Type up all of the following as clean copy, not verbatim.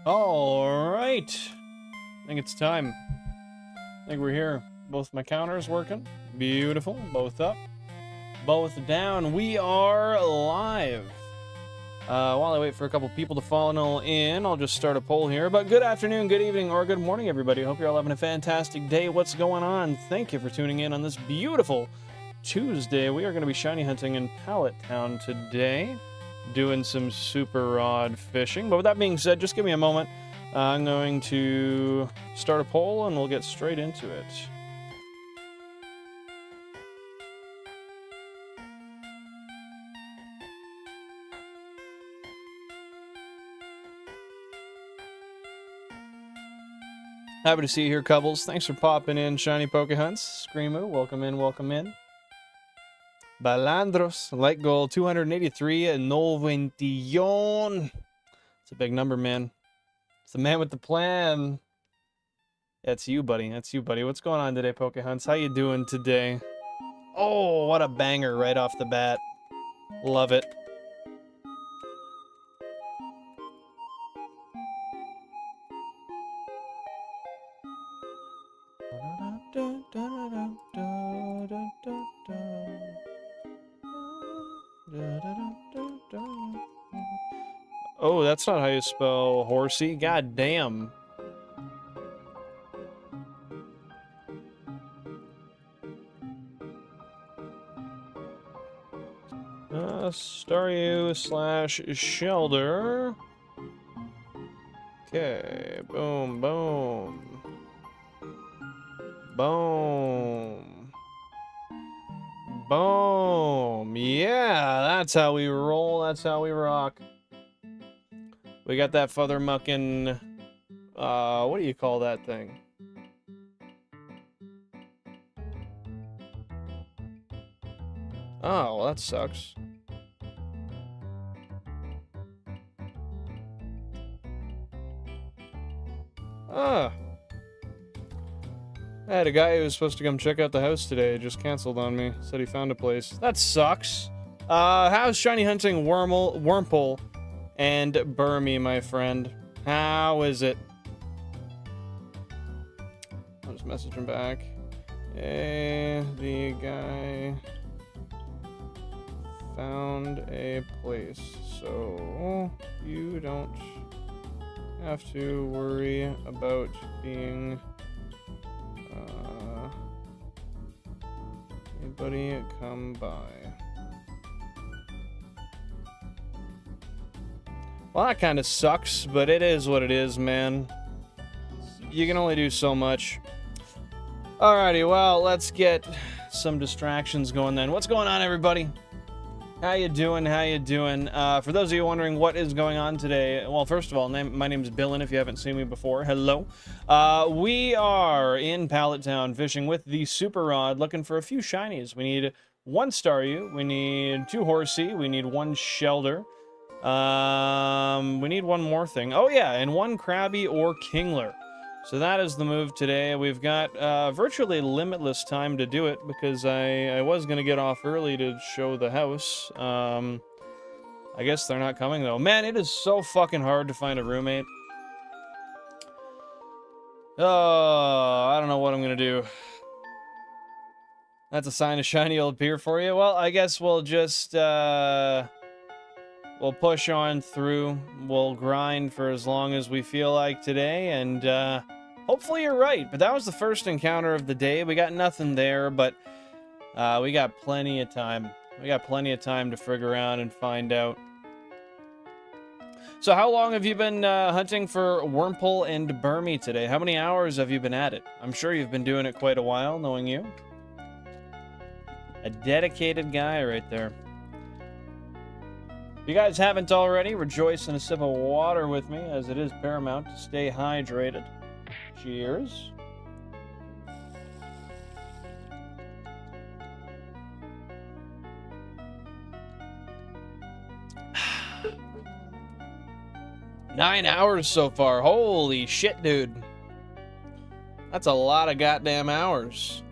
All right. I think it's time. I think we're here. Both my counters working. Beautiful. Both up. Both down. We are live. While I wait for a couple people to funnel in, I'll just start a poll here. But good afternoon, good evening, or good morning, everybody. Hope you're all having a fantastic day. What's going on? Thank you for tuning in on this beautiful Tuesday. We are going to be shiny hunting in Pallet Town today, doing some super rod fishing. But with that being said, just give me a moment. I'm going to start a poll and we'll get straight into it. Happy to see you here, Cubbles. Thanks for popping in, Shiny Pokehunts. Screamoo, welcome in, welcome in. Balandros, light goal, 283 91. It's a big number, man. It's the man with the plan. That's you, buddy. That's you, buddy. What's going on today, Pokehunts? How you doing today? Oh, what a banger right off the bat. Love it. Oh, that's not how you spell horsey. God damn. Staryu / Shelder. Okay, boom, boom. Boom. Boom. Yeah, that's how we roll. That's how we rock. We got that feather mucking, what do you call that thing? Oh, well, that sucks. Ah. I had a guy who was supposed to come check out the house today, just canceled on me. Said he found a place. That sucks. How's shiny hunting Wurmple and Burmy, my friend? How is it? I'll just message him back. Hey, the guy found a place, so you don't have to worry about being anybody come by. Well, that kind of sucks, but it is what it is, man. You can only do so much. Alrighty, well, let's get some distractions going then. What's going on, everybody? How you doing? How you doing? For those of you wondering what is going on today, well, first of all, my name's Billin, if you haven't seen me before. Hello. We are in Pallet Town fishing with the Super Rod, looking for a few shinies. We need 1 Staryu, we need 2 Horsey, we need 1 Shelder. We need 1 more thing. Oh yeah, and 1 Krabby or Kingler. So that is the move today. We've got virtually limitless time to do it because I was going to get off early to show the house. I guess they're not coming though. Man, it is so fucking hard to find a roommate. Oh, I don't know what I'm going to do. That's a sign of shiny will appear for you. Well, I guess we'll just... we'll push on through. We'll grind for as long as we feel like today, and hopefully you're right. But that was the first encounter of the day. We got nothing there, but we got plenty of time. We got plenty of time to frig around and find out. So how long have you been hunting for Wurmple and Burmy today? How many hours have you been at it? I'm sure you've been doing it quite a while, knowing you. A dedicated guy right there. If you guys haven't already, rejoice in a sip of water with me, as it is paramount to stay hydrated. Cheers. Nine hours so far. Holy shit, dude. That's a lot of goddamn hours.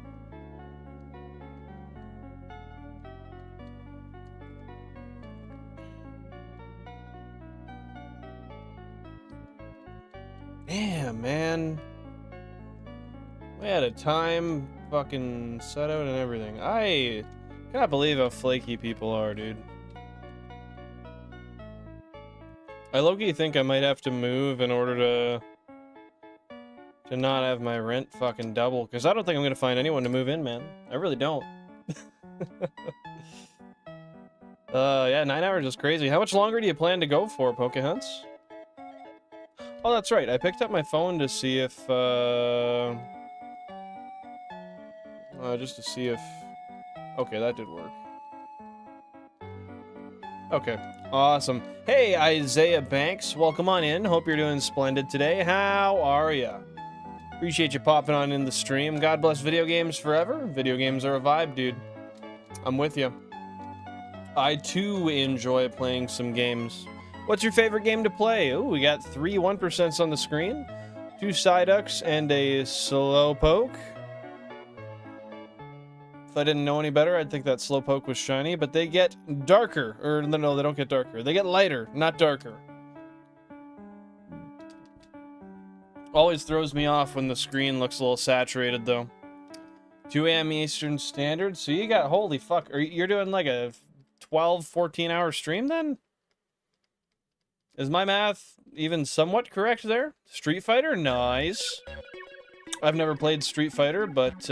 Damn, man. We had a time fucking set out and everything. I cannot believe how flaky people are, dude. I low-key think I might have to move in order to not have my rent fucking double, because I don't think I'm gonna find anyone to move in, man. I really don't. Yeah, 9 hours is crazy. How much longer do you plan to go for, Pokehunts? Oh, that's right. I picked up my phone to see if, just to see if... Okay, that did work. Okay, awesome. Hey, Isaiah Banks, welcome on in. Hope you're doing splendid today. How are ya? Appreciate you popping on in the stream. God bless video games forever. Video games are a vibe, dude. I'm with you. I, too, enjoy playing some games. What's your favorite game to play? Oh, we got 3 1% on the screen, 2 Psyducks, and a Slowpoke. If I didn't know any better, I'd think that Slowpoke was shiny, but they get darker. Or, no, they don't get darker. They get lighter, not darker. Always throws me off when the screen looks a little saturated, though. 2 a.m. Eastern Standard, so you got, holy fuck, you're doing like a 12, 14-hour stream, then? Is my math even somewhat correct there? Street Fighter? Nice. I've never played Street Fighter, but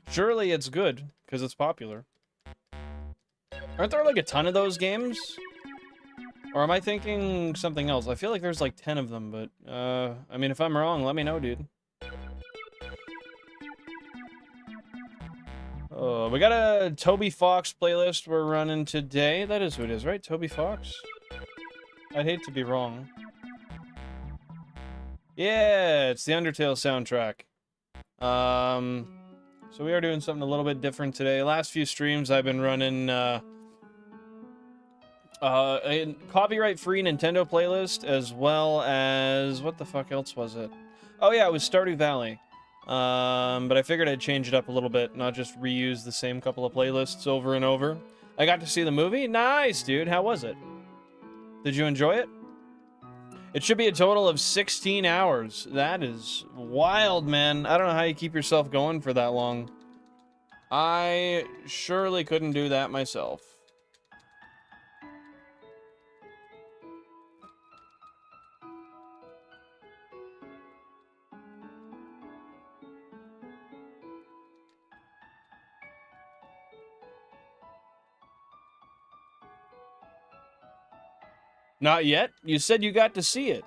surely it's good, because it's popular. Aren't there like a ton of those games? Or am I thinking something else? I feel like there's like 10 of them, but, I mean, if I'm wrong, let me know, dude. We got a Toby Fox playlist we're running today. That is who it is, right? Toby Fox? I'd hate to be wrong. Yeah, it's the Undertale soundtrack. So we are doing something a little bit different today. Last few streams I've been running a copyright-free Nintendo playlist, as well as... What the fuck else was it? Oh yeah, it was Stardew Valley. But I figured I'd change it up a little bit, not just reuse the same couple of playlists over and over. I got to see the movie. Nice, dude. How was it? Did you enjoy it? It should be a total of 16 hours. That is wild, man. I don't know how you keep yourself going for that long. I surely couldn't do that myself. Not yet? You said you got to see it.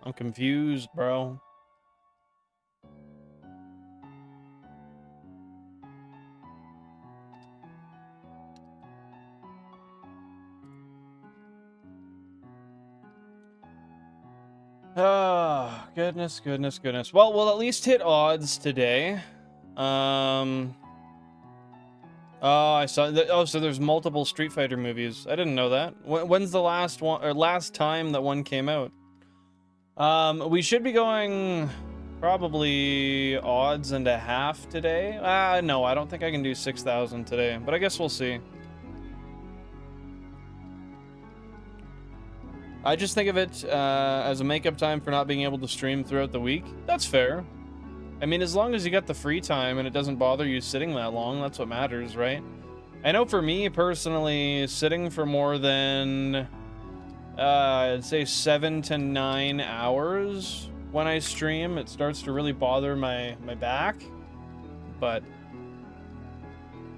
I'm confused, bro. Oh, goodness, goodness, goodness. Well, we'll at least hit odds today. Oh, I saw that. Oh, so there's multiple Street Fighter movies. I didn't know that. When's the last one, or last time that one came out? We should be going probably odds and a half today. No, I don't think I can do 6,000 today, but I guess we'll see. I just think of it as a makeup time for not being able to stream throughout the week. That's fair. I mean, as long as you got the free time and it doesn't bother you sitting that long, that's what matters, right? I know for me, personally, sitting for more than, I'd say 7 to 9 hours when I stream, it starts to really bother my back. But,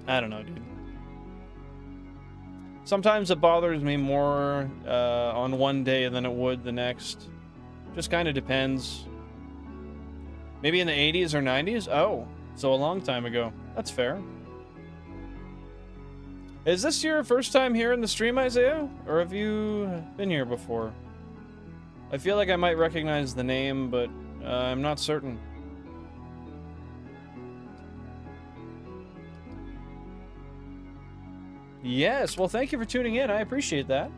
I don't know, dude. Sometimes it bothers me more on one day than it would the next. Just kind of depends. Maybe in the 80s or 90s? Oh, so a long time ago. That's fair. Is this your first time here in the stream, Isaiah? Or have you been here before? I feel like I might recognize the name, but I'm not certain. Yes, well, thank you for tuning in. I appreciate that.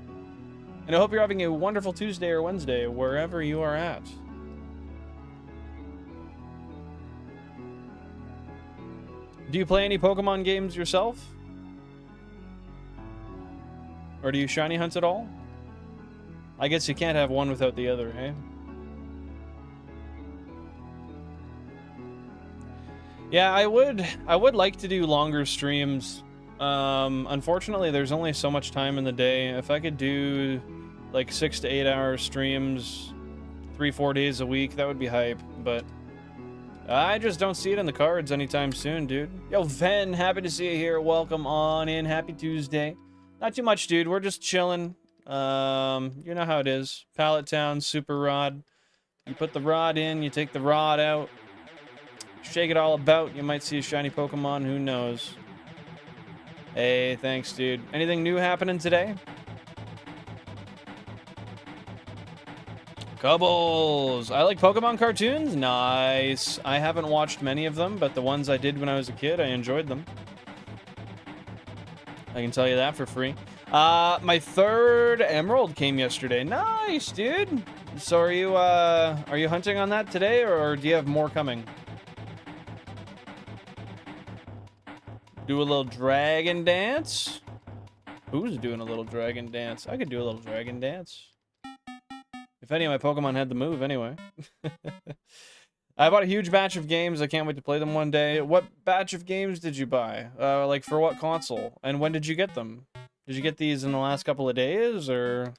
And I hope you're having a wonderful Tuesday or Wednesday, wherever you are at. Do you play any Pokemon games yourself? Or do you shiny hunt at all? I guess you can't have one without the other, hey? Yeah, I would like to do longer streams. Unfortunately, there's only so much time in the day. If I could do like 6 to 8 hour streams 3-4 days a week, that would be hype, but I just don't see it in the cards anytime soon, dude. Yo, Ven, happy to see you here. Welcome on in. Happy Tuesday. Not too much, dude. We're just chilling. You know how it is. Pallet Town, Super Rod. You put the rod in, you take the rod out. Shake it all about. You might see a shiny Pokemon. Who knows? Hey, thanks, dude. Anything new happening today? Cubbles. I like Pokemon cartoons. Nice. I haven't watched many of them, but the ones I did when I was a kid, I enjoyed them. I can tell you that for free. My 3rd Emerald came yesterday. Nice, dude. So are you hunting on that today, or do you have more coming? Do a little dragon dance? Who's doing a little dragon dance? I could do a little dragon dance. If any of my Pokemon had the move, anyway. I bought a huge batch of games. I can't wait to play them one day. What batch of games did you buy? Like, for what console? And when did you get them? Did you get these in the last couple of days, or...?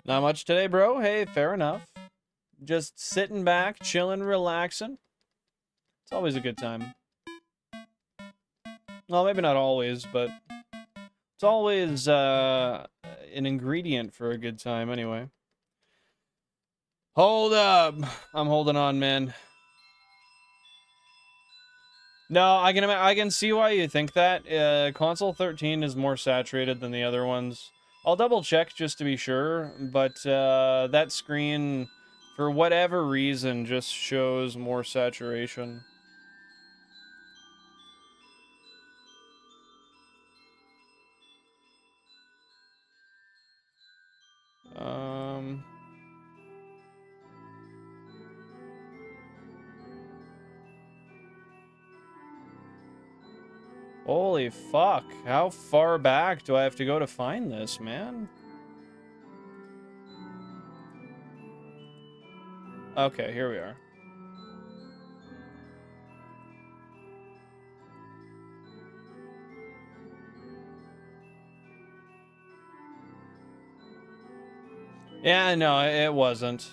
Not much today, bro. Hey, fair enough. Just sitting back, chilling, relaxing. It's always a good time. Well, maybe not always, but it's always an ingredient for a good time anyway. Hold up. I'm holding on, man. No, I can see why you think that. Console 13 is more saturated than the other ones. I'll double check just to be sure, but that screen, for whatever reason, just shows more saturation. Holy fuck. How far back do I have to go to find this, man? Okay, here we are. Yeah, no, it wasn't.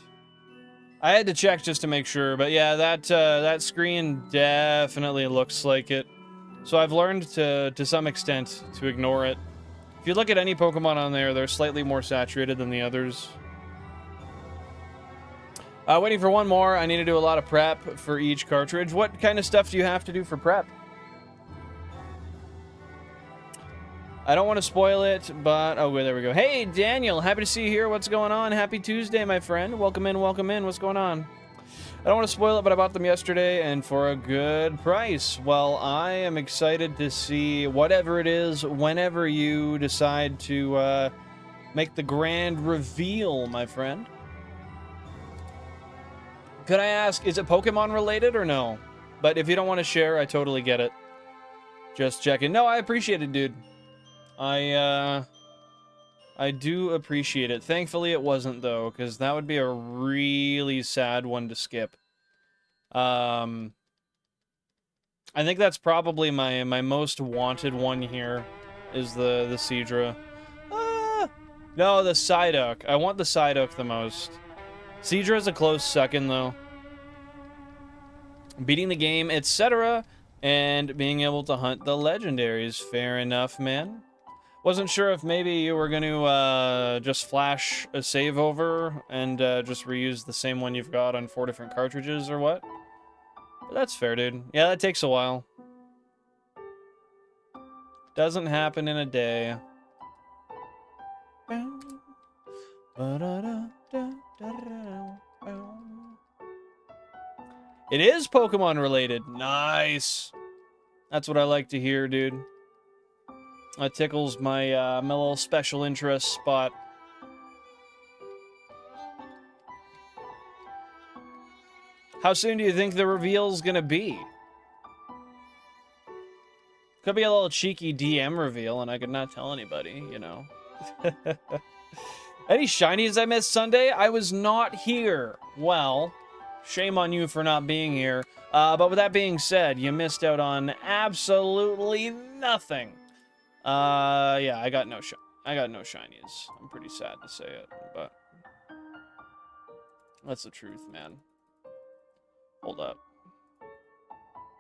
I had to check just to make sure, but yeah, that screen definitely looks like it. So I've learned to some extent to ignore it. If you look at any Pokemon on there, they're slightly more saturated than the others. Waiting for one more. I need to do a lot of prep for each cartridge. What kind of stuff do you have to do for prep? I don't want to spoil it, but... Oh, there we go. Hey, Daniel. Happy to see you here. What's going on? Happy Tuesday, my friend. Welcome in, welcome in. What's going on? I don't want to spoil it, but I bought them yesterday, and for a good price. Well, I am excited to see whatever it is, whenever you decide to make the grand reveal, my friend. Could I ask, is it Pokemon related or no? But if you don't want to share, I totally get it. Just checking. No, I appreciate it, dude. I do appreciate it. Thankfully, it wasn't, though, because that would be a really sad one to skip. I think that's probably my most wanted one here, is the Seadra. No, the Psyduck. I want the Psyduck the most. Seadra's a close second, though. Beating the game, etc., and being able to hunt the legendaries. Fair enough, man. Wasn't sure if maybe you were going to just flash a save over and just reuse the same one you've got on 4 different cartridges or what. But that's fair, dude. Yeah, that takes a while. Doesn't happen in a day. It is Pokemon related. Nice. That's what I like to hear, dude. That tickles my my little special interest spot. How soon do you think the reveal's gonna be? Could be a little cheeky DM reveal, and I could not tell anybody, you know. Any shinies I missed Sunday? I was not here. Well, shame on you for not being here. But with that being said, you missed out on absolutely nothing. Yeah, I got no shinies. I'm pretty sad to say it, but that's the truth, man. Hold up.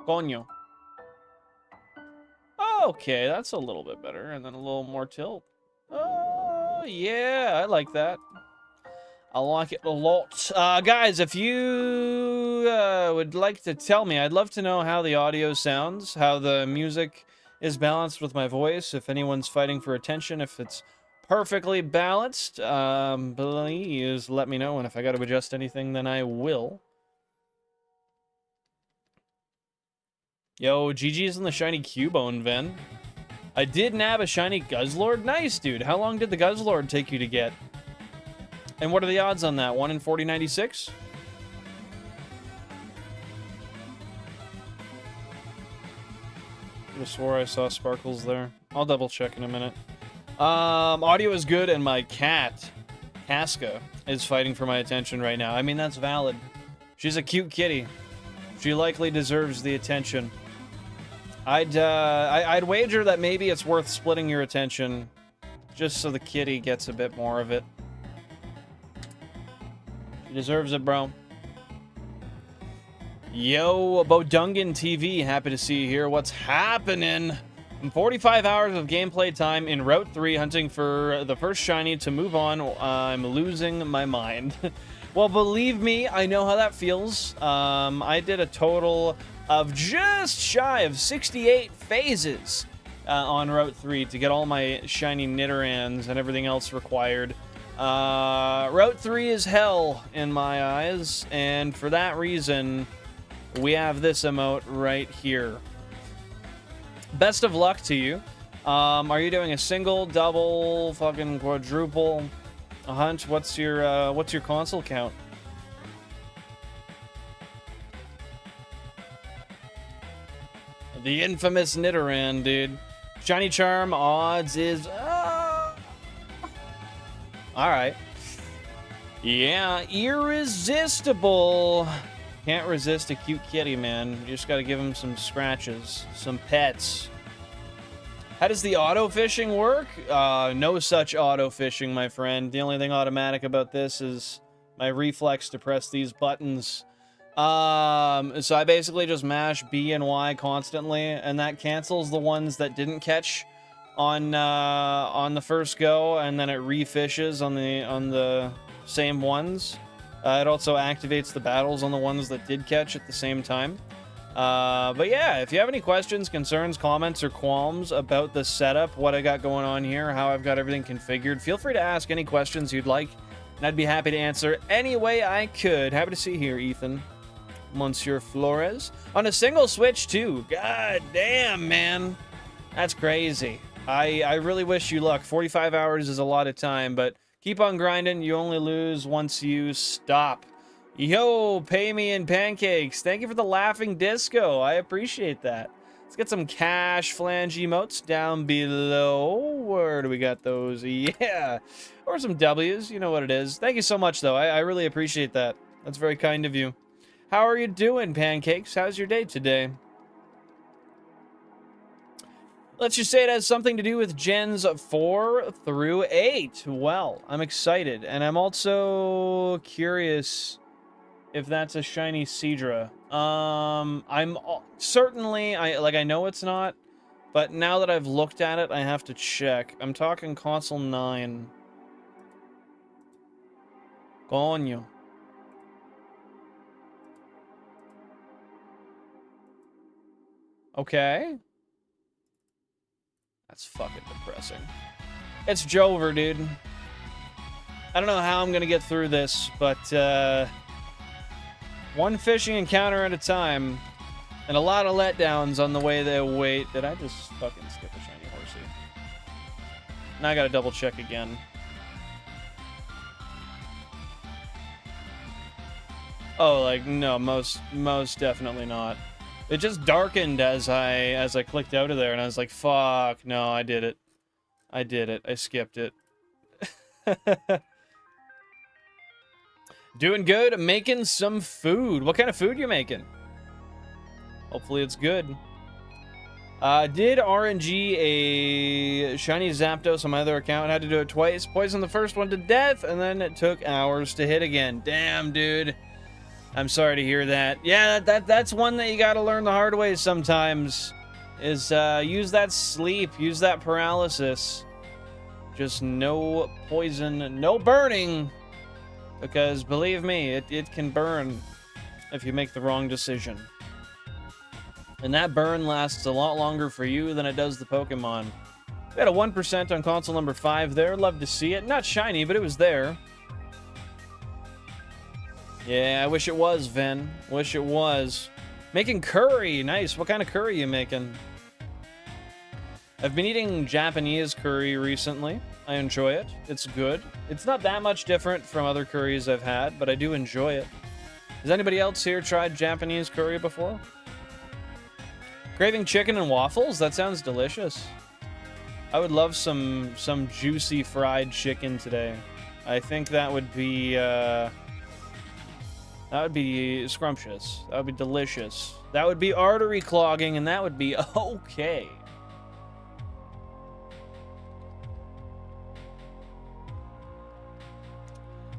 Coño. Okay, that's a little bit better, and then a little more tilt. Oh, yeah, I like that. I like it a lot. Guys, if you would like to tell me, I'd love to know how the audio sounds, how the music is balanced with my voice, if anyone's fighting for attention, if it's perfectly balanced. Please let me know, and if I got to adjust anything, then I will. Yo, GG's in the shiny Cubone, Ven. I did nab a shiny Guzzlord. Nice, dude. How long did the Guzzlord take you to get? And what are the odds on that? 1 in 4096? I swore I saw sparkles there. I'll double check in a minute. Audio is good, and my cat, Casca, is fighting for my attention right now. I mean, that's valid. She's a cute kitty. She likely deserves the attention. I'd wager that maybe it's worth splitting your attention just so the kitty gets a bit more of it. She deserves it, bro. Yo, Bodungan TV, happy to see you here. What's happening? 45 hours of gameplay time in Route 3 hunting for the first shiny to move on. I'm losing my mind. Well, believe me, I know how that feels. I did a total of just shy of 68 phases on Route 3 to get all my shiny Nidorans and everything else required. Route 3 is hell in my eyes, and for that reason, we have this emote right here. Best of luck to you. Are you doing a single, double, fucking quadruple hunt? What's your console count? The infamous Nidoran, dude. Shiny Charm odds is... Alright. Yeah, irresistible. Can't resist a cute kitty, man. You just gotta give him some scratches. Some pets. How does the auto-fishing work? No such auto-fishing, my friend. The only thing automatic about this is my reflex to press these buttons. So I basically just mash B and Y constantly, and that cancels the ones that didn't catch on the first go, and then it refishes on the same ones. It also activates the battles on the ones that did catch at the same time. But yeah, if you have any questions, concerns, comments, or qualms about the setup, what I got going on here, how I've got everything configured, feel free to ask any questions you'd like, and I'd be happy to answer any way I could. Happy to see you here, Ethan. Monsieur Flores. On a single switch, too. God damn, man. That's crazy. I really wish you luck. 45 hours is a lot of time, but keep on grinding. You only lose once you stop. Yo, pay me in pancakes. Thank you for the laughing disco. I appreciate that. Let's get some cash flange emotes down below. Where do we got those? Yeah. Or some W's. You know what it is. Thank you so much, though. I really appreciate that. That's very kind of you. How are you doing, pancakes? How's your day today? Let's just say it has something to do with gens 4 through 8. Well, I'm excited, and I'm also curious if that's a shiny Seadra. I'm certainly, I know it's not, but now that I've looked at it, I have to check. I'm talking console 9. Coño. Okay. That's fucking depressing. It's Jover, dude. I don't know how I'm gonna get through this, but one fishing encounter at a time, and a lot of letdowns on the way they wait. Did I just fucking skip a shiny horsey? Now I gotta double check again. Oh, like, no, most definitely not. It just darkened as I clicked out of there, and I was like, fuck, no, I did it. I did it. I skipped it. Doing good, making some food. What kind of food you making? Hopefully it's good. Did RNG a shiny Zapdos on my other account. Had to do it twice. Poisoned the first one to death, and then it took hours to hit again. Damn, dude. I'm sorry to hear that. Yeah, that's one that you gotta learn the hard way sometimes. Is use that sleep, use that paralysis. Just no poison, no burning. Because believe me, it can burn if you make the wrong decision. And that burn lasts a lot longer for you than it does the Pokemon. We had a 1% on console number 5 there. Love to see it. Not shiny, but it was there. Yeah, I wish it was, Ven. Wish it was. Making curry. Nice. What kind of curry you making? I've been eating Japanese curry recently. I enjoy it. It's good. It's not that much different from other curries I've had, but I do enjoy it. Has anybody else here tried Japanese curry before? Craving chicken and waffles? That sounds delicious. I would love some juicy fried chicken today. I think that would be scrumptious. That would be delicious. That would be artery clogging, and that would be okay.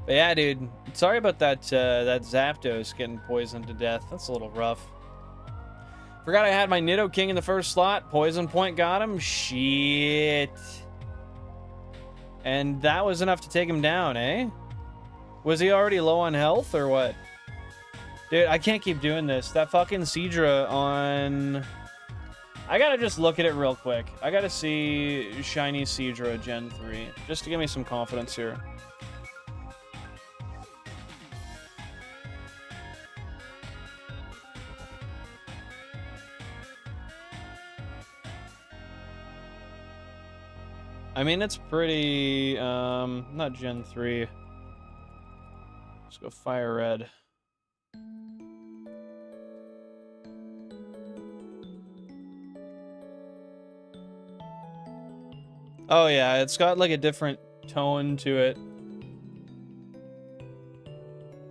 But yeah, dude. Sorry about that that Zapdos getting poisoned to death. That's a little rough. Forgot I had my Nidoking in the first slot. Poison point got him. Shit. And that was enough to take him down, eh? Was he already low on health or what? Dude, I can't keep doing this. That fucking Seadra on... I gotta just look at it real quick. I gotta see Shiny Seadra Gen 3. Just to give me some confidence here. I mean, it's pretty, not Gen 3. Let's go FireRed. Oh yeah, it's got like a different tone to it.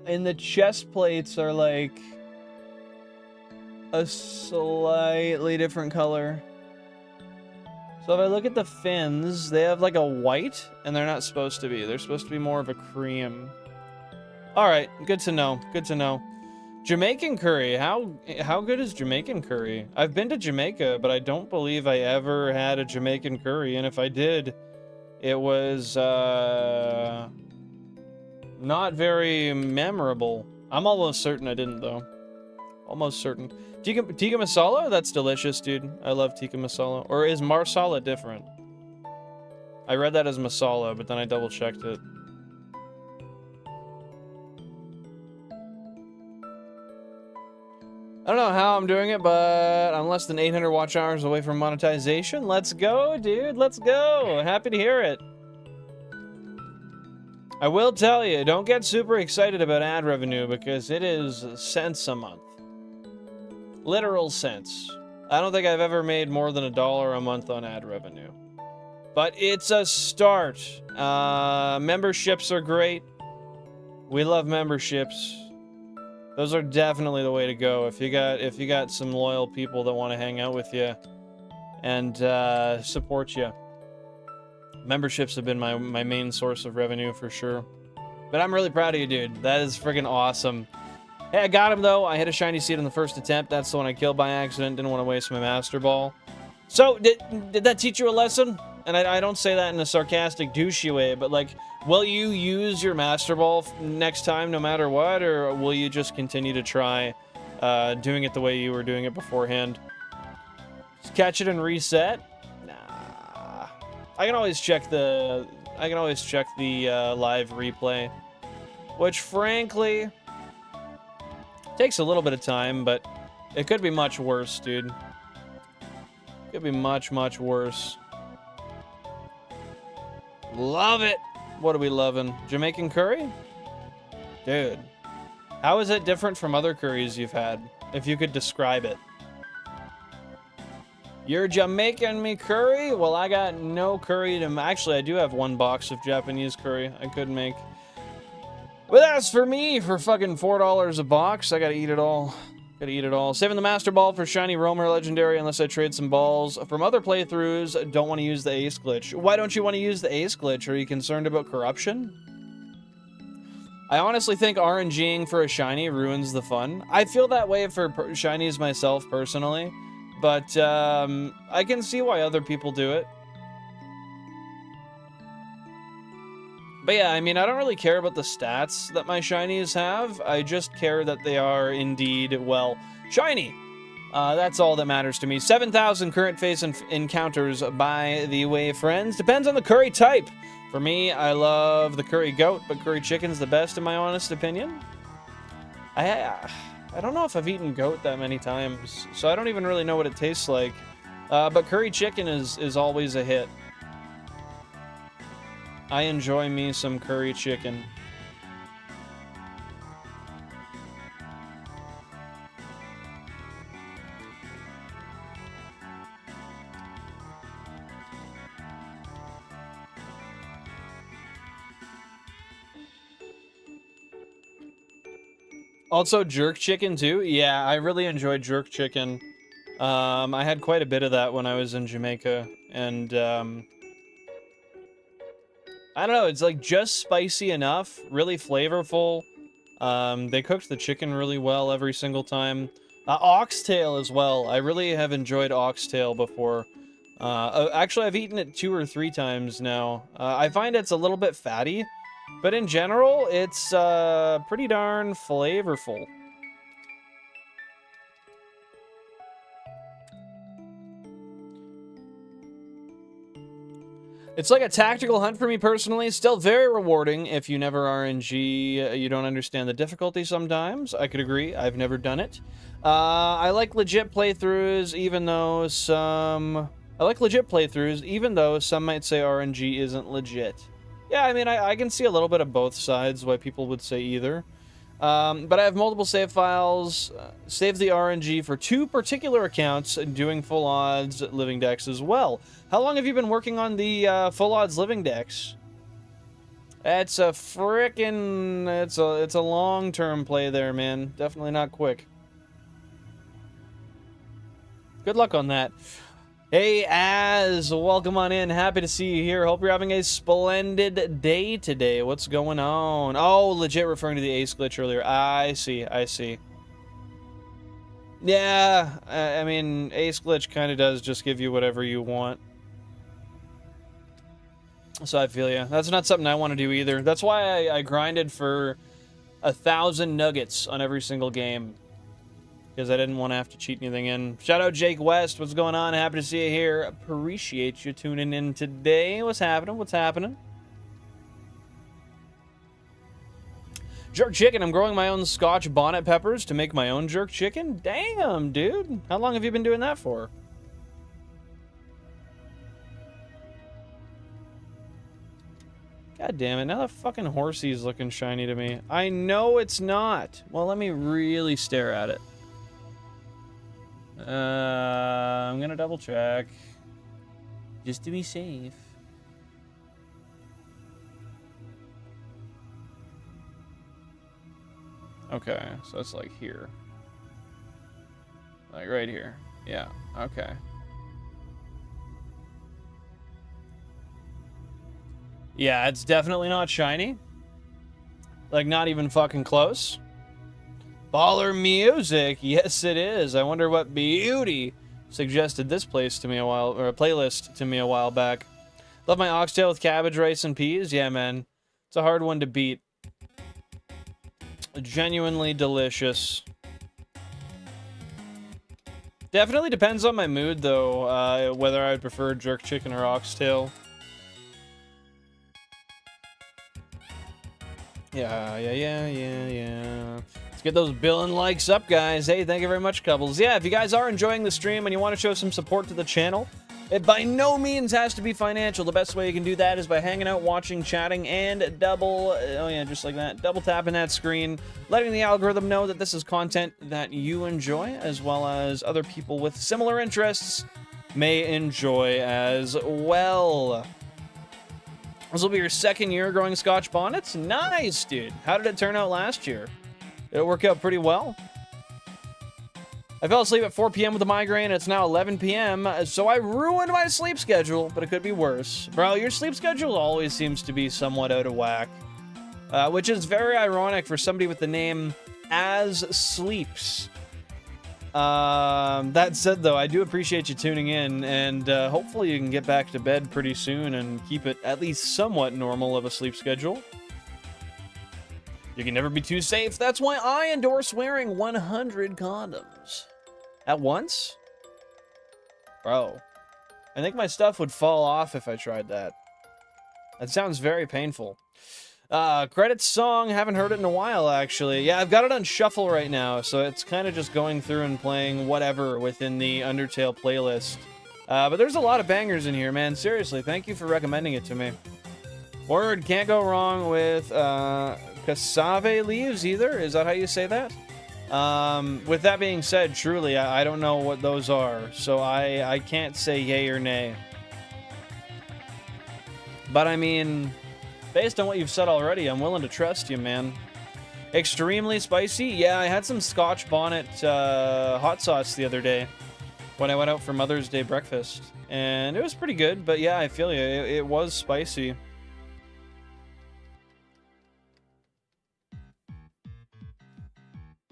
And the chest plates are like a slightly different color. So if I look at the fins, they have like a white, and they're not supposed to be. They're supposed to be more of a cream. Alright, good to know. Good to know. Jamaican curry. How good is Jamaican curry? I've been to Jamaica, but I don't believe I ever had a Jamaican curry, and if I did, it was not very memorable. I'm almost certain I didn't, though. Almost certain. Tikka masala? That's delicious, dude. I love tikka masala. Or is marsala different? I read that as masala, but then I double-checked it. I don't know how I'm doing it, but I'm less than 800 watch hours away from monetization. Let's go, dude. Let's go. Happy to hear it. I will tell you, don't get super excited about ad revenue because it is cents a month. Literal cents. I don't think I've ever made more than $1 a month on ad revenue. But it's a start. Memberships are great. We love memberships. Those are definitely the way to go. If you got some loyal people that want to hang out with you and support you. Memberships have been my main source of revenue for sure. But I'm really proud of you, dude. That is freaking awesome. Hey, I got him, though. I hit a shiny seed on the first attempt. That's the one I killed by accident. Didn't want to waste my Master Ball. So, did that teach you a lesson? And I don't say that in a sarcastic, douchey way, but, like, will you use your Master Ball next time no matter what? Or will you just continue to try doing it the way you were doing it beforehand? Just catch it and reset? Nah. I can always check the live replay. Which, frankly... takes a little bit of time, but it could be much worse, dude. Could be much, much worse. Love it! What are we loving? Jamaican curry? Dude. How is it different from other curries you've had? If you could describe it. You're Jamaican me curry? Well, I got no curry to... Actually, I do have 1 box of Japanese curry I could make. But that's for me, for fucking $4 a box. I gotta eat it all. Gotta eat it all. Saving the Master Ball for Shiny Roamer Legendary unless I trade some balls. From other playthroughs, don't want to use the Ace Glitch. Why don't you want to use the Ace Glitch? Are you concerned about corruption? I honestly think RNGing for a Shiny ruins the fun. I feel that way for Shinies myself, personally. But, I can see why other people do it. But yeah, I mean, I don't really care about the stats that my Shinies have. I just care that they are indeed, well, shiny. That's all that matters to me. 7,000 current phase encounters by the way, friends. Depends on the curry type. For me, I love the curry goat, but curry chicken's the best in my honest opinion. I don't know if I've eaten goat that many times, so I don't even really know what it tastes like. But curry chicken is always a hit. I enjoy me some curry chicken. Also, jerk chicken too? Yeah, I really enjoyed jerk chicken. I had quite a bit of that when I was in Jamaica, and I don't know, it's like just spicy enough, really flavorful. They cooked the chicken really well every single time. Oxtail as well. I really have enjoyed oxtail before. Actually, I've eaten it 2 or 3 times now. I find it's a little bit fatty, but in general, it's pretty darn flavorful. It's like a tactical hunt for me personally. Still very rewarding if you never RNG. You don't understand the difficulty sometimes. I could agree. I've never done it. I like legit playthroughs, even though some... I like legit playthroughs, even though some might say RNG isn't legit. Yeah, I mean, I can see a little bit of both sides, why people would say either. But I have multiple save files, save the RNG for 2 particular accounts, doing full odds living decks as well. How long have you been working on the full odds living decks? It's a frickin', it's a long-term play there, man. Definitely not quick. Good luck on that. Hey, Az, welcome on in. Happy to see you here. Hope you're having a splendid day today. What's going on? Oh, legit referring to the Ace Glitch earlier. I see, I see. Yeah, I mean, Ace Glitch kind of does just give you whatever you want. So I feel ya. That's not something I want to do either. That's why I grinded for 1,000 nuggets on every single game. Because I didn't want to have to cheat anything in. Shout out Jake West. What's going on? Happy to see you here. Appreciate you tuning in today. What's happening? What's happening? Jerk chicken. I'm growing my own Scotch bonnet peppers to make my own jerk chicken. Damn, dude. How long have you been doing that for? God damn it. Now that fucking horsey's looking shiny to me. I know it's not. Well, let me really stare at it. I'm gonna double check. Just to be safe. Okay, so it's like here. Like right here. Yeah, okay. Yeah, it's definitely not shiny. Like, not even fucking close. Baller music, yes it is. I wonder what beauty suggested this place to me a playlist to me a while back. Love my oxtail with cabbage, rice, and peas. Yeah, man, it's a hard one to beat. Genuinely delicious. Definitely depends on my mood, though, whether I'd prefer jerk chicken or oxtail. Yeah. Let's get those billing likes up, guys. Hey, thank you very much, Couples. Yeah, if you guys are enjoying the stream and you want to show some support to the channel, it by no means has to be financial. The best way you can do that is by hanging out, watching, chatting, and double tapping that screen, letting the algorithm know that this is content that you enjoy, as well as other people with similar interests may enjoy as well. This will be your second year growing Scotch bonnets? Nice, dude. How did it turn out last year? Did it work out pretty well? I fell asleep at 4 p.m. with a migraine. It's now 11 p.m., so I ruined my sleep schedule, but it could be worse. Bro, your sleep schedule always seems to be somewhat out of whack, which is very ironic for somebody with the name As Sleeps. That said, though, I do appreciate you tuning in, and hopefully you can get back to bed pretty soon and keep it at least somewhat normal of a sleep schedule. You can never be too safe. That's why I endorse wearing 100 condoms. At once? Bro, I think my stuff would fall off if I tried that. That sounds very painful. Credits song, haven't heard it in a while, actually. Yeah, I've got it on shuffle right now, so it's kind of just going through and playing whatever within the Undertale playlist. But there's a lot of bangers in here, man. Seriously, thank you for recommending it to me. Word, can't go wrong with cassave leaves either. Is that how you say that? With that being said, truly, I don't know what those are, so I can't say yay or nay. But I mean, based on what you've said already, I'm willing to trust you, man. Extremely spicy? Yeah, I had some Scotch bonnet hot sauce the other day when I went out for Mother's Day breakfast, and it was pretty good, but yeah, I feel you. It was spicy.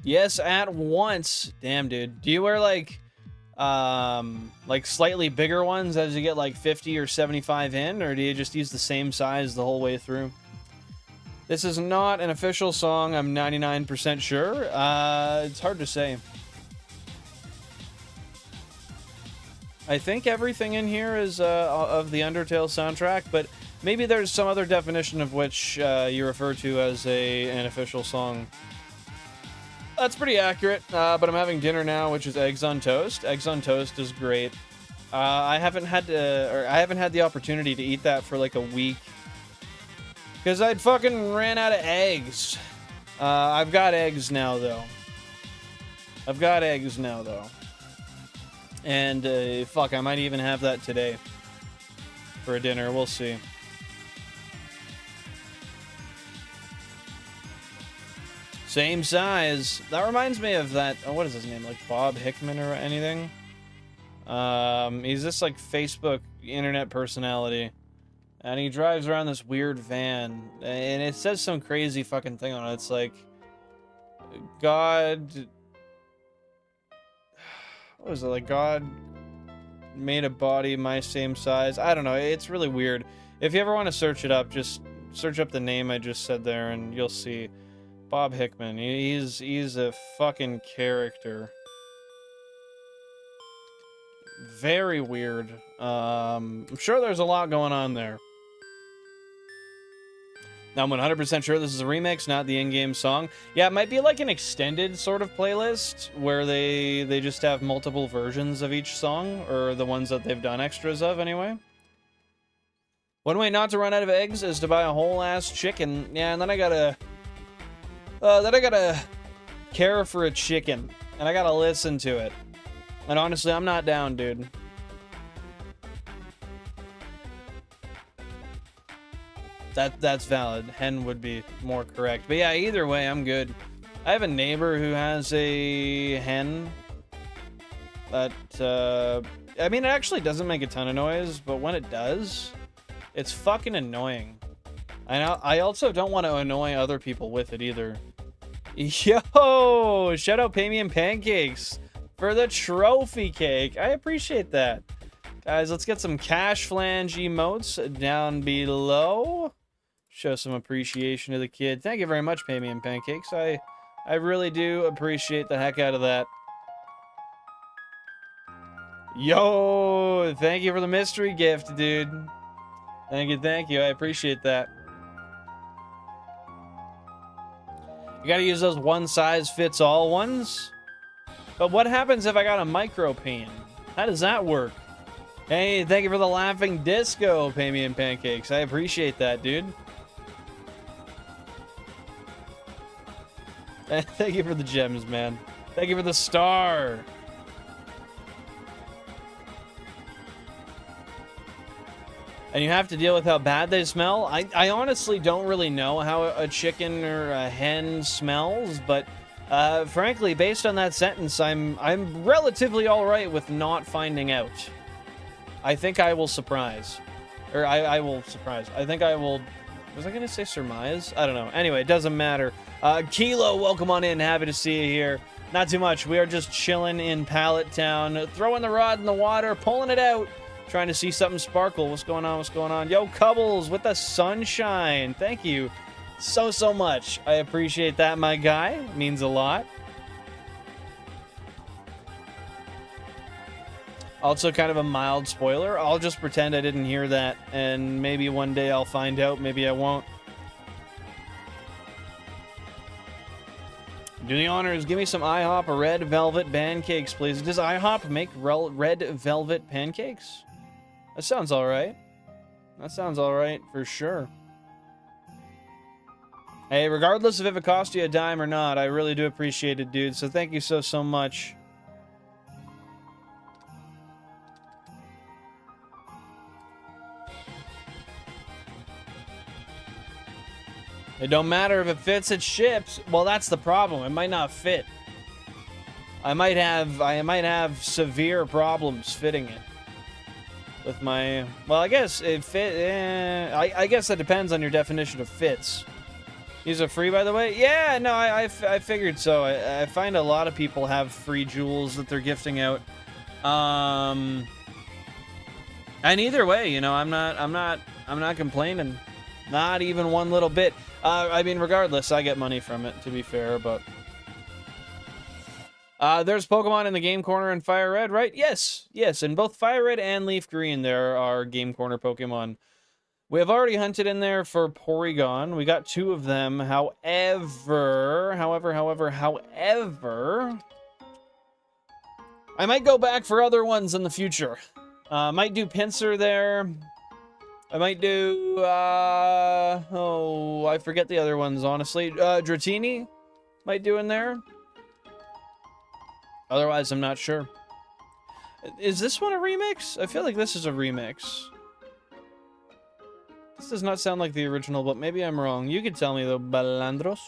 Yes, at once. Damn, dude. Do you wear like slightly bigger ones as you get like 50 or 75 in, or do you just use the same size the whole way through? This is not an official song, I'm 99% sure. It's hard to say. I think everything in here is of the Undertale soundtrack, but maybe there's some other definition of which you refer to as an official song. That's pretty accurate, but I'm having dinner now, which is eggs on toast. Eggs on toast is great. I haven't had the opportunity to eat that for like a week because I'd fucking ran out of eggs. I've got eggs now, though. And fuck, I might even have that today for a dinner. We'll see. Same size. That reminds me of that. Oh, what is his name? Like Bob Hickman or anything? He's this like Facebook internet personality, and he drives around this weird van, and it says some crazy fucking thing on it. It's like, God. What was it? Like, God made a body my same size. I don't know. It's really weird. If you ever want to search it up, just search up the name I just said there, and you'll see. Bob Hickman. He's a fucking character. Very weird. I'm sure there's a lot going on there. Now, I'm 100% sure this is a remix, not the in-game song. Yeah, it might be like an extended sort of playlist where they just have multiple versions of each song, or the ones that they've done extras of anyway. One way not to run out of eggs is to buy a whole ass chicken. Yeah, and then I gotta care for a chicken, and I gotta listen to it. And honestly, I'm not down, dude. That's valid. Hen would be more correct. But yeah, either way, I'm good. I have a neighbor who has a hen that, I mean, it actually doesn't make a ton of noise, but when it does, it's fucking annoying. I also don't want to annoy other people with it either. Yo! Shout out Pay Me in Pancakes for the trophy cake. I appreciate that. Guys, let's get some cash flange emotes down below. Show some appreciation to the kid. Thank you very much, Pay Me in Pancakes. I really do appreciate the heck out of that. Yo! Thank you for the mystery gift, dude. Thank you. I appreciate that. You gotta use those one-size-fits-all ones? But what happens if I got a micro pain? How does that work? Hey, thank you for the laughing disco, Pay Me in Pancakes. I appreciate that, dude. Thank you for the gems, man. Thank you for the star. and you have to deal with how bad they smell. I honestly don't really know how a chicken or a hen smells, but frankly, based on that sentence, I'm relatively all right with not finding out. I think I will surprise. Or I will surprise. I think I will... Was I going to say surmise? I don't know. Anyway, it doesn't matter. Kilo, welcome on in. Happy to see you here. Not too much. We are just chilling in Pallet Town. Throwing the rod in the water. Pulling it out. Trying to see something sparkle. What's going on? What's going on? Yo, Cubbles with the sunshine. Thank you so much. I appreciate that, my guy. It means a lot. Also, kind of a mild spoiler. I'll just pretend I didn't hear that, and maybe one day I'll find out. Maybe I won't. Do the honors. Give me some IHOP red velvet pancakes, please. Does IHOP make red velvet pancakes? That sounds all right. That sounds all right for sure. Hey, regardless of if it cost you a dime or not, I really do appreciate it, dude. So thank you so much. It don't matter if it fits, it ships. Well, that's the problem. It might not fit. I might have severe problems fitting it with my. Well, I guess it fit. I guess that depends on your definition of fits. These are free, by the way. Yeah, no, I figured so. I find a lot of people have free jewels that they're gifting out. And either way, you know, I'm not complaining. Not even one little bit. I mean, regardless, I get money from it, to be fair, but... there's Pokemon in the Game Corner and FireRed, right? Yes, yes, in both FireRed and LeafGreen, there are Game Corner Pokemon. We have already hunted in there for Porygon. We got 2 of them. However... I might go back for other ones in the future. Might do Pinsir there. I might do, oh, I forget the other ones, honestly. Dratini might do in there. Otherwise, I'm not sure. Is this one a remix? I feel like this is a remix. This does not sound like the original, but maybe I'm wrong. You could tell me, though, Balandros.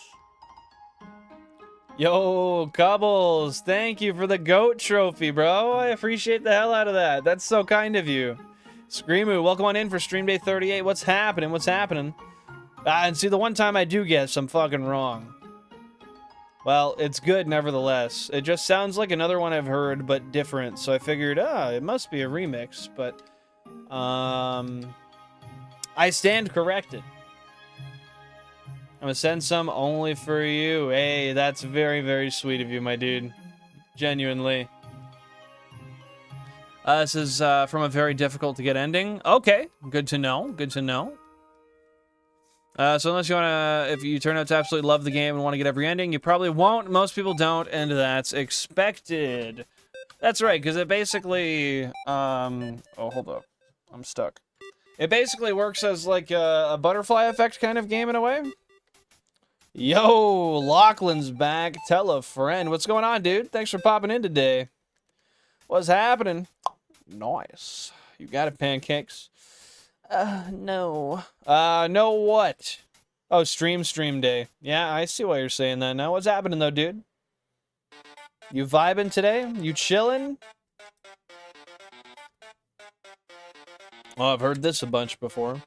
Yo, Cobbles, thank you for the GOAT trophy, bro. I appreciate the hell out of that. That's so kind of you. Screamoo, welcome on in for Stream Day 38. What's happening? What's happening? And see, the one time I do guess, I'm fucking wrong. Well, it's good nevertheless. It just sounds like another one I've heard, but different. So I figured, it must be a remix. But, I stand corrected. I'm gonna send some only for you. Hey, that's very sweet of you, my dude. Genuinely. This is from a very difficult to get ending. Okay, good to know. Good to know. So unless you wanna, if you turn out to absolutely love the game and want to get every ending, you probably won't. Most people don't, and that's expected. That's right, because it basically, oh, hold up, I'm stuck. It basically works as like a butterfly effect kind of game in a way. Yo, Lachlan's back. Tell a friend. What's going on, dude? Thanks for popping in today. What's happening? Nice. You got it, pancakes. No. No what? Oh, stream day. Yeah, I see why you're saying that now. What's happening, though, dude? You vibing today? You chilling? Oh, I've heard this a bunch before.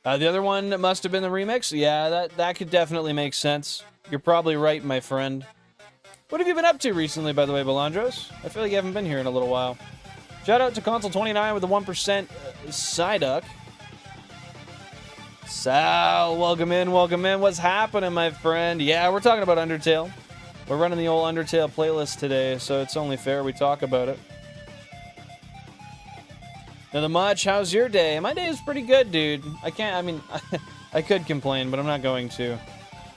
The other one must have been the remix? Yeah, that could definitely make sense. You're probably right, my friend. What have you been up to recently, by the way, Balandros? I feel like you haven't been here in a little while. Shout out to Console29 with the 1% Psyduck. Sal, welcome in, welcome in. What's happening, my friend? Yeah, we're talking about Undertale. We're running the old Undertale playlist today, so it's only fair we talk about it. Nothing much. How's your day? My day is pretty good, dude. I could complain, but I'm not going to.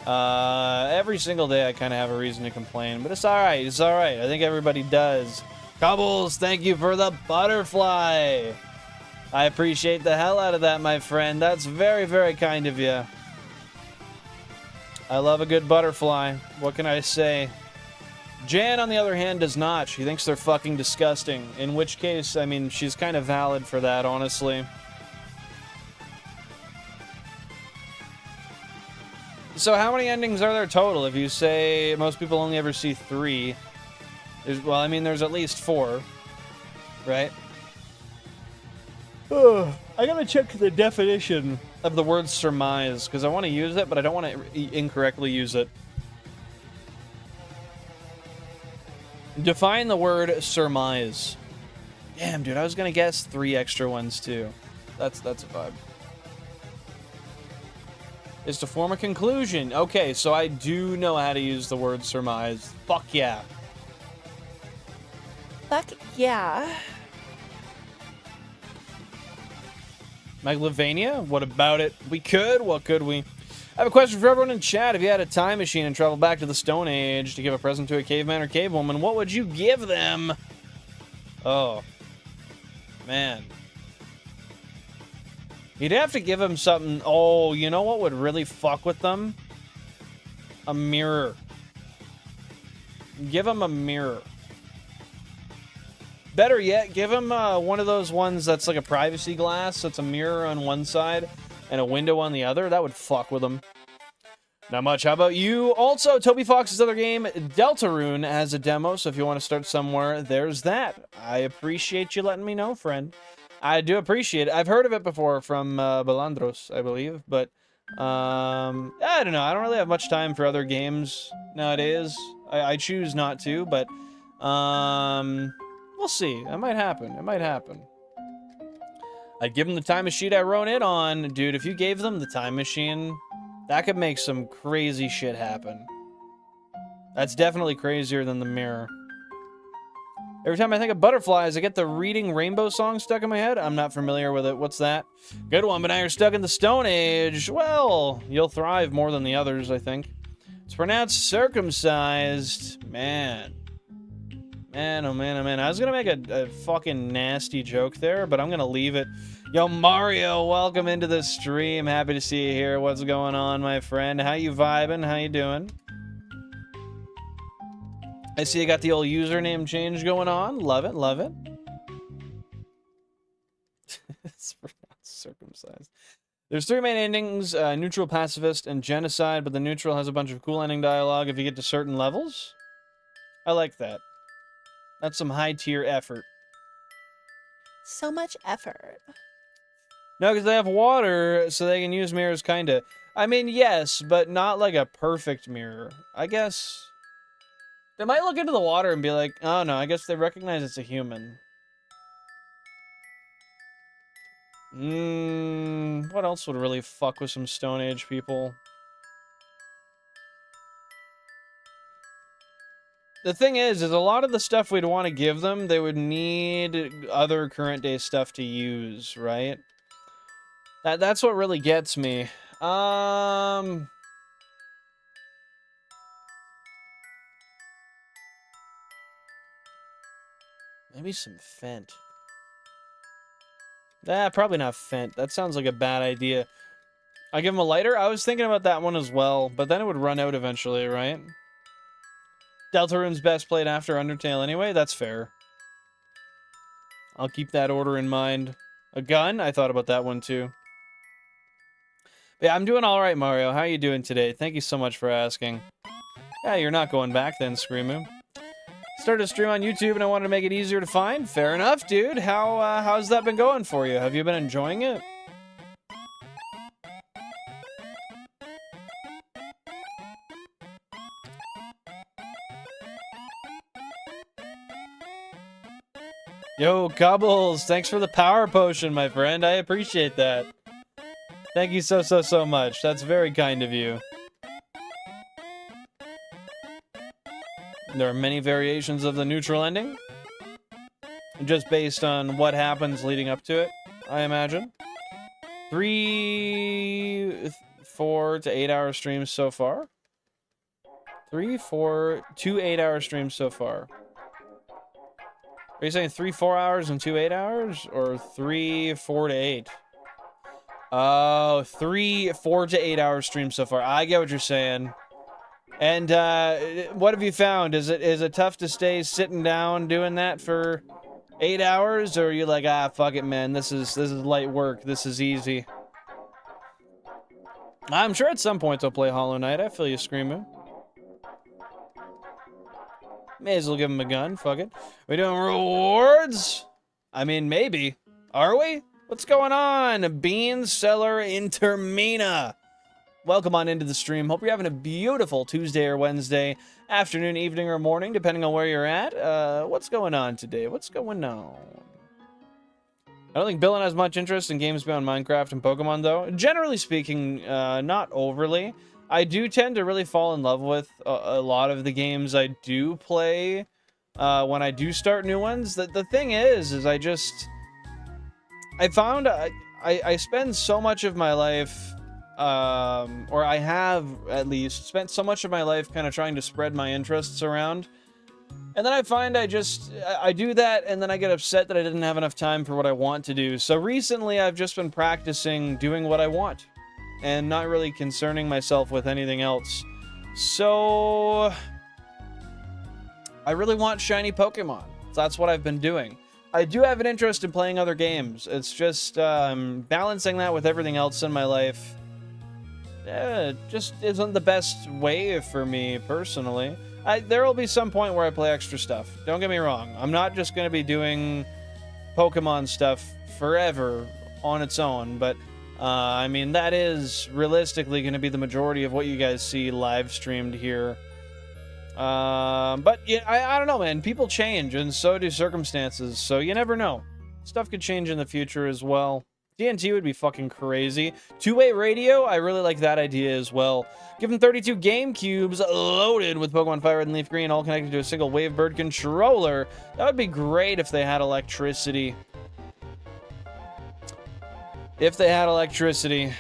Every single day I kind of have a reason to complain, but it's alright, it's alright. I think everybody does. Cobbles, thank you for the butterfly. I appreciate the hell out of that, my friend. That's very kind of you. I love a good butterfly. What can I say? Jan, on the other hand, does not. She thinks they're fucking disgusting. In which case, I mean, she's kind of valid for that, honestly. so how many endings are there total? If you say most people only ever see 3, well, I mean, there's at least 4, right? I gotta check the definition of the word surmise, because I want to use it, but I don't want to incorrectly use it. Define the word surmise. Damn, dude, I was gonna guess 3 extra ones, too. That's a vibe. Is to form a conclusion. Okay, so I do know how to use the word surmise. Fuck yeah. Fuck yeah. Megalovania? What about it? We could? What could we? I have a question for everyone in chat. If you had a time machine and traveled back to the Stone Age to give a present to a caveman or cavewoman, what would you give them? Oh. Man. You'd have to give them something. Oh, you know what would really fuck with them? A mirror. Give them a mirror. Better yet, give him one of those ones that's like a privacy glass, so it's a mirror on one side and a window on the other. That would fuck with him. Not much. How about you? Also, Toby Fox's other game, Deltarune, has a demo, so if you want to start somewhere, there's that. I appreciate you letting me know, friend. I do appreciate it. I've heard of it before from Balandros, I believe, but I don't know. I don't really have much time for other games nowadays. I choose not to, but we'll see. It might happen. It might happen. I'd give them the time machine I wrote it on. Dude, if you gave them the time machine, that could make some crazy shit happen. That's definitely crazier than the mirror. Every time I think of butterflies, I get the Reading Rainbow song stuck in my head. I'm not familiar with it. What's that? Good one, but now you're stuck in the Stone Age. Well, you'll thrive more than the others, I think. It's pronounced circumcised. Man. Man, oh man, oh man. I was gonna make a fucking nasty joke there, but I'm gonna leave it. Yo, Mario, welcome into the stream. Happy to see you here. What's going on, my friend? How you vibing? How you doing? I see you got the old username change going on. Love it, love it. It's circumcised. There's 3 main endings, neutral, pacifist, and genocide, but the neutral has a bunch of cool ending dialogue if you get to certain levels. I like that. That's some high-tier effort. So much effort. No, because they have water, so they can use mirrors, kinda. I mean, yes, but not like a perfect mirror. I guess... They might look into the water and be like, oh no, I guess they recognize it's a human. What else would really fuck with some Stone Age people? The thing is a lot of the stuff we'd want to give them, they would need other current day stuff to use, right? That's what really gets me. Maybe some Fent. Probably not Fent. That sounds like a bad idea. I give him a lighter? I was thinking about that one as well, but then it would run out eventually, right? Deltarune's best played after Undertale anyway? That's fair. I'll keep that order in mind. A gun? I thought about that one too. But yeah, I'm doing alright, Mario. How are you doing today? Thank you so much for asking. Yeah, you're not going back then, Screamu. Started a stream on YouTube and I wanted to make it easier to find. Fair enough, dude. How's that been going for you? Have you been enjoying it? Yo, Cobbles, thanks for the power potion, my friend. I appreciate that. Thank you so much. That's very kind of you. There are many variations of the neutral ending. Just based on what happens leading up to it, I imagine. 3, 4 to 8 hour streams so far. 3, 4, 2 8-hour streams so far. Are you saying 3 4 hours and 2 8 hours? Or 3 4 to 8? Oh, 3 4 to 8 hour streams so far. I get what you're saying. And what have you found? Is it tough to stay sitting down doing that for 8 hours? Or are you like, ah, fuck it, man. This is light work. This is easy. I'm sure at some point I'll play Hollow Knight. I feel you screaming. May as well give him a gun. Fuck it. We doing rewards? I mean, maybe. Are we? What's going on? Bean Seller Intermina. Welcome on into the stream. Hope you're having a beautiful Tuesday or Wednesday afternoon, evening, or morning, depending on where you're at. What's going on today? What's going on? I don't think Billin has much interest in games beyond Minecraft and Pokemon, though. Generally speaking, not overly. I do tend to really fall in love with a lot of the games I do play when I do start new ones. The thing is I found I spend so much of my life, or I have at least spent so much of my life kind of trying to spread my interests around. And then I find I do that, and then I get upset that I didn't have enough time for what I want to do. So recently, I've just been practicing doing what I want, and not really concerning myself with anything else. So I really want shiny Pokemon. That's what I've been doing. I do have an interest in playing other games. It's just balancing that with everything else in my life. It just isn't the best way for me, personally. There will be some point where I play extra stuff. Don't get me wrong. I'm not just going to be doing Pokemon stuff forever on its own, but I mean, that is realistically going to be the majority of what you guys see live streamed here. But yeah, I don't know, man. People change, and so do circumstances, so you never know. Stuff could change in the future as well. DNT would be fucking crazy. Two-way radio, I really like that idea as well. Give them 32 GameCubes loaded with Pokemon FireRed and LeafGreen, all connected to a single Wavebird controller. That would be great if they had electricity. If they had electricity.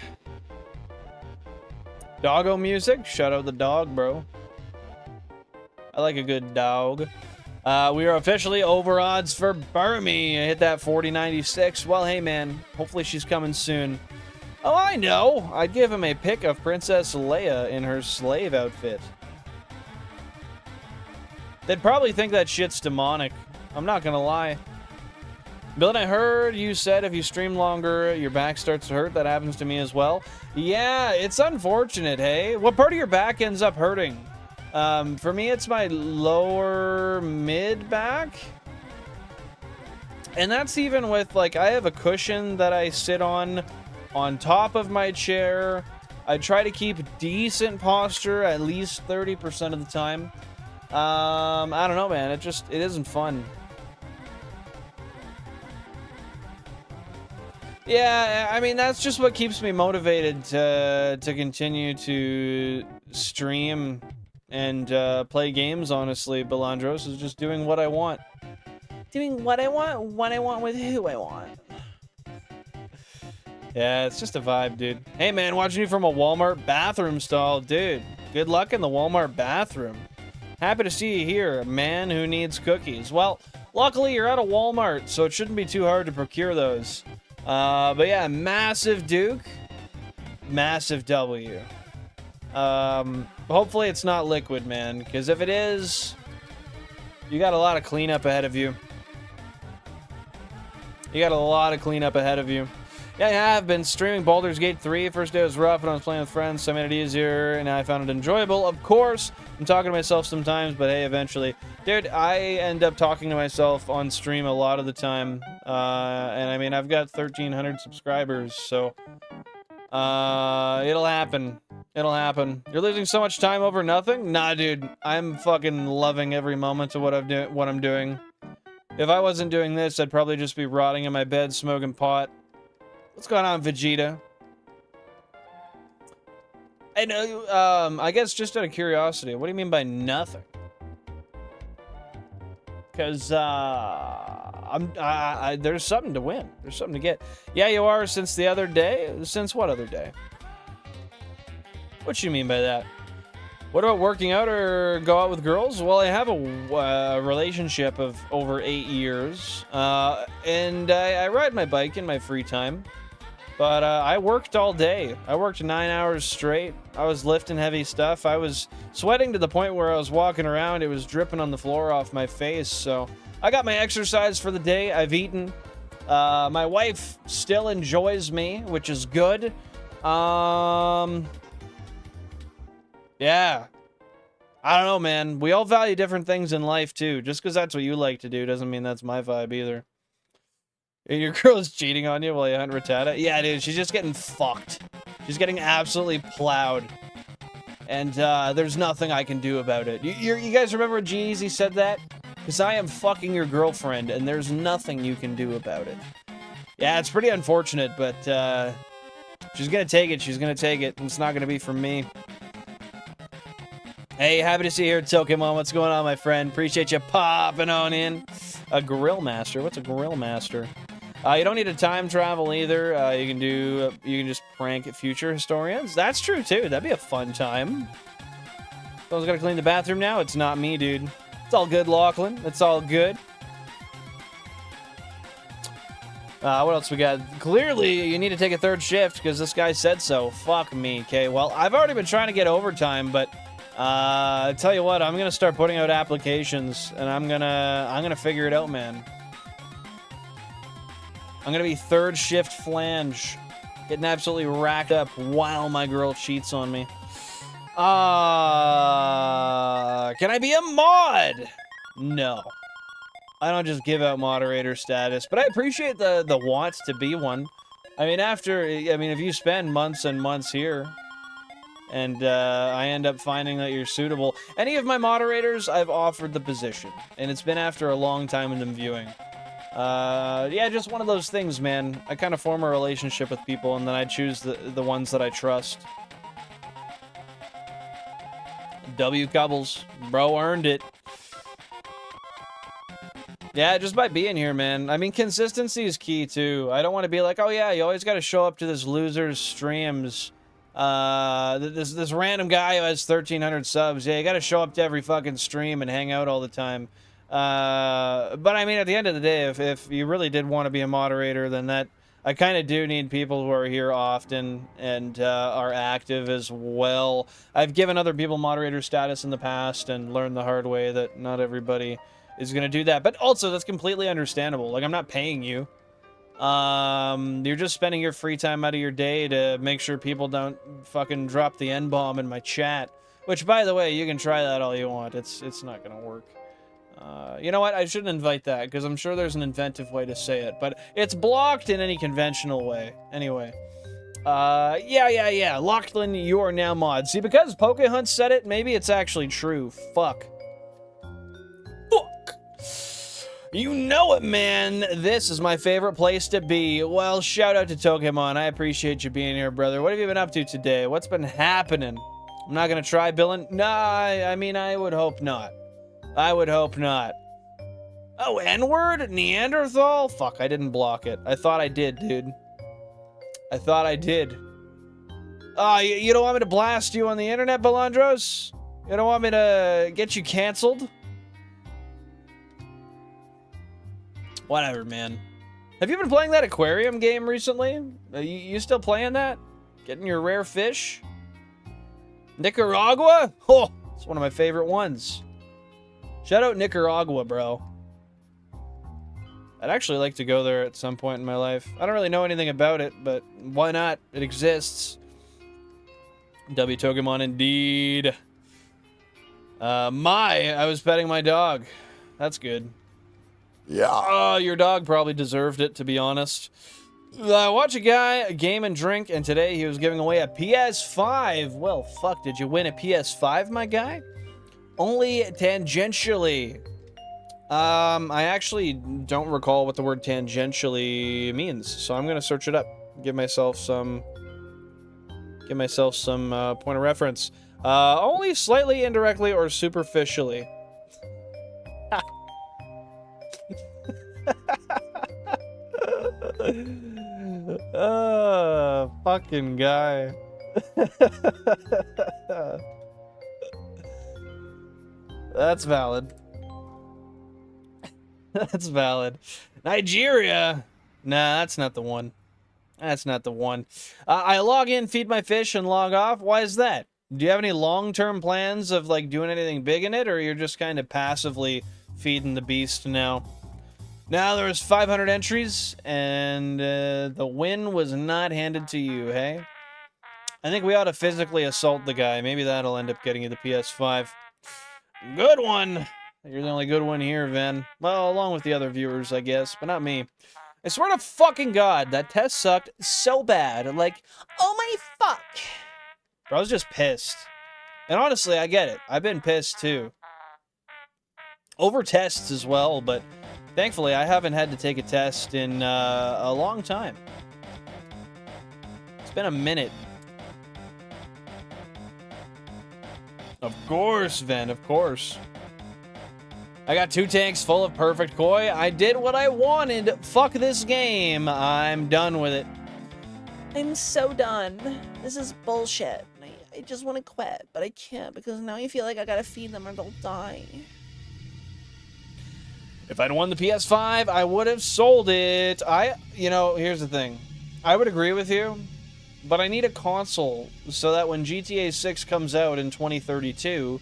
Doggo music? Shout out the dog, bro. I like a good dog. We are officially over odds for Burmy. I hit that 4096. Well, hey, man. Hopefully she's coming soon. Oh, I know. I'd give him a pic of Princess Leia in her slave outfit. They'd probably think that shit's demonic. I'm not gonna lie. Bill, I heard you said if you stream longer, your back starts to hurt. That happens to me as well. Yeah, it's unfortunate, hey? What part of your back ends up hurting? For me, it's my lower mid back. And that's even with, like, I have a cushion that I sit on top of my chair. I try to keep decent posture at least 30% of the time. I don't know, man. It isn't fun. Yeah, I mean, that's just what keeps me motivated to continue to stream and play games, honestly, Belandros, is just doing what I want. Doing what I want, when I want, with who I want. Yeah, it's just a vibe, dude. Hey, man, watching you from a Walmart bathroom stall. Dude, good luck in the Walmart bathroom. Happy to see you here, a man who needs cookies. Well, luckily, you're at a Walmart, so it shouldn't be too hard to procure those. But yeah, massive Duke, massive W. Hopefully it's not liquid, man, because if it is, you got a lot of cleanup ahead of you. You got a lot of cleanup ahead of you. Yeah, I have been streaming Baldur's Gate 3. First day was rough and I was playing with friends, so I made it easier, and I found it enjoyable. Of course, I'm talking to myself sometimes, but hey, eventually. Dude, I end up talking to myself on stream a lot of the time. And I mean, I've got 1,300 subscribers, so it'll happen. It'll happen. You're losing so much time over nothing? Nah, dude. I'm fucking loving every moment of what I'm doing. If I wasn't doing this, I'd probably just be rotting in my bed smoking pot. What's going on, Vegeta? I know, I guess just out of curiosity, what do you mean by nothing? Because, there's something to win. There's something to get. Yeah, you are since the other day? Since what other day? What you mean by that? What about working out or go out with girls? Well, I have a relationship of over 8 years, and I ride my bike in my free time. But I worked all day. I worked 9 hours straight. I was lifting heavy stuff. I was sweating to the point where I was walking around. It was dripping on the floor off my face. So I got my exercise for the day. I've eaten. My wife still enjoys me, which is good. Yeah. I don't know, man. We all value different things in life, too. Just because that's what you like to do doesn't mean that's my vibe, either. Your girl is cheating on you while you hunt Rattata? Yeah, dude, she's just getting fucked. She's getting absolutely plowed. And, there's nothing I can do about it. You guys remember when G-Eazy said that? Because I am fucking your girlfriend, and there's nothing you can do about it. Yeah, it's pretty unfortunate, but, she's gonna take it. She's gonna take it. It's not gonna be from me. Hey, happy to see you here at Pokemon. What's going on, my friend? Appreciate you popping on in. A Grill Master. What's a Grill Master? You don't need to time travel either. You can just prank future historians. That's true too. That'd be a fun time. Someone's gotta clean the bathroom now. It's not me, dude. It's all good, Lachlan. It's all good. What else we got? Clearly, you need to take a third shift because this guy said so. Fuck me. Okay. Well, I've already been trying to get overtime, but. I tell you what, I'm gonna start putting out applications, and I'm gonna figure it out, man. I'm gonna be third shift flange, getting absolutely racked up while my girl cheats on me. Can I be a mod? No. I don't just give out moderator status, but I appreciate the want to be one. I mean, if you spend months and months here, and I end up finding that you're suitable. Any of my moderators, I've offered the position, and it's been after a long time in them viewing. Yeah, just one of those things, man. I kind of form a relationship with people, and then I choose the ones that I trust. GAMECUBES. Bro earned it. Yeah, just by being here, man. I mean, consistency is key, too. I don't want to be like, oh yeah, you always got to show up to this loser's streams. This random guy who has 1,300 subs. Yeah, you gotta show up to every fucking stream and hang out all the time. But I mean, at the end of the day, if you really did want to be a moderator, then I kind of do need people who are here often and are active as well. I've given other people moderator status in the past and learned the hard way that not everybody is gonna do that. But also, that's completely understandable. Like, I'm not paying you. You're just spending your free time out of your day to make sure people don't fucking drop the N-bomb in my chat. Which, by the way, you can try that all you want. It's not gonna work. You know what? I shouldn't invite that, because I'm sure there's an inventive way to say it. But it's blocked in any conventional way. Anyway. Yeah. Lachlan, you are now mod. See, because Pokehunt said it, maybe it's actually true. Fuck. You know it, man. This is my favorite place to be. Well, shout out to Pokemon. I appreciate you being here, brother. What have you been up to today? What's been happening? I'm not gonna try billing. Nah, I mean, I would hope not. I would hope not. Oh, N-word? Neanderthal? Fuck, I didn't block it. I thought I did, dude. I thought I did. You don't want me to blast you on the internet, Balandros? You don't want me to get you canceled? Whatever, man. Have you been playing that aquarium game recently? You still playing that? Getting your rare fish? Nicaragua? Oh, it's one of my favorite ones. Shout out Nicaragua, bro. I'd actually like to go there at some point in my life. I don't really know anything about it, but why not? It exists. W Pokemon indeed. I was petting my dog. That's good. Yeah. Your dog probably deserved it, to be honest. I watch a guy game and drink, and today he was giving away a PS5. Well, fuck, did you win a PS5, my guy? Only tangentially. I actually don't recall what the word tangentially means, so I'm gonna search it up. Give myself some point of reference. Only slightly indirectly or superficially. Fucking guy. That's valid. That's valid. Nigeria? Nah, that's not the one. That's not the one. I log in, feed my fish, and log off. Why is that? Do you have any long-term plans of, like, doing anything big in it, or you're just kind of passively feeding the beast now? Now there was 500 entries, and the win was not handed to you, hey? I think we ought to physically assault the guy. Maybe that'll end up getting you the PS5. Good one! You're the only good one here, Ven. Well, along with the other viewers, I guess, but not me. I swear to fucking God, that test sucked so bad. Like, Oh my fuck. bro, I was just pissed. And honestly, I get it. I've been pissed too. Over tests as well, but thankfully I haven't had to take a test in a long time. It's been a minute. Of course, Ven, of course. I got 2 tanks full of perfect koi. I did what I wanted. Fuck this game. I'm done with it. I'm so done. This is bullshit. I just want to quit, but I can't because now I feel like I gotta feed them or they'll die. If I'd won the PS5, I would have sold it. You know, here's the thing. I would agree with you, but I need a console so that when GTA 6 comes out in 2032,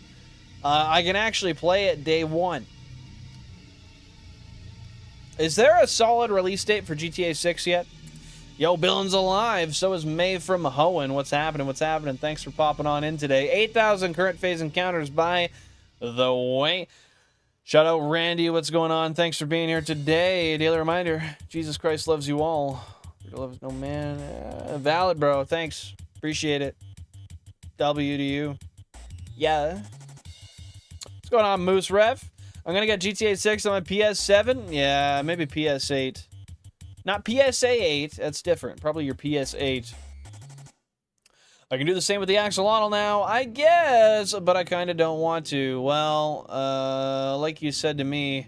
I can actually play it day one. Is there a solid release date for GTA 6 yet? Yo, Billin's alive. So is May from Hoenn. What's happening? What's happening? Thanks for popping on in today. 8,000 current phase encounters by the way. Shout out Randy. What's going on? Thanks for being here today. Daily reminder. Jesus Christ loves you all. Loves no man. Valid, bro. Thanks. Appreciate it. W to you. Yeah. What's going on, Moose Ref? I'm going to get GTA 6 on my PS7. Yeah, maybe PS8. Not PSA 8. That's different. Probably your PS8. I can do the same with the axolotl now, I guess, but I kind of don't want to. Well, like you said to me,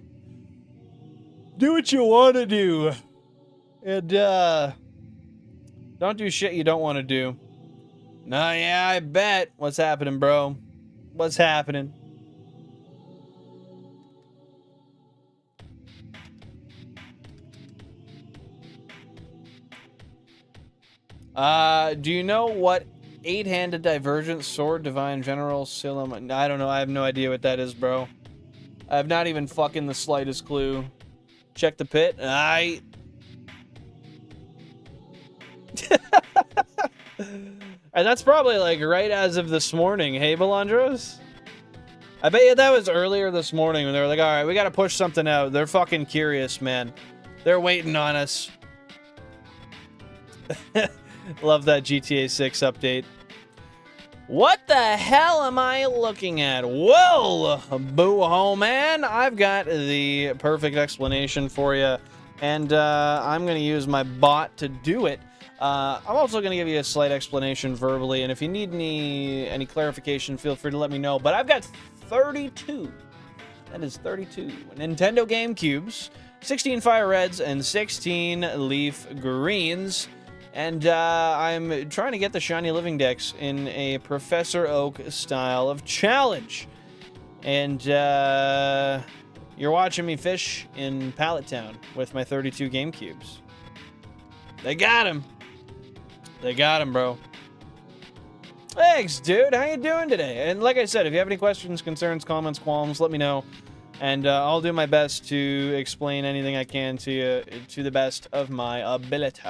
do what you want to do. And, don't do shit you don't want to do. Nah, yeah, I bet. What's happening, bro? What's happening? Do you know what 8-handed divergent sword divine general Silum? I don't know. I have no idea what that is, bro. I have not even fucking the slightest clue. Check the pit. And that's probably like right as of this morning. Hey, Belandros? I bet you that was earlier this morning when they were like, all right, we got to push something out. They're fucking curious, man. They're waiting on us. Love that GTA 6 update. What the hell am I looking at? Well, boo-ho, man, I've got the perfect explanation for you, and I'm going to use my bot to do it. I'm also going to give you a slight explanation verbally, and if you need any clarification, feel free to let me know. But I've got 32. That is 32 Nintendo GameCubes, 16 FireReds, and 16 LeafGreens. And I'm trying to get the Shiny Living Dex in a Professor Oak style of challenge. And you're watching me fish in Pallet Town with my 32 GameCubes. They got him. They got him, bro. Thanks, dude. How you doing today? And like I said, if you have any questions, concerns, comments, qualms, let me know. And I'll do my best to explain anything I can to you to the best of my ability.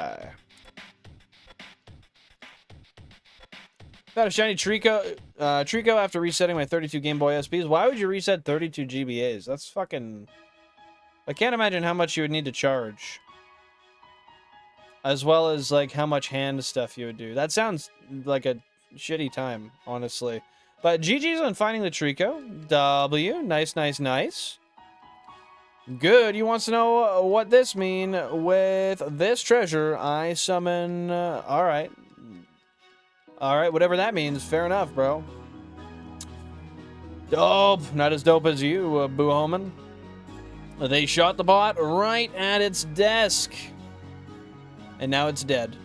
Got a shiny Trico after resetting my 32 Game Boy SPs. Why would you reset 32 GBAs? That's fucking... I can't imagine how much you would need to charge. As well as, like, how much hand stuff you would do. That sounds like a shitty time, honestly. But GG's on finding the Trico. W. Nice, nice, nice. Good. He wants to know what this mean. With this treasure, I summon... Alright. Alright, whatever that means. Fair enough, bro. Dope. Not as dope as you, Boo-Homan. They shot the bot right at its desk. And now it's dead.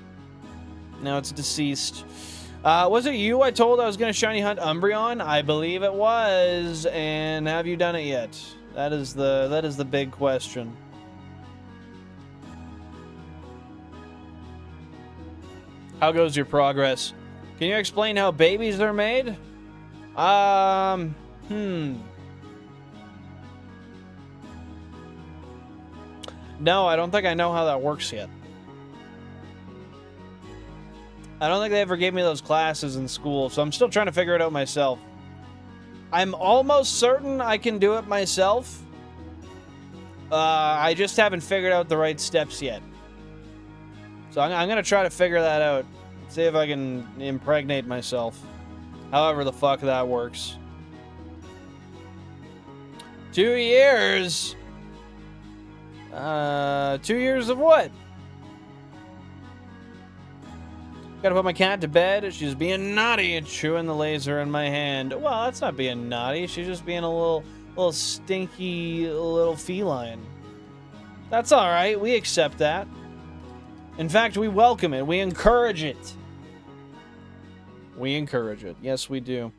Now it's deceased. Was it you I told I was going to shiny hunt Umbreon? I believe it was. And have you done it yet? That is the big question. How goes your progress? Can you explain how babies are made? No, I don't think I know how that works yet. I don't think they ever gave me those classes in school, so I'm still trying to figure it out myself. I'm almost certain I can do it myself. I just haven't figured out the right steps yet. So I'm going to try to figure that out. See if I can impregnate myself. However the fuck that works. 2 years? 2 years of what? Gotta put my cat to bed. She's being naughty, chewing the laser in my hand. Well, that's not being naughty. She's just being a little stinky little feline. That's all right. We accept that. In fact, we welcome it. We encourage it. We encourage it. Yes, we do.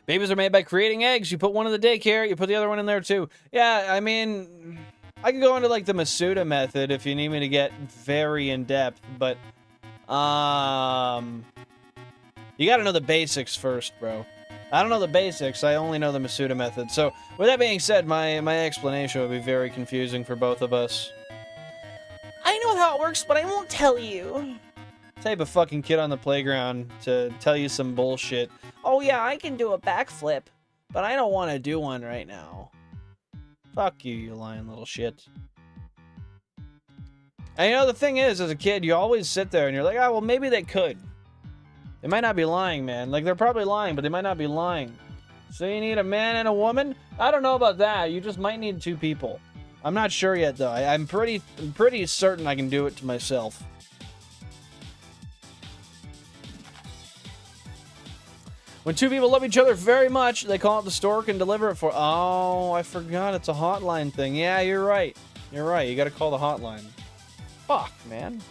Babies are made by creating eggs. You put one in the daycare, you put the other one in there too. Yeah, I mean, I could go into like the Masuda method if you need me to get very in-depth, but you gotta know the basics first, bro. I don't know the basics, I only know the Masuda method. So, with that being said, my explanation would be very confusing for both of us. I know how it works, but I won't tell you. Type of fucking kid on the playground to tell you some bullshit. Oh yeah, I can do a backflip, but I don't want to do one right now. Fuck you, you lying little shit. And you know, the thing is, as a kid, you always sit there and you're like, oh, well, maybe they could. They might not be lying, man. Like, they're probably lying, but they might not be lying. So you need a man and a woman? I don't know about that. You just might need 2 people. I'm not sure yet, though. I'm pretty certain I can do it to myself. When 2 people love each other very much, they call up the store and deliver it for... Oh, I forgot. It's a hotline thing. Yeah, you're right. You're right. You gotta call the hotline. Fuck, man.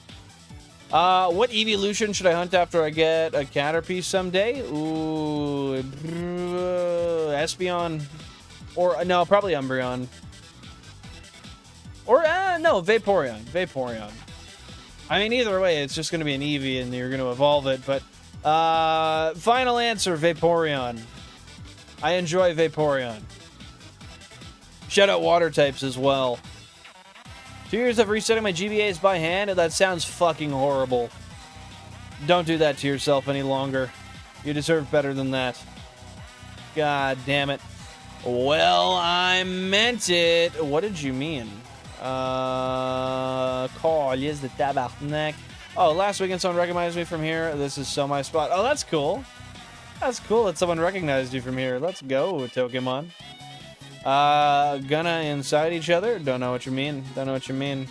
What evolution should I hunt after I get a Caterpie someday? Ooh... Espeon. Or, no, probably Umbreon. Or, no, Vaporeon. Vaporeon. I mean, either way, it's just gonna be an Eevee and you're gonna evolve it, but... final answer, Vaporeon. I enjoy Vaporeon. Shout out water types as well. 2 years of resetting my GBAs by hand, and that sounds fucking horrible. Don't do that to yourself any longer. You deserve better than that. God damn it. Well, I meant it. What did you mean? Call is the tabarnak. Oh, last weekend someone recognized me from here. This is so my spot. Oh, that's cool. That's cool that someone recognized you from here. Let's go, Pokemon. Gonna inside each other? Don't know what you mean. Don't know what you mean.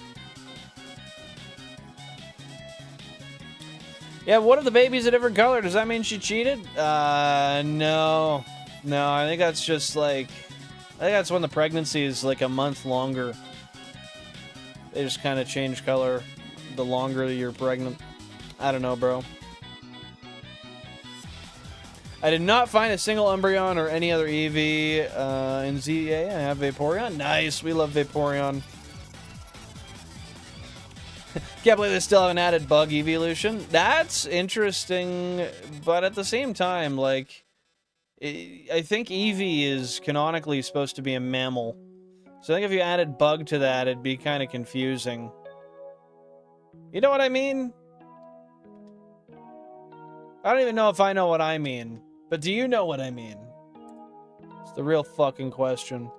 Yeah, what if the baby's a different color? Does that mean she cheated? No. No, I think that's just like... I think that's when the pregnancy is like a month longer. They just kind of change color the longer you're pregnant. I don't know, bro. I did not find a single Umbreon or any other Eevee in ZA. I have Vaporeon. Nice, we love Vaporeon. Can't believe they still haven't added bug evolution. That's interesting, but at the same time, like, I think Eevee is canonically supposed to be a mammal. So I think if you added bug to that, it'd be kind of confusing. You know what I mean? I don't even know if I know what I mean. But do you know what I mean? It's the real fucking question.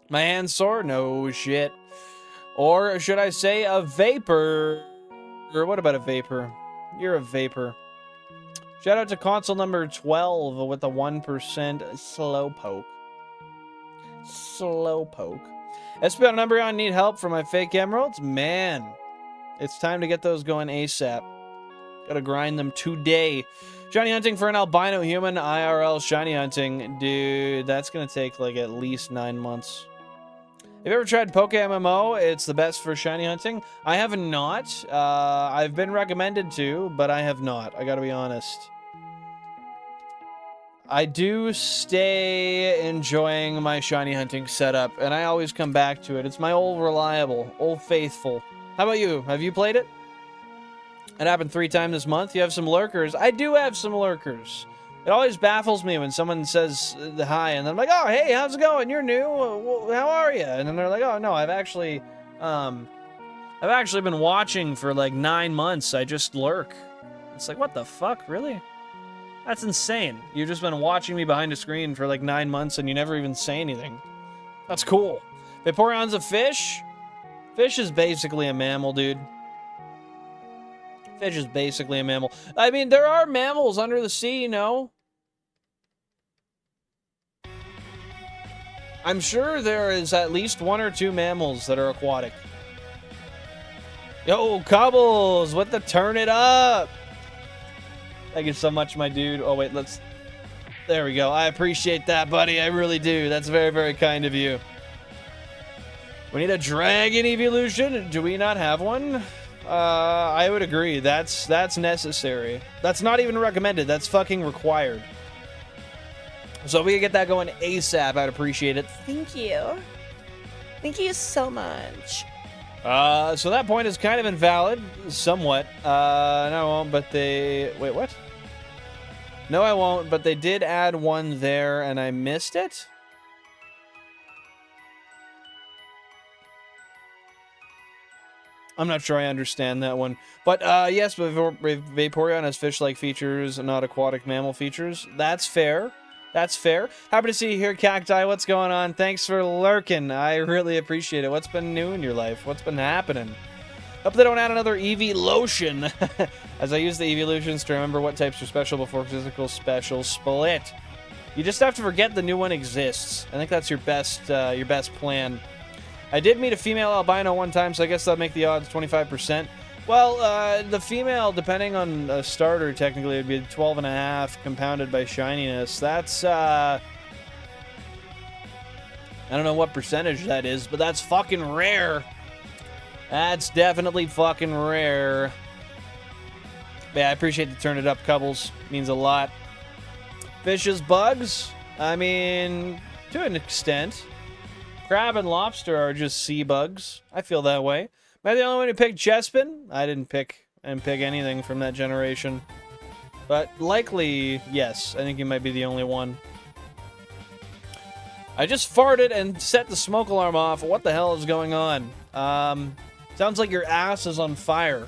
My hand's sore? No shit. Or should I say a vapor? Or what about a vapor? You're a vapor. Shout out to console number 12 with a 1% Slowpoke. Slowpoke. Espeon and Umbreon need help for my fake emeralds? Man, it's time to get those going ASAP. Gotta grind them today. Shiny hunting for an albino human, IRL shiny hunting. Dude, that's gonna take like at least 9 months. Have you ever tried Poke MMO? It's the best for shiny hunting. I have not. I've been recommended to, but I have not. I gotta be honest. I do stay enjoying my shiny hunting setup, and I always come back to it. It's my old reliable, old faithful. How about you? Have you played it? It happened 3 times this month. You have some lurkers. I do have some lurkers. It always baffles me when someone says hi, and then I'm like, oh, hey, how's it going? You're new. How are you? And then they're like, oh, no, I've actually I've actually been watching for like 9 months. I just lurk. It's like, what the fuck? Really? That's insane. You've just been watching me behind a screen for like 9 months and you never even say anything. That's cool. Vaporeon's a fish? Fish is basically a mammal, dude. Fish is basically a mammal. I mean, there are mammals under the sea, you know? I'm sure there is at least 1 or 2 mammals that are aquatic. Yo, Cobbles, what the turn it up? Thank you so much, my dude. Oh, wait, let's... There we go. I appreciate that, buddy. I really do. That's very, very kind of you. We need a dragon evolution. Do we not have one? I would agree. That's necessary. That's not even recommended. That's fucking required. So if we could get that going ASAP, I'd appreciate it. Thank you. Thank you so much. So that point is kind of invalid, somewhat. No, I won't, but they... Wait, what? No, I won't, but they did add one there, and I missed it? I'm not sure I understand that one. But, yes, Vaporeon has fish-like features, not aquatic mammal features. That's fair. That's fair. Happy to see you here, Cacti. What's going on? Thanks for lurking. I really appreciate it. What's been new in your life? What's been happening? Hope they don't add another EV lotion. As I use the evolutions to remember what types are special before physical special split. You just have to forget the new one exists. I think that's your best plan. I did meet a female albino one time, so I guess that'll make the odds 25%. Well, the female, depending on a starter, technically, would be 12.5 compounded by shininess. That's, I don't know what percentage that is, but that's fucking rare. That's definitely fucking rare. But yeah, I appreciate the turn it up, Cubbles. Means a lot. Fishes, bugs? I mean, to an extent. Crab and lobster are just sea bugs. I feel that way. Am I the only one who picked Chespin? I didn't pick anything from that generation. But likely, yes. I think you might be the only one. I just farted and set the smoke alarm off. What the hell is going on? Sounds like your ass is on fire.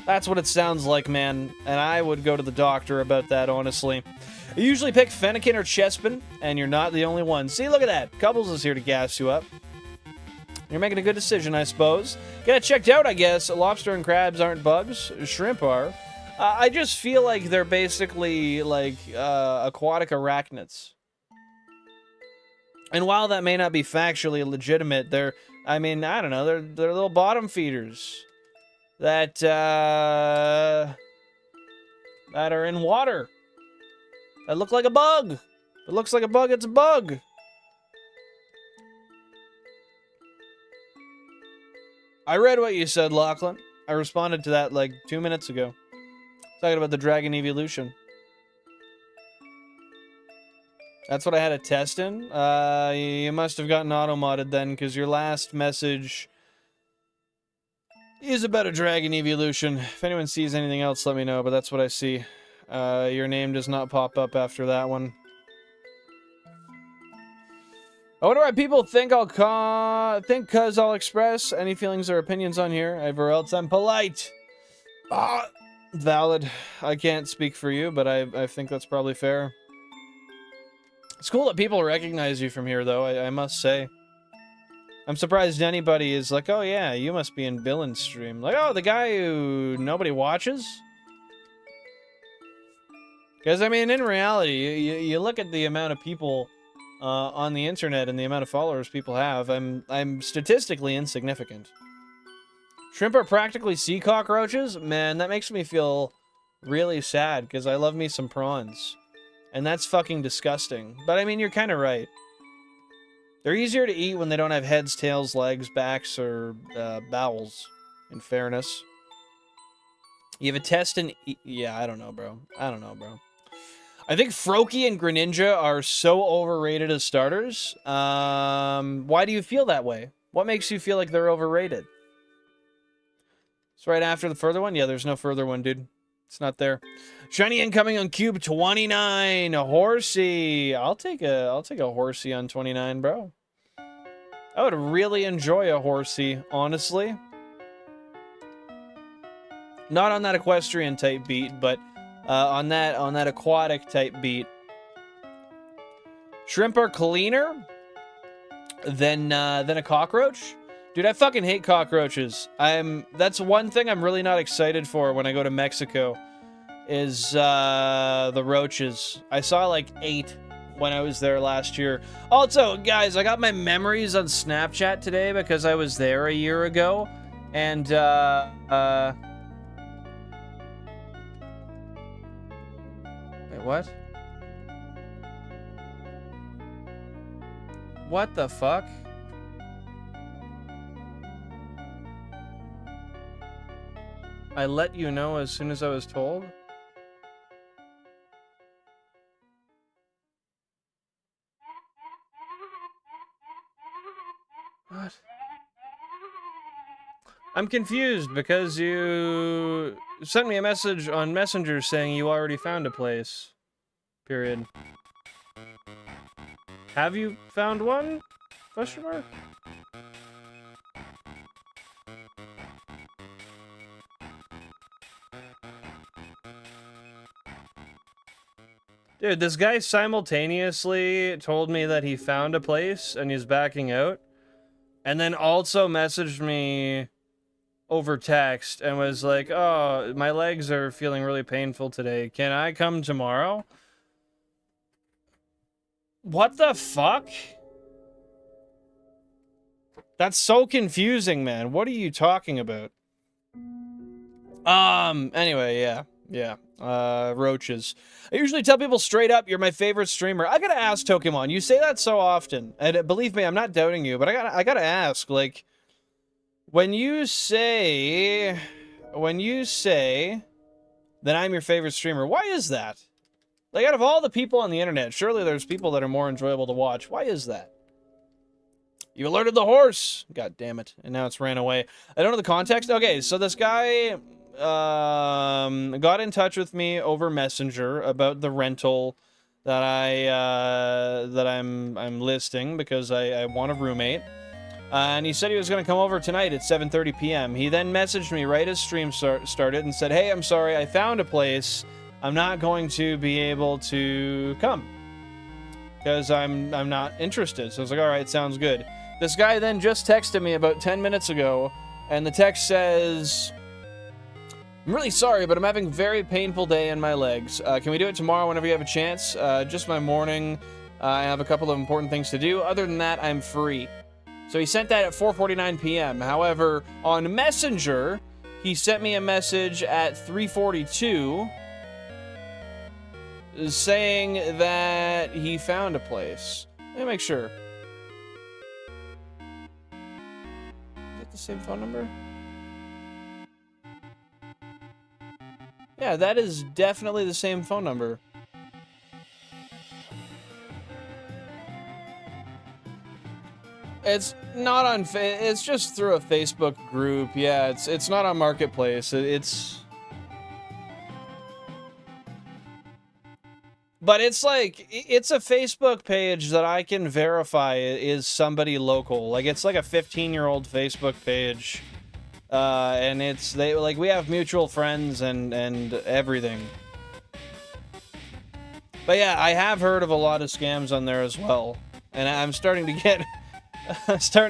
That's what it sounds like, man. And I would go to the doctor about that, honestly. I usually pick Fennekin or Chespin, and you're not the only one. See, look at that. Cubbles is here to gas you up. You're making a good decision, I suppose. Get it checked out, I guess. Lobster and crabs aren't bugs. Shrimp are. I just feel like they're basically, like, aquatic arachnids. And while that may not be factually legitimate, they're, I mean, I don't know, they're little bottom feeders that are in water. That look like a bug. If it looks like a bug, it's a bug. I read what you said, Lachlan. I responded to that like 2 minutes ago. Talking about the dragon evolution. That's what I had a test in? You must have gotten auto-modded then, because your last message is about a dragon evolution. If anyone sees anything else, let me know, but that's what I see. Your name does not pop up after that one. I wonder why people think think cuz I'll express any feelings or opinions on here, or else I'm polite. Valid. I can't speak for you, but I think that's probably fair. It's cool that people recognize you from here, though, I must say. I'm surprised anybody is like, oh yeah, you must be in Billin's stream. Like, oh, the guy who nobody watches? Because, I mean, in reality, you look at the amount of people on the internet and the amount of followers people have, I'm statistically insignificant. Shrimp are practically sea cockroaches? Man, that makes me feel really sad, because I love me some prawns. And that's fucking disgusting. But I mean, you're kind of right. They're easier to eat when they don't have heads, tails, legs, backs, or bowels, in fairness. You have a test in... Yeah, I don't know, bro. I don't know, bro. I think Froakie and Greninja are so overrated as starters. Why do you feel that way? What makes you feel like they're overrated? It's right after the further one? Yeah, there's no further one, dude. It's not there. Shiny incoming on Cube 29. A Horsey. I'll take a Horsey on 29, bro. I would really enjoy a Horsey, honestly. Not on that equestrian type beat, but on that aquatic type beat. Shrimp are cleaner than a cockroach. Dude, I fucking hate cockroaches. That's one thing I'm really not excited for when I go to Mexico, is the roaches. I saw like 8 when I was there last year. Also, guys, I got my memories on Snapchat today because I was there a year ago, and wait, what? What the fuck? I let you know as soon as I was told? What? I'm confused because you sent me a message on Messenger saying you already found a place. Period. Have you found one? Question mark? Dude, this guy simultaneously told me that he found a place and he's backing out, and then also messaged me over text and was like, oh, my legs are feeling really painful today. Can I come tomorrow? What the fuck? That's so confusing, man. What are you talking about? Anyway, yeah. Roaches. I usually tell people straight up, you're my favorite streamer. I gotta ask, Pokemon, you say that so often. And believe me, I'm not doubting you, but I gotta ask, like, when you say that I'm your favorite streamer, why is that? Like, out of all the people on the internet, surely there's people that are more enjoyable to watch. Why is that? You alerted the horse! God damn it. And now it's ran away. I don't know the context. Okay, so this guy got in touch with me over Messenger about the rental that I'm listing because I want a roommate. And he said he was going to come over tonight at 7:30 p.m. He then messaged me right as stream started and said, hey, I'm sorry, I found a place. I'm not going to be able to come because I'm not interested. So I was like, all right, sounds good. This guy then just texted me about 10 minutes ago, and the text says, I'm really sorry, but I'm having a very painful day in my legs. Can we do it tomorrow whenever you have a chance? Just my morning. I have a couple of important things to do. Other than that, I'm free. So he sent that at 4:49 p.m. However, on Messenger, he sent me a message at 3:42 saying that he found a place. Let me make sure. Is that the same phone number? Yeah, that is definitely the same phone number. It's not on it's just through a Facebook group. Yeah, it's not on Marketplace. But it's like, it's a Facebook page that I can verify is somebody local. Like, it's like a 15-year-old Facebook page. And we have mutual friends and everything. But yeah, I have heard of a lot of scams on there as well. And I'm starting to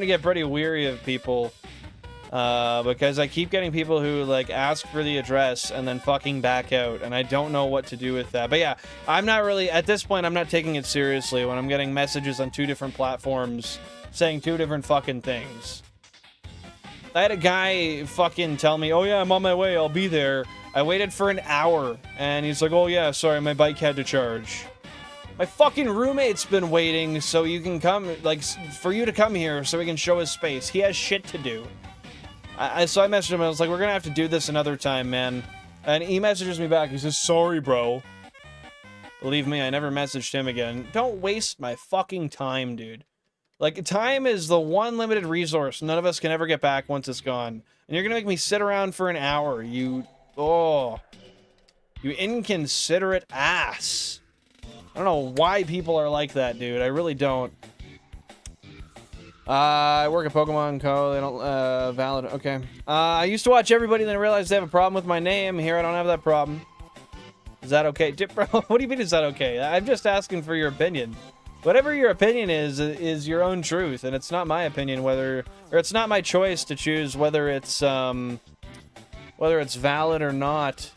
get pretty weary of people. Because I keep getting people who, like, ask for the address and then fucking back out, and I don't know what to do with that. But yeah, I'm not really, at this point, I'm not taking it seriously when I'm getting messages on 2 different platforms saying 2 different fucking things. I had a guy fucking tell me, oh yeah, I'm on my way, I'll be there. I waited for an hour, and he's like, oh yeah, sorry, my bike had to charge. My fucking roommate's been waiting so you can come, like, for you to come here so he can show his space. He has shit to do. So I messaged him, I was like, we're gonna have to do this another time, man. And he messages me back, he says, sorry, bro. Believe me, I never messaged him again. Don't waste my fucking time, dude. Like, time is the one limited resource none of us can ever get back once it's gone. And you're gonna make me sit around for an hour, you inconsiderate ass. I don't know why people are like that, dude. I really don't. I work at Pokemon Co. They don't, valid. Okay. I used to watch everybody, then I realized they have a problem with my name. Here, I don't have that problem. Is that okay? Bro, what do you mean is that okay? I'm just asking for your opinion. Whatever your opinion is your own truth, and it's not my opinion or it's not my choice to choose whether it's valid or not.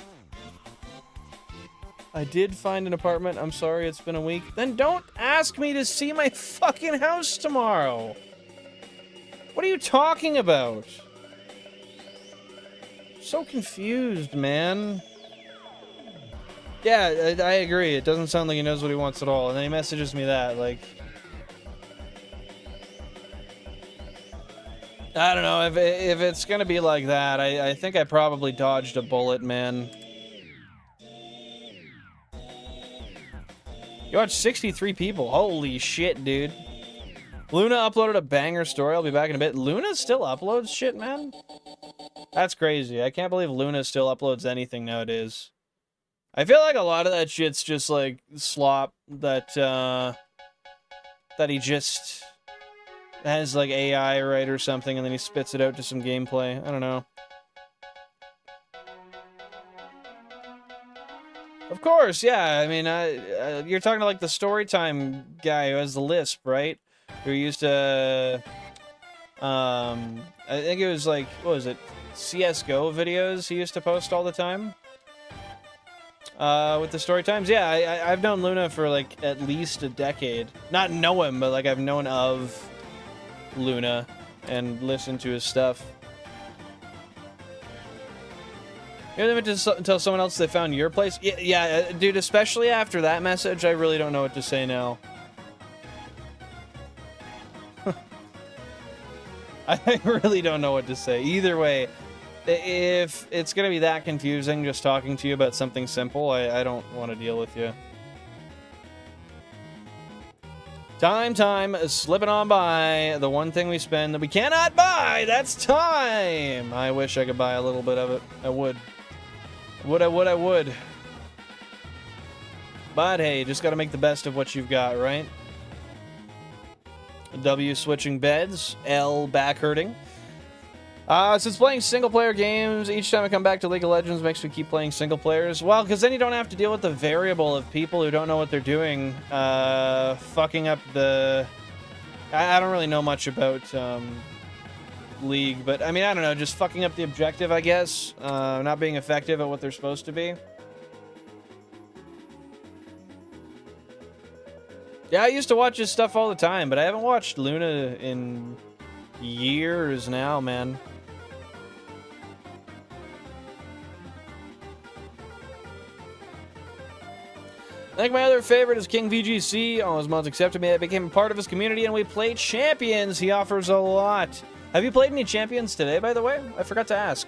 I did find an apartment. I'm sorry, it's been a week. Then don't ask me to see my fucking house tomorrow. What are you talking about? So confused, man. Yeah, I agree. It doesn't sound like he knows what he wants at all. And then he messages me that, like... I don't know, if it's gonna be like that, I think I probably dodged a bullet, man. You watched 63 people. Holy shit, dude. Luna uploaded a banger story. I'll be back in a bit. Luna still uploads shit, man? That's crazy. I can't believe Luna still uploads anything nowadays. I feel like a lot of that shit's just like slop that he just has like AI right or something and then he spits it out to some gameplay. I don't know. Of course, yeah. I mean, you're talking to like the Storytime guy who has the lisp, right? Who used to, I think it was like, what was it? CSGO videos he used to post all the time. With the Storytimes. Yeah, I've known Luna for like at least a decade. Not know him, but like I've known of Luna and listened to his stuff. You know, to tell someone else they found your place? Yeah, dude, especially after that message, I really don't know what to say now. I really don't know what to say. Either way, if it's going to be that confusing just talking to you about something simple, I don't want to deal with you. Time is slipping on by. The one thing we spend that we cannot buy, that's time. I wish I could buy a little bit of it. I would. I would. But hey, you just got to make the best of what you've got, right? W switching beds, L back hurting. Since playing single-player games, each time I come back to League of Legends makes me keep playing single players. Well, because then you don't have to deal with the variable of people who don't know what they're doing, fucking up the... I don't really know much about League, but I mean, I don't know, just fucking up the objective, I guess. Not being effective at what they're supposed to be. Yeah, I used to watch his stuff all the time, but I haven't watched Luna in years now, man. I think my other favorite is King VGC. All his mods accepted me. I became a part of his community, and we played Champions. He offers a lot. Have you played any Champions today, by the way? I forgot to ask.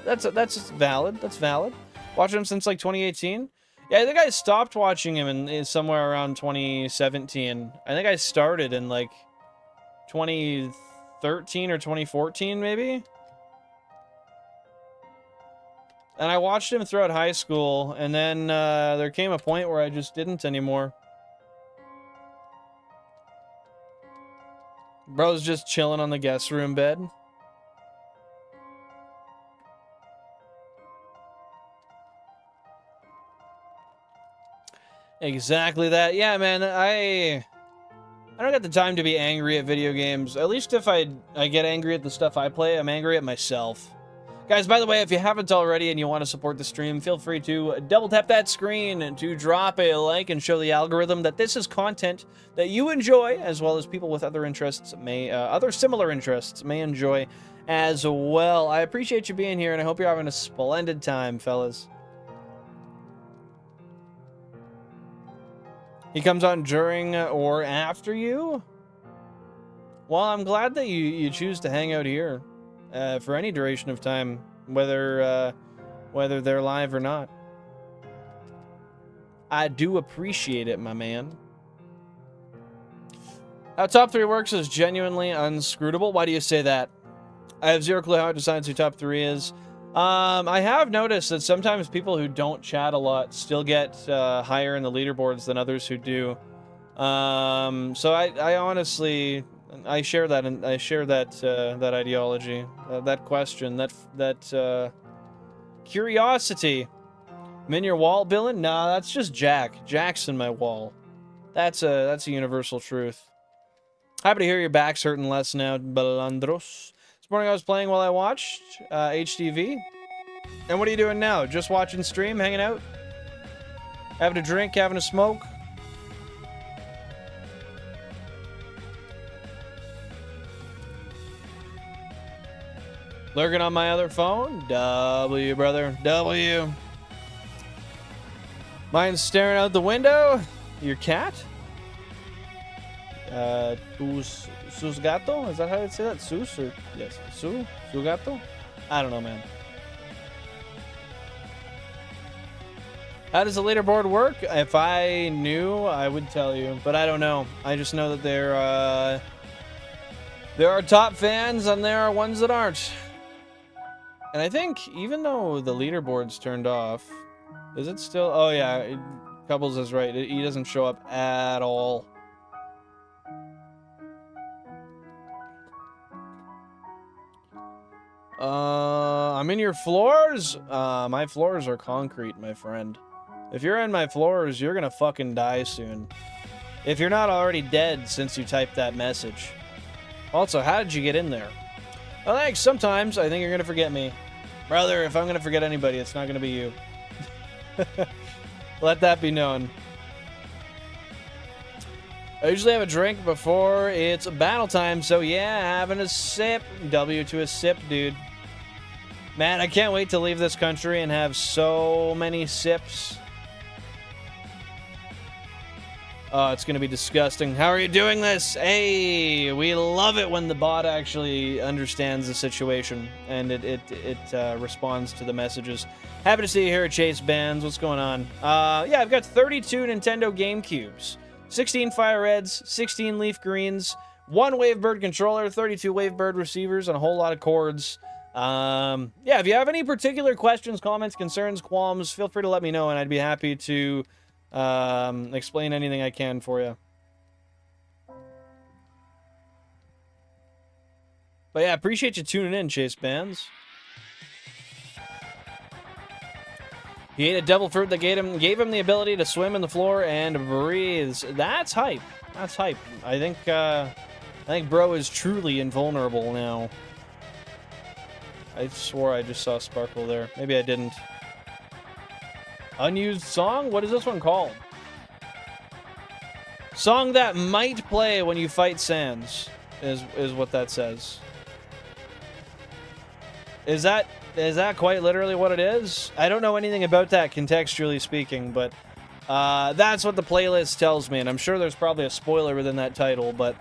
That's valid. That's valid. Watching him since, like, 2018. Yeah, I think I stopped watching him in somewhere around 2017. I think I started in, like, 2013 or 2014, maybe? And I watched him throughout high school, and then there came a point where I just didn't anymore. Bro's just chilling on the guest room bed. Exactly that. Yeah, man, I don't got the time to be angry at video games. At least if I get angry at the stuff I play, I'm angry at myself. Guys, by the way, if you haven't already and you want to support the stream, feel free to double tap that screen to drop a like and show the algorithm that this is content that you enjoy, as well as people with other interests other similar interests may enjoy as well. I appreciate you being here, and I hope you're having a splendid time, fellas. He comes on during or after you? Well, I'm glad that you choose to hang out here. For any duration of time, whether they're live or not. I do appreciate it, my man. How top 3 works is genuinely unscrutable. Why do you say that? I have zero clue how it decides who top 3 is. I have noticed that sometimes people who don't chat a lot still get higher in the leaderboards than others who do. So I honestly... I share that, and I share that that ideology, that question, that curiosity. I'm in your wall, Billin? Nah, that's just Jack. Jack's in my wall. That's a universal truth. Happy to hear your back's hurting less now, Balandros. This morning I was playing while I watched HTV. And what are you doing now? Just watching stream, hanging out? Having a drink, having a smoke? Lurking on my other phone? W, brother. W. Mine's staring out the window? Your cat? Sus gato? Is that how you say that? Sus or yes? Su gato? I don't know, man. How does the leaderboard work? If I knew, I would tell you, but I don't know. I just know that there are top fans and there are ones that aren't. And I think even though the leaderboard's turned off, is it still? Oh yeah, Couples is right. He doesn't show up at all. I'm in your floors? My floors are concrete, my friend. If you're in my floors, you're gonna fucking die soon. If you're not already dead since you typed that message. Also, how did you get in there? Well, thanks. Sometimes I think you're gonna forget me. Brother, if I'm gonna forget anybody, it's not gonna be you. Let that be known. I usually have a drink before it's battle time, so yeah, having a sip. W to a sip, dude. Man, I can't wait to leave this country and have so many sips. Oh, it's gonna be disgusting. How are you doing this? Hey, we love it when the bot actually understands the situation and it responds to the messages. Happy to see you here at Chase Bands. What's going on? Yeah, I've got 32 Nintendo GameCubes, 16 FireReds, 16 LeafGreens, 1 Wavebird controller, 32 Wavebird receivers, and a whole lot of cords. Yeah, if you have any particular questions, comments, concerns, qualms, feel free to let me know, and I'd be happy to explain anything I can for you. But yeah, appreciate you tuning in, Chase Bands. He ate a devil fruit that gave him the ability to swim in the floor and breathe. That's hype. That's hype. I think bro is truly invulnerable now. I swore I just saw Sparkle there. Maybe I didn't. Unused song? What is this one called? Song that might play when you fight Sans is what that says. Is that quite literally what it is? I don't know anything about that contextually speaking, but that's what the playlist tells me, and I'm sure there's probably a spoiler within that title, but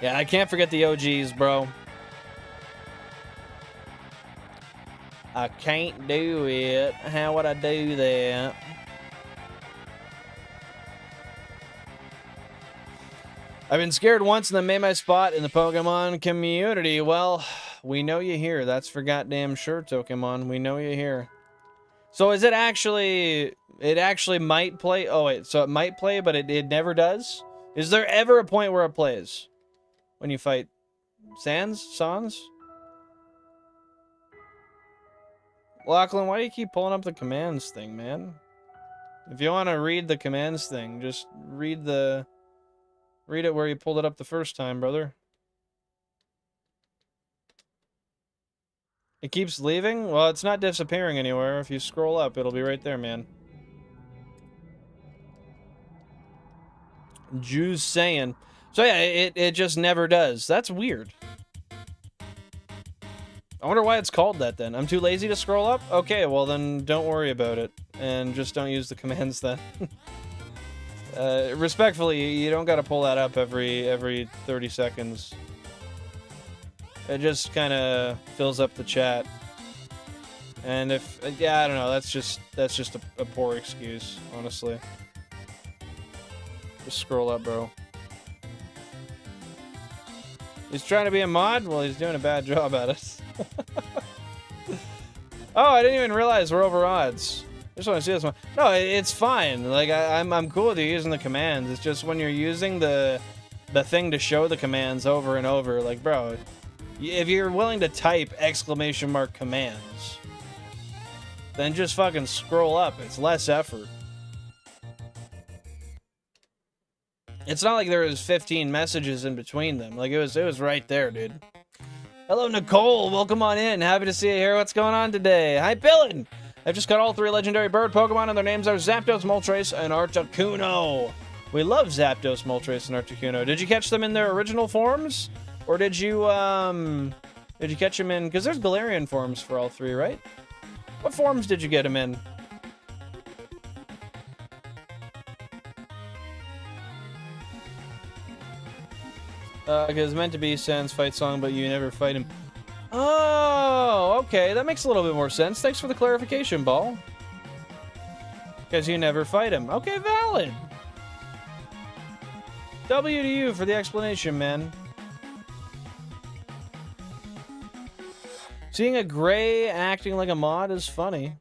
yeah, I can't forget the OGs, bro. I can't do it. How would I do that? I've been scared once and then made my spot in the Pokemon community. Well, we know you're here. That's for goddamn sure, Pokemon. We know you're here. So is it actually... It actually might play... Oh, wait. So it might play, but it never does? Is there ever a point where it plays? When you fight Sans? Lachlan, why do you keep pulling up the commands thing, man? If you want to read the commands thing, just read it where you pulled it up the first time, brother. It keeps leaving? Well, it's not disappearing anywhere. If you scroll up, it'll be right there, man. Just saying. So yeah, it just never does. That's weird. I wonder why it's called that then. I'm too lazy to scroll up? Okay, well then don't worry about it. And just don't use the commands then. Respectfully, you don't gotta pull that up every 30 seconds. It just kind of fills up the chat. And if... yeah, I don't know. That's just a poor excuse, honestly. Just scroll up, bro. He's trying to be a mod? Well, he's doing a bad job at it. Oh, I didn't even realize we're over odds. I just want to see this one. No, it's fine. Like, I'm cool with you using the commands. It's just when you're using the thing to show the commands over and over, like, bro, if you're willing to type ! commands, then just fucking scroll up. It's less effort. It's not like there was 15 messages in between them. Like, it was right there, dude. Hello, Nicole. Welcome on in. Happy to see you here. What's going on today? Hi, Billin. I've just got all 3 legendary bird Pokemon, and their names are Zapdos, Moltres, and Articuno. We love Zapdos, Moltres, and Articuno. Did you catch them in their original forms? Or did you catch them in... Because there's Galarian forms for all 3, right? What forms did you get them in? Because it's meant to be Sans fight song, but you never fight him. Oh, okay. That makes a little bit more sense. Thanks for the clarification, Ball. Because you never fight him. Okay, valid. W to you for the explanation, man. Seeing a gray acting like a mod is funny.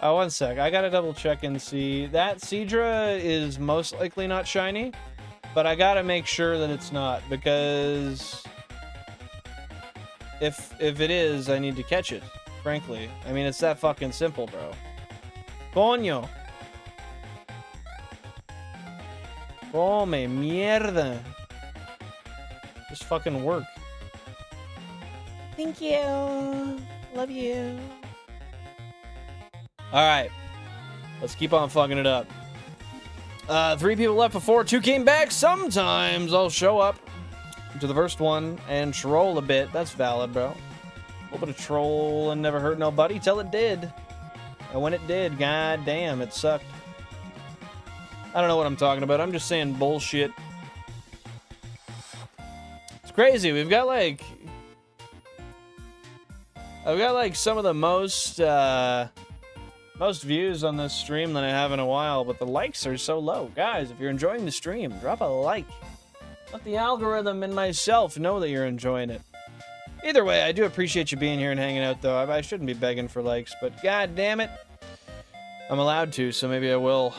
Oh, one sec. I gotta double check and see. That Seadra is most likely not shiny. But I gotta make sure that it's not, because if it is, I need to catch it, frankly. I mean, it's that fucking simple, bro. Coño. Come mierda. Just fucking work. Thank you. Love you. Alright. Let's keep on fucking it up. 3 people left before 2 came back. Sometimes I'll show up to the first one and troll a bit. That's valid, bro. A little bit of troll and never hurt nobody till it did. And when it did, god damn, it sucked. I don't know what I'm talking about. I'm just saying bullshit. It's crazy. We've got like... I've got like some of the most views on this stream than I have in a while, but the likes are so low. Guys, if you're enjoying the stream, drop a like. Let the algorithm and myself know that you're enjoying it. Either way, I do appreciate you being here and hanging out, though. I shouldn't be begging for likes, but god damn it. I'm allowed to, so maybe I will.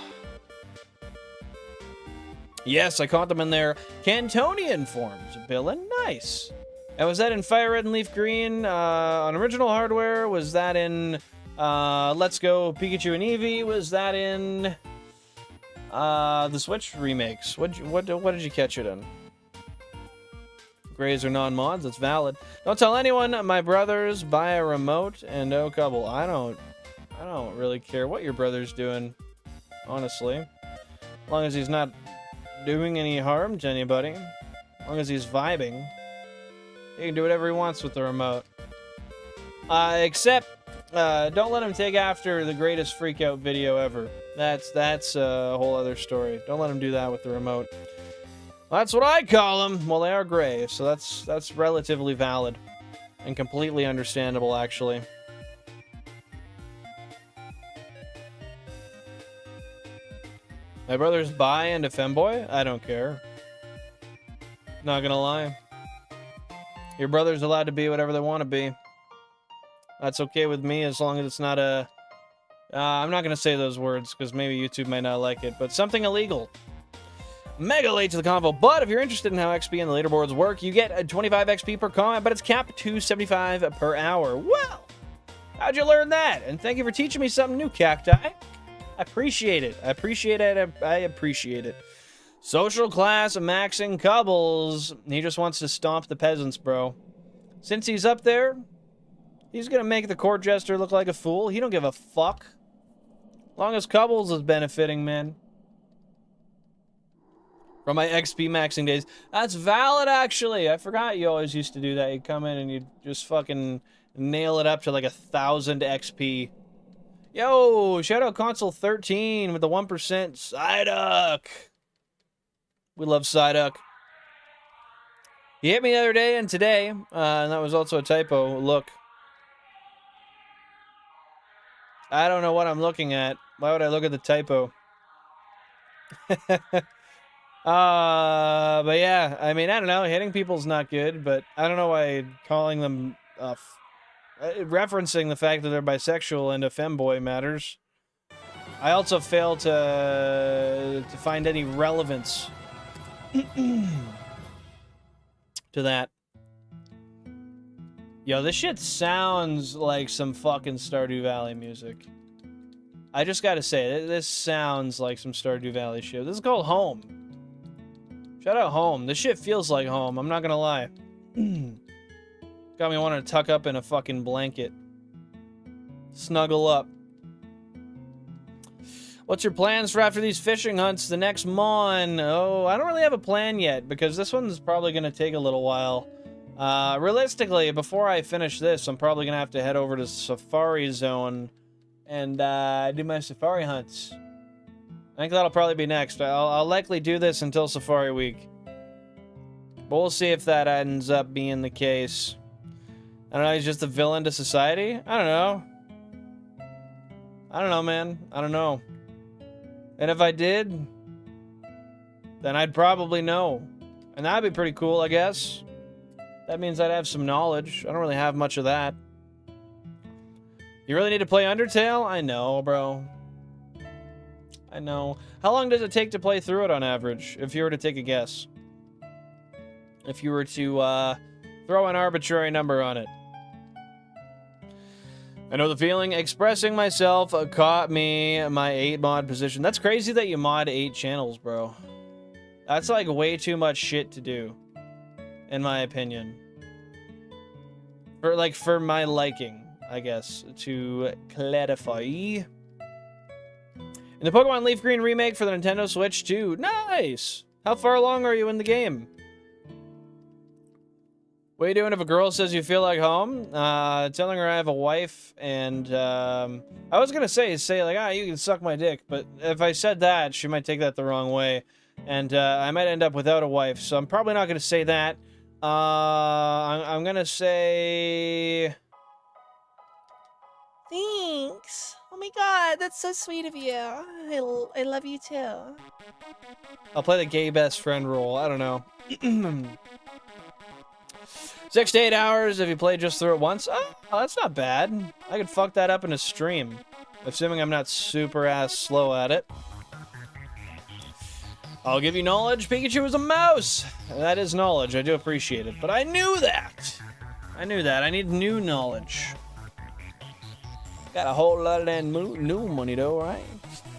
Yes, I caught them in their Cantonian forms. Villain, nice. And was that in FireRed and LeafGreen on original hardware? Was that in... Let's Go Pikachu and Eevee? Was that in the Switch remakes? What did you catch it in? Grays are non-mods, that's valid. Don't tell anyone. My brothers buy a remote and no couple. I don't really care what your brother's doing, honestly. As long as he's not doing any harm to anybody. As long as he's vibing. He can do whatever he wants with the remote. Except don't let him take after the greatest freak-out video ever. That's a whole other story. Don't let him do that with the remote. That's what I call them. Well, they are gray, so that's relatively valid. And completely understandable, actually. My brother's bi and a femboy? I don't care. Not gonna lie. Your brother's allowed to be whatever they want to be. That's okay with me as long as it's not a... I'm not going to say those words because maybe YouTube might not like it, but something illegal. Mega late to the convo, but if you're interested in how XP and the leaderboards work, you get 25 XP per comment, but it's capped to 275 per hour. Well, how'd you learn that? And thank you for teaching me something new, Cacti. I appreciate it. I appreciate it. I appreciate it. Social class maxing Cubbles. He just wants to stomp the peasants, bro. Since he's up there, he's gonna make the court jester look like a fool. He don't give a fuck. As long as Cubbles is benefiting, man. From my XP maxing days. That's valid, actually. I forgot you always used to do that. You'd come in and you'd just fucking nail it up to like 1,000 XP. Yo, shout out Console 13 with the 1% Psyduck. We love Psyduck. He hit me the other day and today, and that was also a typo. Look. I don't know what I'm looking at. Why would I look at the typo? But yeah, I mean, I don't know. Hitting people's not good, but I don't know why calling them, referencing the fact that they're bisexual and a femboy matters. I also fail to find any relevance to that. Yo, this shit sounds like some fucking Stardew Valley music. I just gotta say, this sounds like some Stardew Valley shit. This is called Home. Shout out Home. This shit feels like home, I'm not gonna lie. Got me wanting to tuck up in a fucking blanket. Snuggle up. What's your plans for after these fishing hunts? The next mon? Oh, I don't really have a plan yet, because this one's probably gonna take a little while. Realistically, before I finish this, I'm probably gonna have to head over to Safari Zone and do my safari hunts. I think that'll probably be next. I'll likely do this until Safari Week. But we'll see if that ends up being the case. I don't know, he's just a villain to society? I don't know. I don't know, man. I don't know. And if I did, then I'd probably know. And that'd be pretty cool, I guess. That means I'd have some knowledge. I don't really have much of that. You really need to play Undertale? I know, bro. I know. How long does it take to play through it on average, if you were to take a guess? If you were to throw an arbitrary number on it. I know the feeling. Expressing myself caught me my 8 mod position. That's crazy that you mod 8 channels, bro. That's like way too much shit to do, in my opinion. For my liking, I guess, to clarify. In the Pokemon LeafGreen remake for the Nintendo Switch 2. Nice! How far along are you in the game? What are you doing if a girl says you feel like home? Telling her I have a wife, and I was gonna say like, you can suck my dick, but if I said that, she might take that the wrong way, and I might end up without a wife, so I'm probably not gonna say that. I'm gonna say... Thanks. Oh my god, that's so sweet of you. I love you too. I'll play the gay best friend role, I don't know. 6 to 8 hours if you play just through it once. Oh, that's not bad. I could fuck that up in a stream, assuming I'm not super ass slow at it. I'll give you knowledge. Pikachu is a mouse. That is knowledge. I do appreciate it, but I knew that. I knew that. I need new knowledge. Got a whole lot of that new money though, right?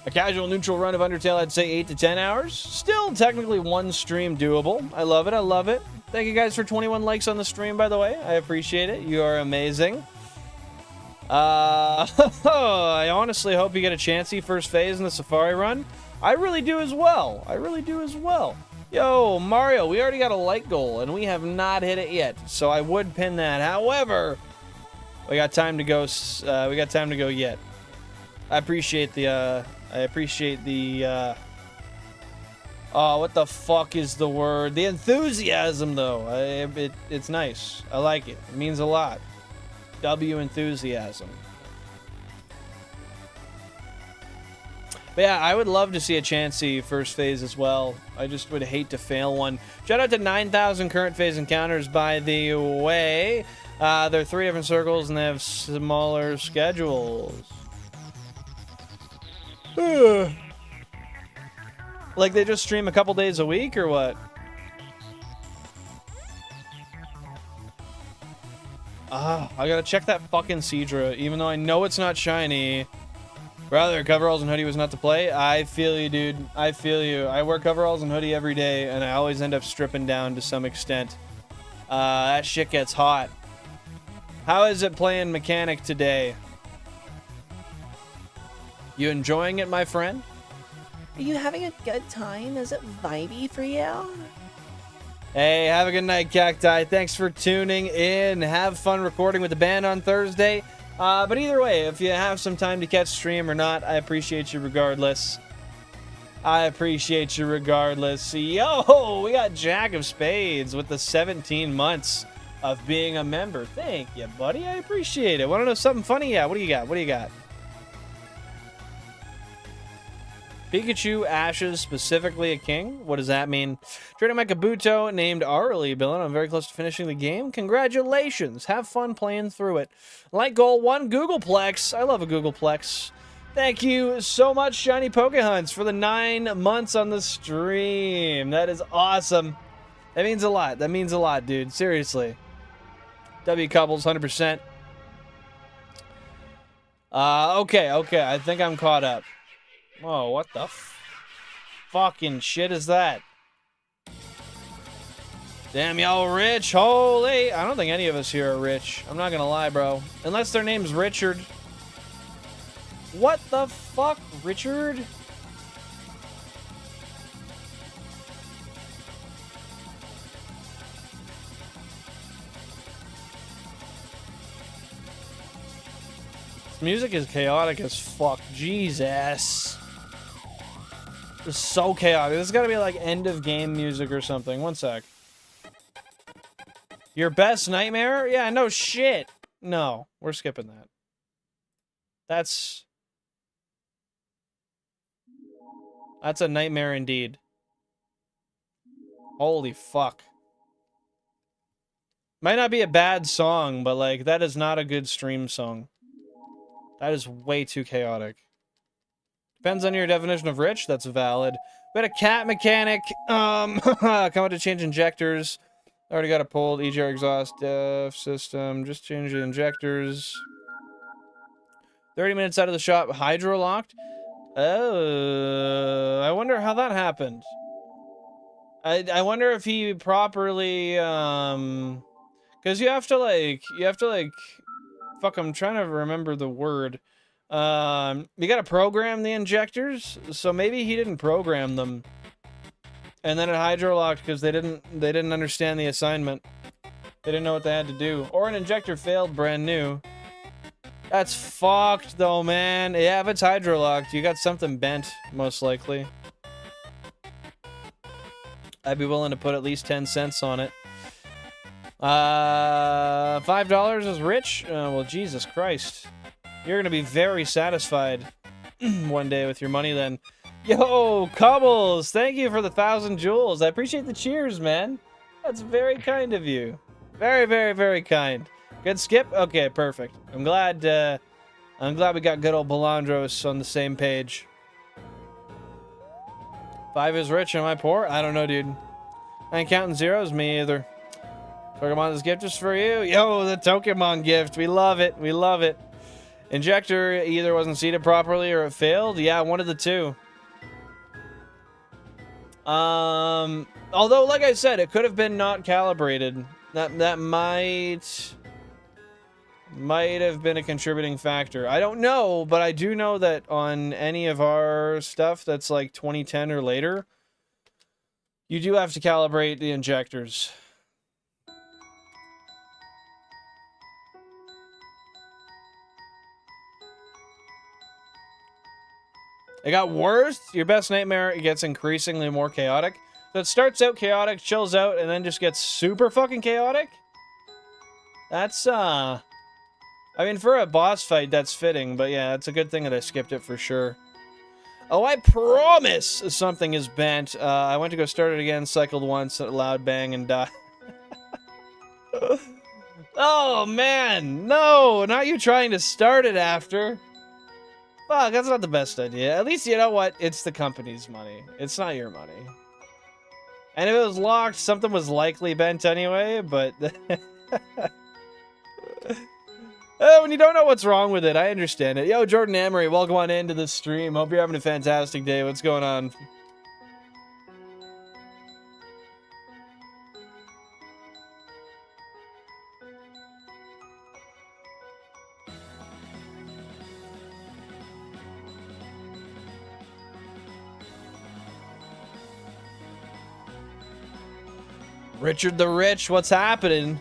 A casual neutral run of Undertale, I'd say 8 to 10 hours. Still technically one stream doable. I love it. I love it. Thank you guys for 21 likes on the stream, by the way. I appreciate it. You are amazing. I honestly hope you get a chancey first phase in the Safari run. I really do as well. I really do as well. Yo, Mario, we already got a like goal, and we have not hit it yet. So I would pin that. However, we got time to go. We got time to go yet. I appreciate the. Oh, what the fuck is the word? The enthusiasm, though. It's nice. I like it. It means a lot. W enthusiasm. But yeah, I would love to see a Chansey first phase as well. I just would hate to fail one. Shout out to 9,000 current phase encounters, by the way. They're 3 different circles and they have smaller schedules. Like they just stream a couple days a week or what? I gotta check that fucking Seadra, even though I know it's not shiny. Rather, coveralls and hoodie was not to play. I feel you, dude. I feel you. I wear coveralls and hoodie every day, and I always end up stripping down to some extent. That shit gets hot. How is it playing mechanic today? You enjoying it, my friend? Are you having a good time? Is it vibey for you? Hey, have a good night, Cacti. Thanks for tuning in. Have fun recording with the band on Thursday. But either way, if you have some time to catch stream or not, I appreciate you regardless. I appreciate you regardless. Yo, we got Jack of Spades with the 17 months of being a member. Thank you, buddy. I appreciate it. Want to know something funny? Yeah, what do you got? What do you got? Pikachu Ashes, specifically a king? What does that mean? Trading my Kabuto named Arlie, Billin. I'm very close to finishing the game. Congratulations. Have fun playing through it. Like goal 1, Googleplex. I love a Googleplex. Thank you so much, Shiny Pokehunts, for the 9 months on the stream. That is awesome. That means a lot. That means a lot, dude. Seriously. W Couples, 100%. Okay. I think I'm caught up. Whoa, what the fucking shit is that? Damn, y'all rich. Holy. I don't think any of us here are rich. I'm not gonna lie, bro. Unless their name's Richard. What the fuck, Richard? This music is chaotic as fuck. Jesus. It's so chaotic. This has got to be like end of game music or something. One sec. Your best nightmare? Yeah, no shit. No, we're skipping that. That's a nightmare indeed. Holy fuck. Might not be a bad song, but like that is not a good stream song. That is way too chaotic. Depends on your definition of rich. That's valid. We had a cat mechanic. Come out to change injectors. Already got it pulled. EGR exhaust def system. Just change the injectors. 30 minutes out of the shop. Hydro locked. Oh, I wonder how that happened. I wonder if he properly because you have to like fuck, I'm trying to remember the word. You gotta program the injectors, so maybe he didn't program them. And then it hydro locked because they didn't understand the assignment. They didn't know what they had to do. Or an injector failed brand new. That's fucked though, man. Yeah, if it's hydro locked, you got something bent, most likely. I'd be willing to put at least 10 cents on it. $5 is rich? Well, Jesus Christ. You're gonna be very satisfied one day with your money then. Yo, Cobbles, thank you for the 1,000 jewels. I appreciate the cheers, man. That's very kind of you. Very, very, very kind. Good skip? Okay, perfect. I'm glad we got good old Balandros on the same page. 5 is rich, am I poor? I don't know, dude. I ain't counting zeros, me either. Pokemon, this gift is for you. Yo, the Pokemon gift. We love it. We love it. Injector either wasn't seated properly or it failed. Yeah, one of the two. Although, like I said, it could have been not calibrated. That might have been a contributing factor. I don't know, but I do know that on any of our stuff that's like 2010 or later, you do have to calibrate the injectors. It got worse. Your best nightmare, it gets increasingly more chaotic. So it starts out chaotic, chills out, and then just gets super fucking chaotic. That's, I mean, for a boss fight, that's fitting. But yeah, it's a good thing that I skipped it for sure. Oh, I promise something is bent. I went to go start it again, cycled once, a loud bang, and died. Oh, man. No, not you trying to start it after. Fuck, that's not the best idea. At least, you know what? It's the company's money. It's not your money. And if it was locked, something was likely bent anyway, but... Oh, when you don't know what's wrong with it, I understand it. Yo, Jordan Amory, welcome on into the stream. Hope you're having a fantastic day. What's going on? Richard the Rich, what's happening?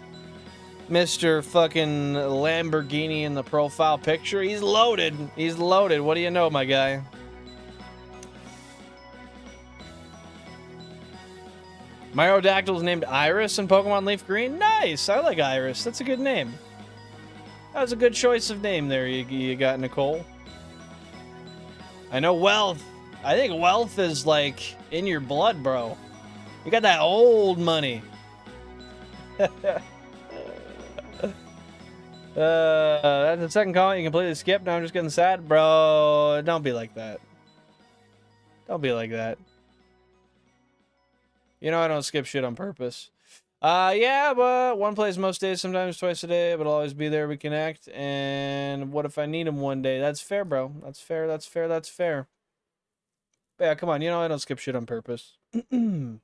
Mr. fucking Lamborghini in the profile picture. He's loaded. He's loaded. What do you know, my guy? My Aerodactyl's named Iris in Pokemon LeafGreen. Nice. I like Iris. That's a good name. That was a good choice of name there you got, Nicole. I know Wealth. I think Wealth is like in your blood, bro. You got that old money. That's the second comment you completely skipped. Now I'm just getting sad. Bro, don't be like that. Don't be like that. You know I don't skip shit on purpose. Yeah, but one plays most days, sometimes twice a day, but I'll always be there. We connect. And what if I need him one day? That's fair, bro. That's fair. That's fair. That's fair. But yeah, come on. You know I don't skip shit on purpose. No,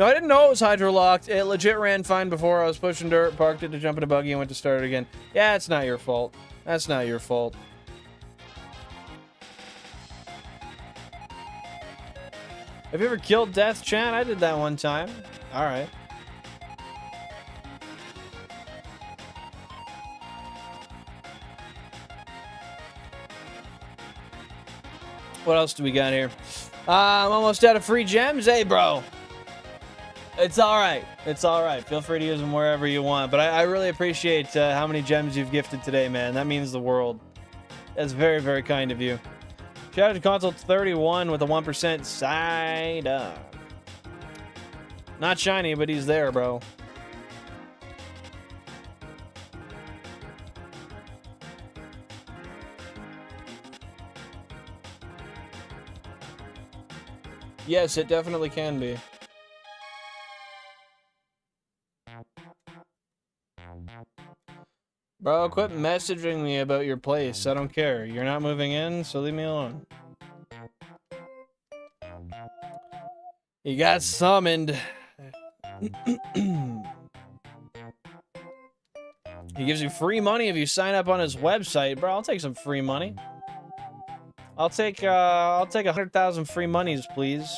I didn't know it was hydro-locked. It legit ran fine before. I was pushing dirt, parked it to jump in a buggy, and went to start it again. Yeah, it's not your fault. That's not your fault. Have you ever killed Death, chat? I did that one time. Alright. What else do we got here? I'm almost out of free gems. Hey, bro. It's alright. It's alright. Feel free to use them wherever you want. But I really appreciate how many gems you've gifted today, man. That means the world. That's very, very kind of you. Shout out to Console 31 with a 1% side up. Not shiny, but he's there, bro. Yes, it definitely can be. Bro, quit messaging me about your place. I don't care. You're not moving in, so leave me alone. You got summoned. He gives you free money if you sign up on his website. Bro, I'll take some free money. I'll take 100,000 free monies, please.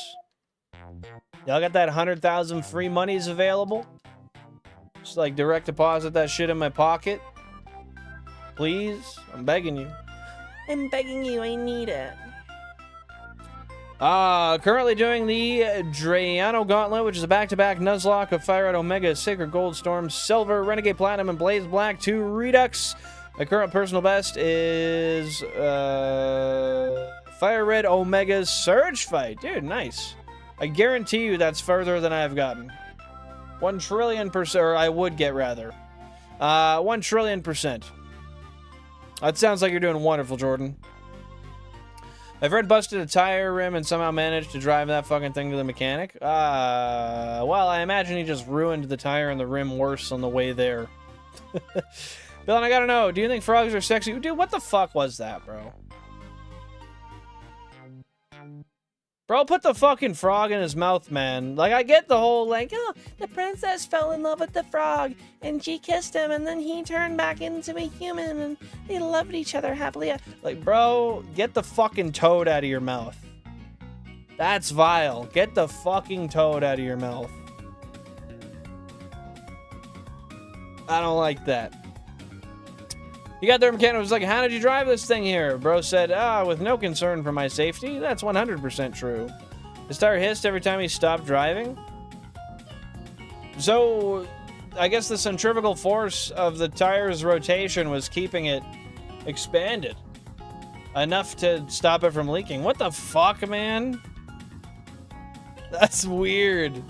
Y'all got that 100,000 free monies available? Just like direct deposit that shit in my pocket. Please, I'm begging you. I'm begging you, I need it. Currently doing the Drayano Gauntlet, which is a back-to-back Nuzlocke of FireRed Omega, Sacred Gold, Storm, Silver, Renegade Platinum, and Blaze Black 2 Redux. My current personal best is FireRed Omega's Surge Fight. Dude, nice. I guarantee you that's further than I've gotten. 1 trillion%, or I would get rather. 1 trillion%. That sounds like you're doing wonderful, Jordan. I've heard busted a tire rim and somehow managed to drive that fucking thing to the mechanic. Well, I imagine he just ruined the tire and the rim worse on the way there. Bill, and I gotta know, do you think frogs are sexy? Dude, what the fuck was that, bro? Bro, put the fucking frog in his mouth, man. Like, I get the whole, like, oh, the princess fell in love with the frog, and she kissed him, and then he turned back into a human, and they loved each other happily. Like, bro, get the fucking toad out of your mouth. That's vile. Get the fucking toad out of your mouth. I don't like that. You got there, mechanic was like, how did you drive this thing here? Bro said, with no concern for my safety. That's 100% true. His tire hissed every time he stopped driving. So, I guess the centrifugal force of the tire's rotation was keeping it expanded. Enough to stop it from leaking. What the fuck, man? That's weird.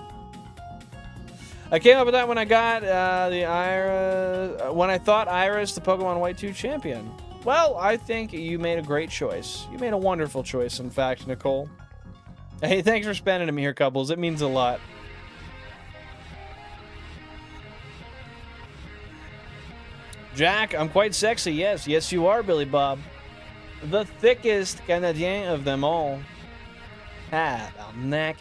I came up with that when I got when I thought Iris the Pokemon White 2 champion. Well, I think you made a great choice. You made a wonderful choice, in fact, Nicole. Hey, thanks for spending me here, couples. It means a lot. Jack, I'm quite sexy. Yes, yes, you are, Billy Bob. The thickest Canadien of them all. Ah, neck.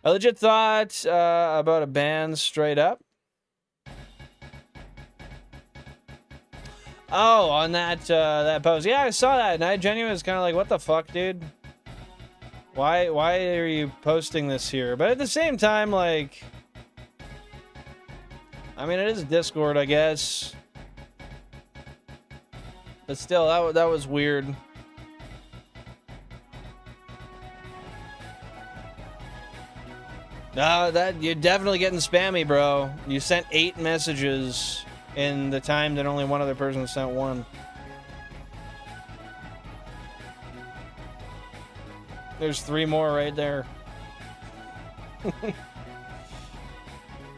I legit thought about a band straight up. Oh, on that that post. Yeah, I saw that, and I genuinely was kind of like, what the fuck, dude? Why are you posting this here? But at the same time, like, I mean, it is Discord, I guess. But still, that was weird. No, that you're definitely getting spammy, bro. You sent 8 messages in the time that only one other person sent 1. There's 3 more right there.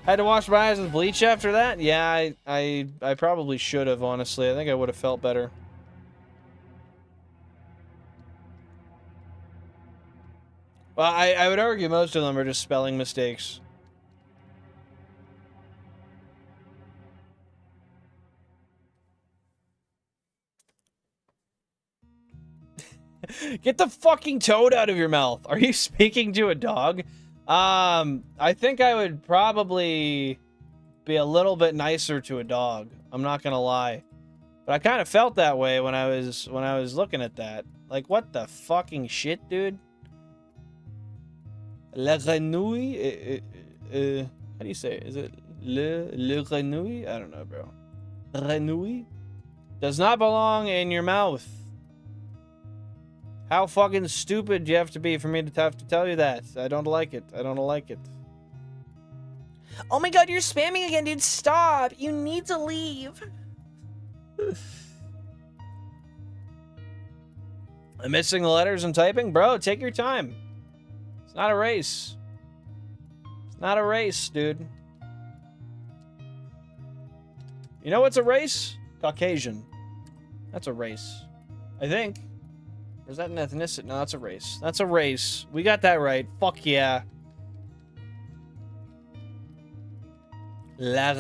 Had to wash my eyes with bleach after that? Yeah, I probably should have, honestly. I think I would have felt better. Well, I would argue most of them are just spelling mistakes. Get the fucking toad out of your mouth. Are you speaking to a dog? I think I would probably be a little bit nicer to a dog. I'm not gonna lie. But I kind of felt that way when I was looking at that. Like, what the fucking shit, dude? La grenouille? How do you say it? Is it le grenouille? I don't know, bro. Grenouille? Does not belong in your mouth. How fucking stupid do you have to be for me to have to tell you that? I don't like it. I don't like it. Oh my god, you're spamming again, dude. Stop. You need to leave. I'm missing the letters and typing? Bro, take your time. It's not a race. It's not a race, dude. You know what's a race? Caucasian. That's a race. I think. Or is that an ethnicity? No, that's a race. That's a race. We got that right. Fuck yeah. La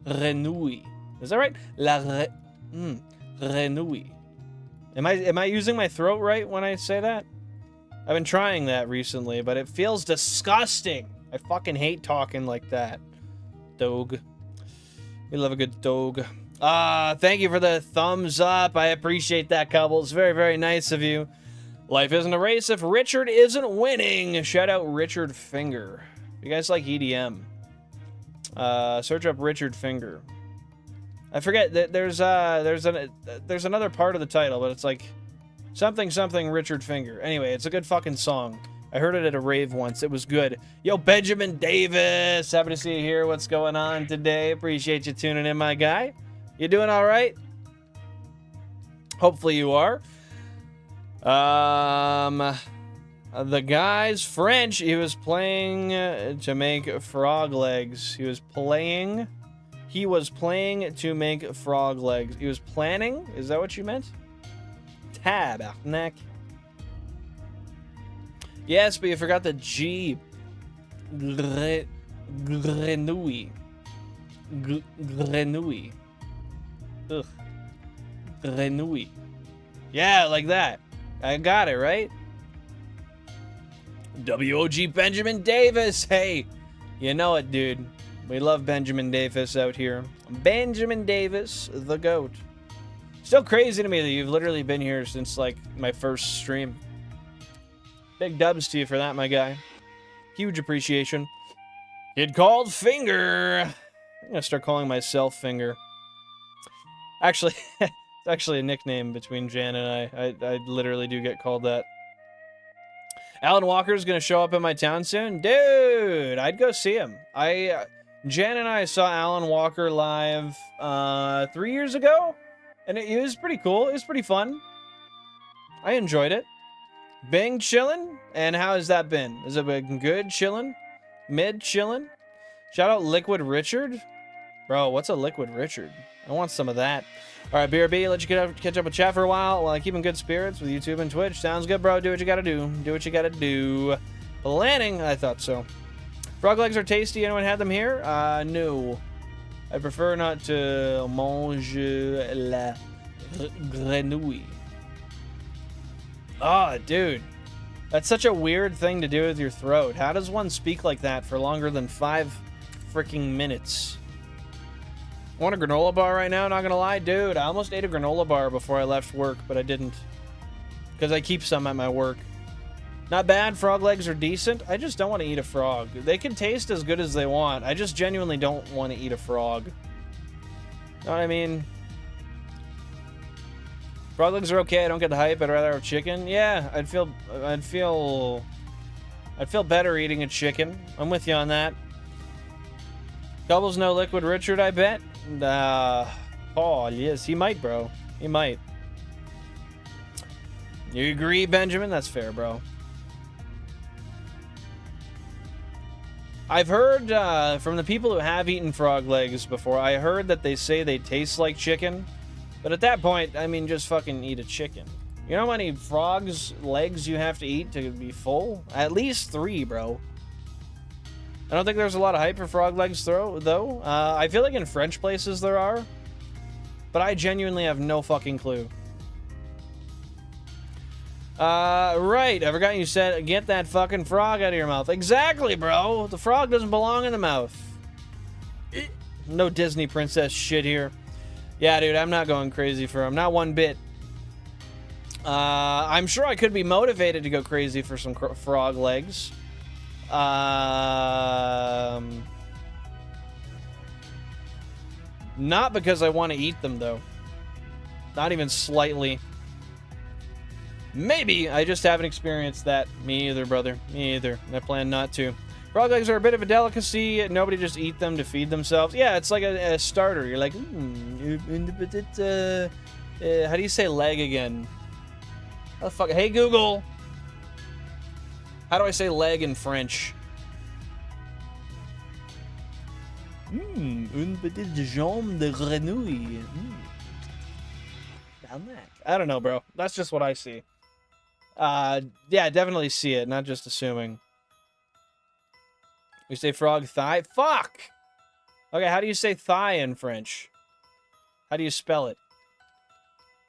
Renouille. Is that right? La Renouille. Am I using my throat right when I say that? I've been trying that recently, but it feels disgusting. I fucking hate talking like that. Dog. We love a good dog. Thank you for the thumbs up. I appreciate that, Cobbles. Very, very nice of you. Life isn't a race if Richard isn't winning. Shout out Richard Finger. You guys like EDM? Search up Richard Finger. I forget that there's another part of the title, but it's like something something Richard Finger. Anyway, it's a good fucking song. I heard it at a rave once. It was good. Yo, Benjamin Davis. Happy to see you here. What's going on today? Appreciate you tuning in, my guy. You doing all right? Hopefully you are. The guy's French. He was playing to make frog legs. He was playing to make frog legs. He was planning? Is that what you meant? Tabarnak. Yes, but you forgot the G. Grenouille. Grenouille. Ugh. Grenouille. Yeah, like that. I got it, right? WOG Benjamin Davis. Hey, you know it, dude. We love Benjamin Davis out here. Benjamin Davis, the GOAT. Still crazy to me that you've literally been here since, like, my first stream. Big dubs to you for that, my guy. Huge appreciation. Kid called Finger. I'm gonna start calling myself Finger. Actually, it's actually a nickname between Jan and I literally do get called that. Alan Walker's gonna show up in my town soon? Dude, I'd go see him. Jan and I saw Alan Walker live 3 years ago, and it was pretty cool. It was pretty fun. I enjoyed it. Bing chillin'? And how has that been? Has it been good chillin'? Mid chillin'? Shout out Liquid Richard. Bro, what's a Liquid Richard? I want some of that. All right, BRB, let you catch up with chat for a while while I keep in good spirits with YouTube and Twitch. Sounds good, bro. Do what you gotta do. Do what you gotta do. Planning? I thought so. Frog legs are tasty. Anyone had them here? No. I prefer not to manger la grenouille. Oh, dude. That's such a weird thing to do with your throat. How does one speak like that for longer than 5 freaking minutes? I want a granola bar right now, not gonna lie. Dude, I almost ate a granola bar before I left work, but I didn't. Because I keep some at my work. Not bad, frog legs are decent. I just don't want to eat a frog. They can taste as good as they want. I just genuinely don't want to eat a frog. Know what I mean? Frog legs are okay. I don't get the hype. I'd rather have chicken. Yeah, I'd feel better eating a chicken. I'm with you on that. Doubles no Liquid Richard, I bet. Oh, yes, he might, bro. He might. You agree, Benjamin? That's fair, bro. I've heard from the people who have eaten frog legs before, I heard that they say they taste like chicken. But at that point, I mean, just fucking eat a chicken. You know how many frogs' legs you have to eat to be full? At least 3, bro. I don't think there's a lot of hype for frog legs, though. I feel like in French places there are. But I genuinely have no fucking clue. Right. I forgot you said, get that fucking frog out of your mouth. Exactly, bro. The frog doesn't belong in the mouth. No Disney princess shit here. Yeah, dude, I'm not going crazy for him. Not one bit. I'm sure I could be motivated to go crazy for some frog legs. Not because I want to eat them, though. Not even slightly. Maybe. I just haven't experienced that. Me either, brother. Me either. I plan not to. Frog legs are a bit of a delicacy. Nobody just eat them to feed themselves. Yeah, it's like a starter. You're like, how do you say leg again? How the fuck? Hey, Google. How do I say leg in French? Une petite jambe de grenouille. I don't know, bro. That's just what I see. Yeah, definitely see it, not just assuming. We say frog thigh? Fuck! Okay, how do you say thigh in French? How do you spell it?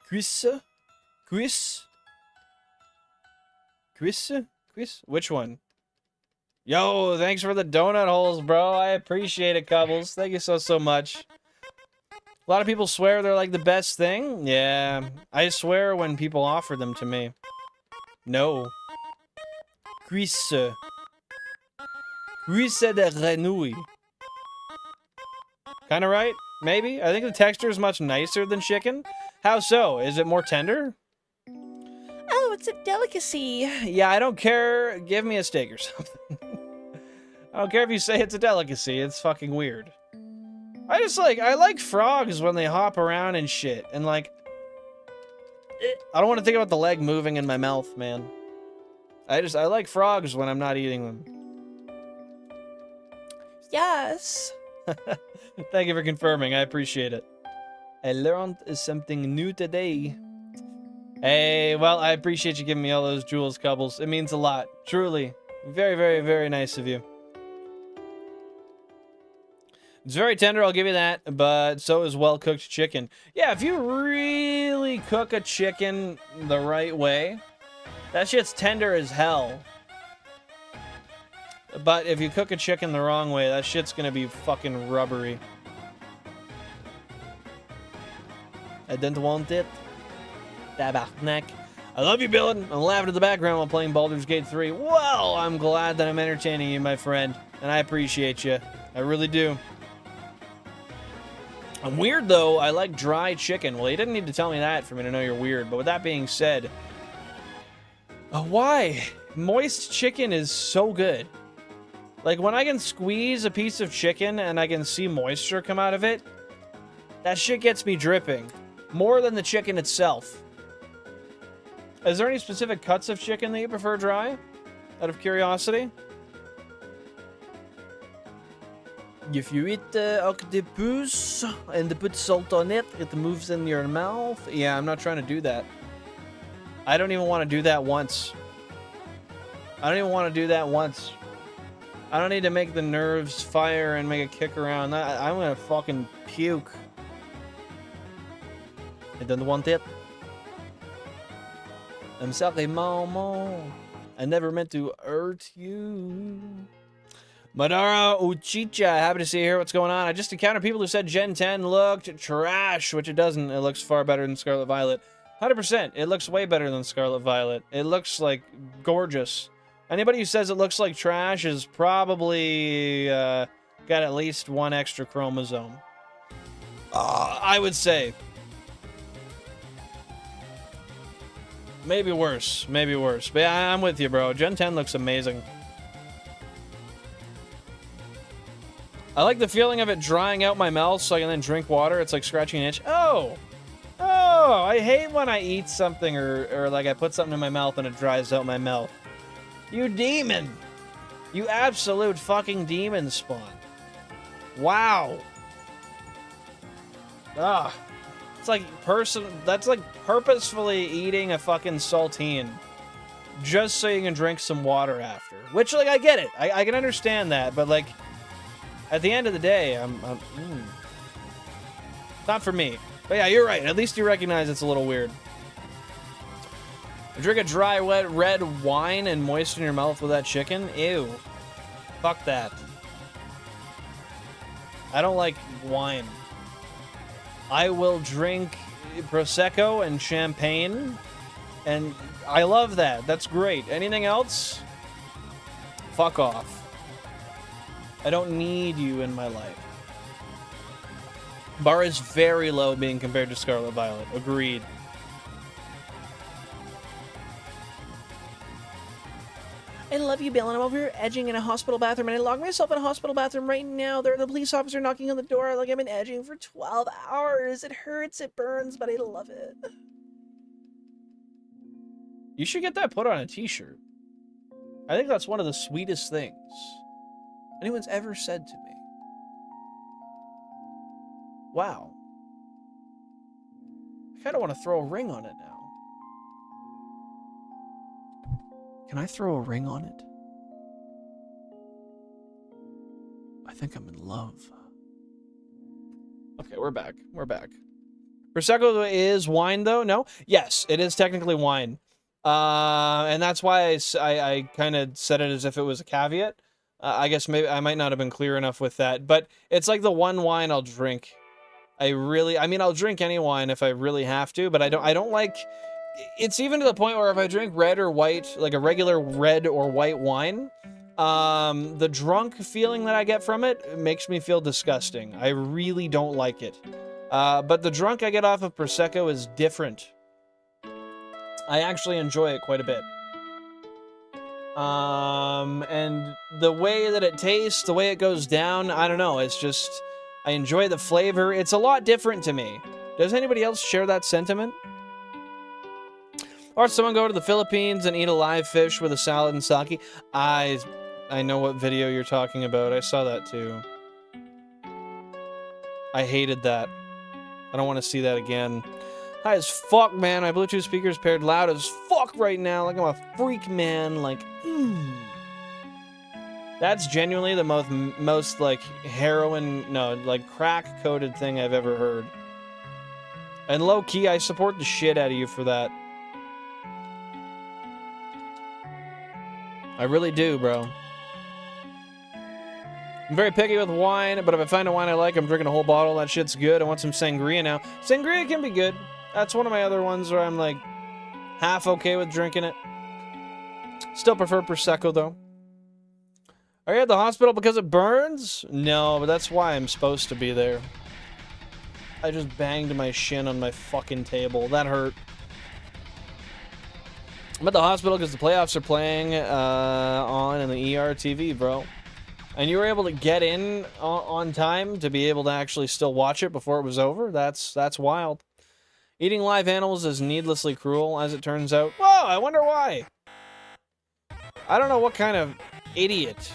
Cuisse? Cuisse? Cuisse? Cuisse? Which one? Yo, thanks for the donut holes, bro. I appreciate it, Cubbles. Thank you so much. A lot of people swear they're like the best thing. Yeah, I swear when people offer them to me. No. Cuisse. Cuisse de grenouille. Kinda right? Maybe? I think the texture is much nicer than chicken. How so? Is it more tender? Oh, it's a delicacy. Yeah, I don't care. Give me a steak or something. I don't care if you say it's a delicacy. It's fucking weird. I like frogs when they hop around and shit. And like, I don't want to think about the leg moving in my mouth, man. I like frogs when I'm not eating them. Yes. Thank you for confirming. I appreciate it. I learned something new today. Hey, well, I appreciate you giving me all those jewels, Cubbles. It means a lot. Truly. Very, very, very nice of you. It's very tender, I'll give you that, but so is well-cooked chicken. Yeah, if you really cook a chicken the right way, that shit's tender as hell. But if you cook a chicken the wrong way, that shit's gonna be fucking rubbery. I didn't want it. Tabarnak. I love you, Billin. I'm laughing in the background while playing Baldur's Gate 3. Well, I'm glad that I'm entertaining you, my friend. And I appreciate you. I really do. I'm weird, though. I like dry chicken. Well, you didn't need to tell me that for me to know you're weird. But with that being said... why? Moist chicken is so good. Like, when I can squeeze a piece of chicken and I can see moisture come out of it, that shit gets me dripping. More than the chicken itself. Is there any specific cuts of chicken that you prefer dry? Out of curiosity? If you eat octopus and put salt on it, it moves in your mouth. Yeah, I'm not trying to do that. I don't even want to do that once. I don't even want to do that once. I don't need to make the nerves fire and make a kick around. I'm gonna fucking puke. I don't want it. I'm sorry, Mama. I never meant to hurt you. Madara Uchicha, happy to see you here. What's going on? I just encountered people who said Gen 10 looked trash, which it doesn't. It looks far better than Scarlet Violet. 100%. It looks way better than Scarlet Violet. It looks, like, gorgeous. Anybody who says it looks like trash is probably got at least one extra chromosome. I would say. Maybe worse. Maybe worse. But yeah, I'm with you, bro. Gen 10 looks amazing. I like the feeling of it drying out my mouth so I can then drink water. It's like scratching an itch. Oh! Oh! I hate when I eat something or like I put something in my mouth and it dries out my mouth. You demon! You absolute fucking demon spawn. Wow. Ah. It's like that's like purposefully eating a fucking saltine just so you can drink some water after. Which, like, I get it. I can understand that, but, like, at the end of the day, not for me. But yeah, you're right. At least you recognize it's a little weird. Drink a dry, wet, red wine and moisten your mouth with that chicken? Ew. Fuck that. I don't like wine. I will drink Prosecco and champagne, and I love that. That's great. Anything else? Fuck off. I don't need you in my life. Bar is very low being compared to Scarlet Violet. Agreed. I love you, Bill, and I'm over here edging in a hospital bathroom, and I locked myself in a hospital bathroom right now. There's the police officer knocking on the door like I've been edging for 12 hours. It hurts, it burns, but I love it. You should get that put on a t-shirt. I think that's one of the sweetest things anyone's ever said to me. Wow. I kind of want to throw a ring on it now. Can I throw a ring on it? I think I'm in love. Okay, we're back. We're back. Prosecco is wine, though? No? Yes, it is technically wine. And that's why I kind of said it as if it was a caveat. I guess maybe I might not have been clear enough with that. But it's like the one wine I'll drink. I mean, I'll drink any wine if I really have to, but I don't like... It's even to the point where if I drink red or white, like a regular red or white wine, the drunk feeling that I get from it makes me feel disgusting. I really don't like it. But the drunk I get off of Prosecco is different. I actually enjoy it quite a bit. And the way that it tastes, the way it goes down, I don't know. It's just, I enjoy the flavor. It's a lot different to me. Does anybody else share that sentiment? Or someone go to the Philippines and eat a live fish with a salad and sake. I know what video you're talking about. I saw that too. I hated that. I don't want to see that again. High as fuck, man. My Bluetooth speaker's paired loud as fuck right now. Like I'm a freak, man. Like, That's genuinely the most like heroin, no, like crack-coated thing I've ever heard. And low-key, I support the shit out of you for that. I really do, bro. I'm very picky with wine, but if I find a wine I like, I'm drinking a whole bottle. That shit's good. I want some sangria now. Sangria can be good. That's one of my other ones where I'm like half okay with drinking it. Still prefer Prosecco, though. Are you at the hospital because it burns? No, but that's why I'm supposed to be there. I just banged my shin on my fucking table. That hurt. I'm at the hospital because the playoffs are playing on in the ER TV, bro. And you were able to get in on time to be able to actually still watch it before it was over? That's wild. Eating live animals is needlessly cruel, as it turns out. Whoa, I wonder why. I don't know what kind of idiot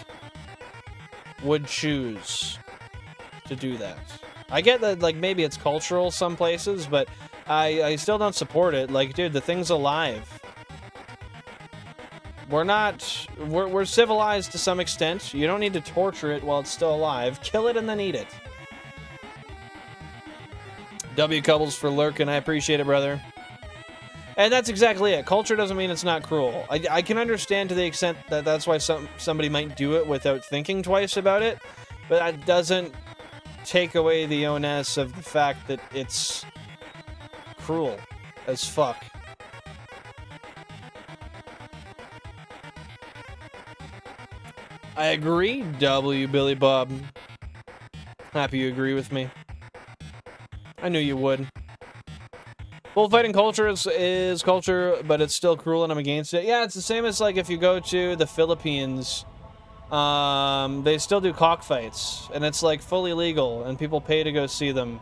would choose to do that. I get that, like, maybe it's cultural some places, but I still don't support it. Like, dude, the thing's alive. We're civilized to some extent. You don't need to torture it while it's still alive. Kill it and then eat it. W Cubbles for lurking. I appreciate it, brother. And that's exactly it. Culture doesn't mean it's not cruel. I can understand to the extent that that's why somebody might do it without thinking twice about it, but that doesn't take away the onus of the fact that it's cruel as fuck. I agree, W. Billy Bob. Happy you agree with me. I knew you would. Bullfighting culture is culture, but it's still cruel and I'm against it. Yeah, it's the same as like if you go to the Philippines, they still do cockfights, and it's like fully legal, and people pay to go see them.